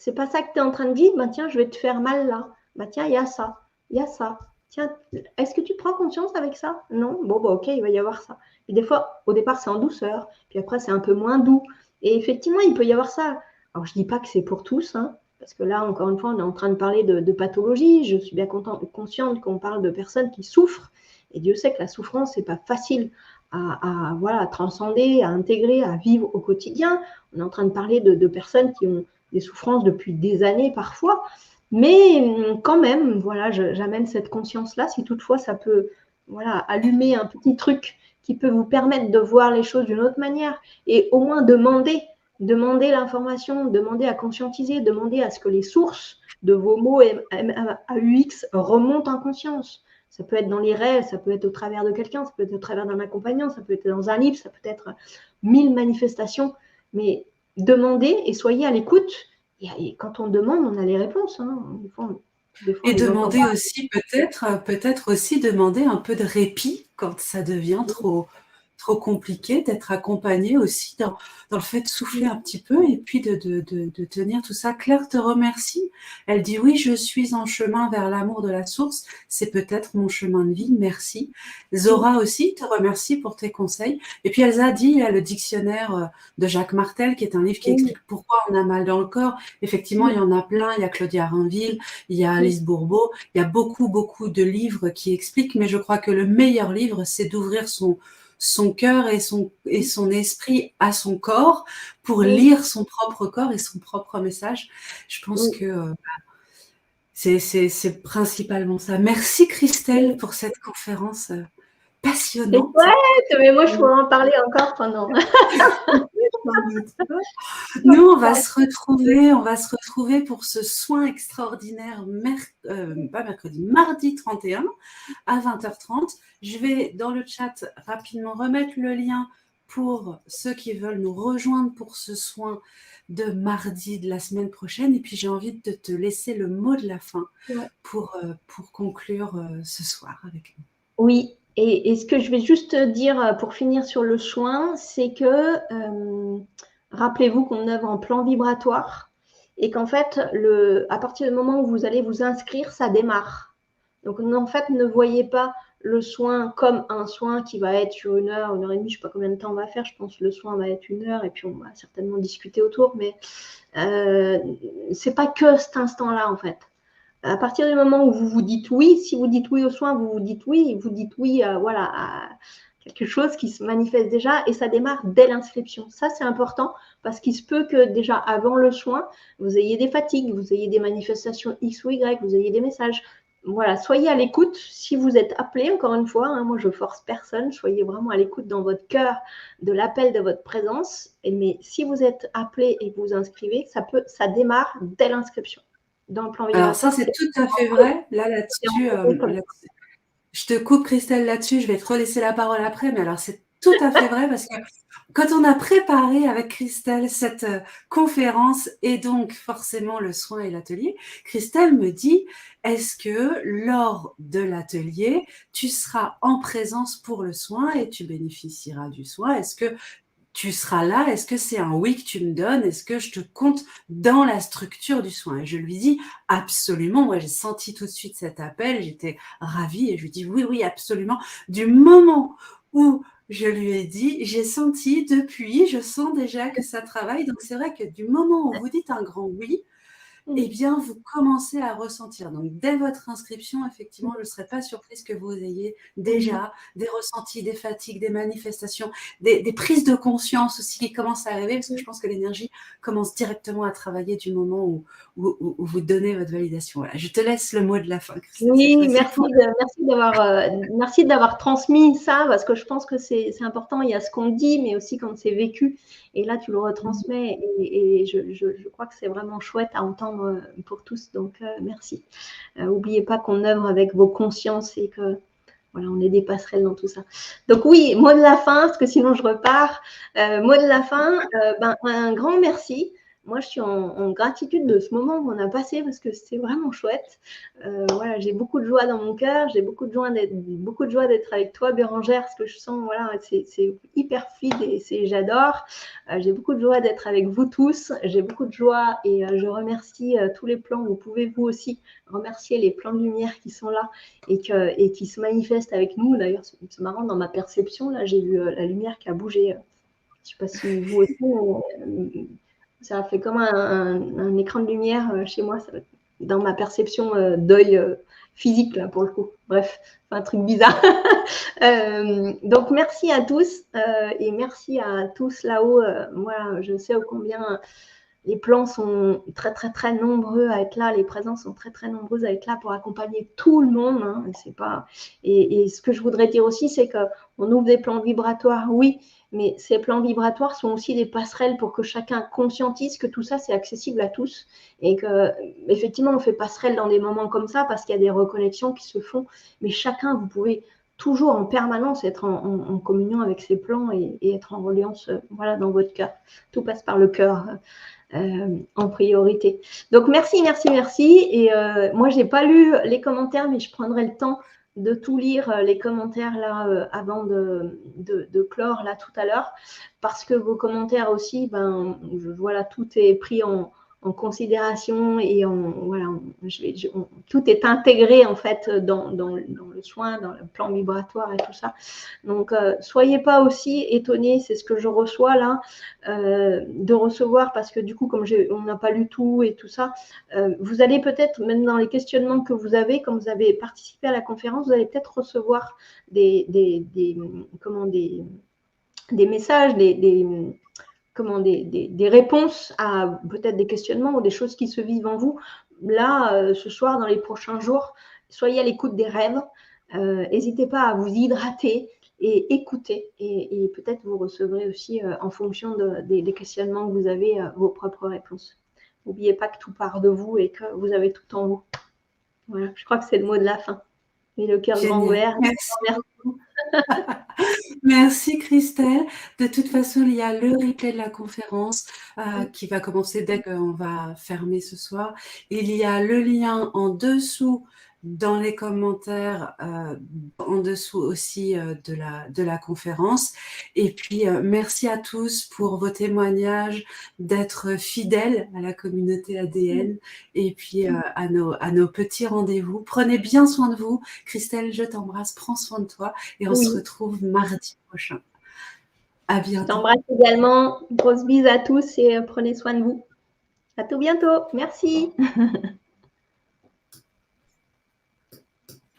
C'est pas ça que tu es en train de vivre, tiens, je vais te faire mal là. Tiens, il y a ça, il y a ça. Tiens, est-ce que tu prends conscience avec ça? Non? Bon, ok, il va y avoir ça. Et des fois, au départ, c'est en douceur, puis après, c'est un peu moins doux. Et effectivement, il peut y avoir ça. Alors, je dis pas que c'est pour tous, hein, parce que là, encore une fois, on est en train de parler de pathologie. Je suis bien consciente qu'on parle de personnes qui souffrent. Et Dieu sait que la souffrance, c'est pas facile à transcender, à intégrer, à vivre au quotidien. On est en train de parler de personnes qui ont des souffrances depuis des années parfois, mais quand même, voilà, j'amène cette conscience-là, si toutefois ça peut allumer un petit truc qui peut vous permettre de voir les choses d'une autre manière, et au moins demander l'information, demander à conscientiser, demander à ce que les sources de vos mots MAUX remontent en conscience. Ça peut être dans les rêves, ça peut être au travers de quelqu'un, ça peut être au travers d'un accompagnant, ça peut être dans un livre, ça peut être 1000 manifestations, mais demandez et soyez à l'écoute. Et quand on demande, on a les réponses. Hein. Des fois, et demander aussi, peut-être aussi demander un peu de répit quand ça devient trop compliqué, d'être accompagné aussi dans le fait de souffler un petit peu et puis de tenir tout ça. Claire te remercie. Elle dit oui, je suis en chemin vers l'amour de la source. C'est peut-être mon chemin de vie. Merci. Zora aussi te remercie pour tes conseils. Et puis Elsa dit, il y a le dictionnaire de Jacques Martel, qui est un livre qui explique pourquoi on a mal dans le corps. Effectivement, il y en a plein. Il y a Claudia Rainville, il y a Alice Bourbeau. Il y a beaucoup de livres qui expliquent, mais je crois que le meilleur livre, c'est d'ouvrir son cœur et son esprit à son corps pour lire son propre corps et son propre message. Je pense que C'est principalement ça. Merci Christelle pour cette conférence C'est passionnante. chouette, mais moi je pourrais en parler encore pendant. Nous, on va se retrouver pour ce soin extraordinaire mardi 31 à 20h30. Je vais dans le chat rapidement remettre le lien pour ceux qui veulent nous rejoindre pour ce soin de mardi de la semaine prochaine. Et puis, j'ai envie de te laisser le mot de la fin pour conclure ce soir avec nous. Oui, et ce que je vais juste dire pour finir sur le soin, c'est que rappelez-vous qu'on œuvre en plan vibratoire et qu'en fait, à partir du moment où vous allez vous inscrire, ça démarre. Donc, en fait, ne voyez pas le soin comme un soin qui va être sur 1 heure, 1 heure et demie, je ne sais pas combien de temps on va faire, je pense que le soin va être 1 heure et puis on va certainement discuter autour, mais ce n'est pas que cet instant-là en fait. À partir du moment où vous vous dites oui, si vous dites oui au soin, vous dites oui voilà, à quelque chose qui se manifeste déjà et ça démarre dès l'inscription. Ça, c'est important parce qu'il se peut que déjà avant le soin, vous ayez des fatigues, vous ayez des manifestations X ou Y, vous ayez des messages. Voilà, soyez à l'écoute. Si vous êtes appelé, encore une fois, moi je force personne, soyez vraiment à l'écoute dans votre cœur de l'appel de votre présence. Mais si vous êtes appelé et que vous inscrivez, ça démarre dès l'inscription. Dans le plan vibratoire. Alors ça, c'est tout à fait vrai. Là-dessus, je te coupe Christelle là-dessus, je vais te relaisser la parole après, mais alors c'est tout à fait vrai parce que quand on a préparé avec Christelle cette conférence et donc forcément le soin et l'atelier, Christelle me dit, est-ce que lors de l'atelier, tu seras en présence pour le soin et tu bénéficieras du soin? Est-ce que tu seras là? Est-ce que c'est un oui que tu me donnes? Est-ce que je te compte dans la structure du soin? Et je lui dis absolument. Moi, j'ai senti tout de suite cet appel. J'étais ravie et je lui dis oui, absolument. Du moment où je lui ai dit, j'ai senti depuis, je sens déjà que ça travaille. Donc, c'est vrai que du moment où vous dites un grand oui, eh bien, vous commencez à ressentir. Donc, dès votre inscription, effectivement, je ne serais pas surprise que vous ayez déjà des ressentis, des fatigues, des manifestations, des prises de conscience aussi qui commencent à arriver, parce que je pense que l'énergie commence directement à travailler du moment où vous donnez votre validation. Voilà. Je te laisse le mot de la fin, Christelle. Oui, merci d'avoir transmis ça, parce que je pense que c'est important. Il y a ce qu'on dit, mais aussi quand c'est vécu. Et là, tu le retransmets. Et je crois que c'est vraiment chouette à entendre pour tous. Donc, merci. N'oubliez pas qu'on œuvre avec vos consciences et que voilà, on est des passerelles dans tout ça. Donc oui, mot de la fin, parce que sinon je repars. Mot de la fin, un grand merci. Moi, je suis en gratitude de ce moment qu'on a passé parce que c'était vraiment chouette. Voilà, j'ai beaucoup de joie dans mon cœur, j'ai beaucoup de joie d'être avec toi, Bérangère, parce que je sens, voilà, c'est hyper fluide et j'adore. J'ai beaucoup de joie d'être avec vous tous, j'ai beaucoup de joie et je remercie tous les plans. Vous pouvez vous aussi remercier les plans de lumière qui sont là et qui se manifestent avec nous. D'ailleurs, c'est marrant, dans ma perception, là, j'ai vu la lumière qui a bougé. Je ne sais pas si vous aussi, ça a fait comme un écran de lumière chez moi, dans ma perception d'œil physique, là, pour le coup. Bref, un truc bizarre. Donc, merci à tous et merci à tous là-haut. Voilà, je sais combien les plans sont très, très, très nombreux à être là. Les présences sont très, très nombreuses à être là pour accompagner tout le monde. Hein. C'est pas... et ce que je voudrais dire aussi, c'est qu'on ouvre des plans vibratoires, oui, mais ces plans vibratoires sont aussi des passerelles pour que chacun conscientise que tout ça, c'est accessible à tous. Et qu'effectivement, on fait passerelle dans des moments comme ça parce qu'il y a des reconnexions qui se font. Mais chacun, vous pouvez toujours en permanence être en communion avec ces plans et être en reliance voilà, dans votre cœur. Tout passe par le cœur. En priorité. Donc, merci. Et moi, je n'ai pas lu les commentaires, mais je prendrai le temps de tout lire les commentaires là avant de clore là tout à l'heure, parce que vos commentaires aussi, voilà, tout est pris en considération et voilà, tout est intégré en fait dans le soin, dans le plan vibratoire et tout ça. Donc, soyez pas aussi étonnés, c'est ce que je reçois là, de recevoir, parce que du coup, comme on n'a pas lu tout et tout ça, vous allez peut-être, même dans les questionnements que vous avez, comme vous avez participé à la conférence, vous allez peut-être recevoir des messages, des réponses à peut-être des questionnements ou des choses qui se vivent en vous. là, ce soir, dans les prochains jours, soyez à l'écoute des rêves. N'hésitez pas à vous hydrater et écouter. Et peut-être vous recevrez aussi, en fonction des questionnements que vous avez, vos propres réponses. N'oubliez pas que tout part de vous et que vous avez tout en vous. Voilà, je crois que c'est le mot de la fin. Et le cœur grand Génial. ouvert. Merci beaucoup. Merci Christelle. De toute façon, il y a le replay de la conférence qui va commencer dès qu'on va fermer ce soir. Il y a le lien en dessous dans les commentaires, en dessous aussi de la conférence. Et puis, merci à tous pour vos témoignages, d'être fidèles à la communauté ADN et puis à nos petits rendez-vous. Prenez bien soin de vous. Christelle, je t'embrasse, prends soin de toi et on se retrouve mardi prochain. À bientôt. Je t'embrasse également. Grosse bise à tous et prenez soin de vous. À tout bientôt. Merci.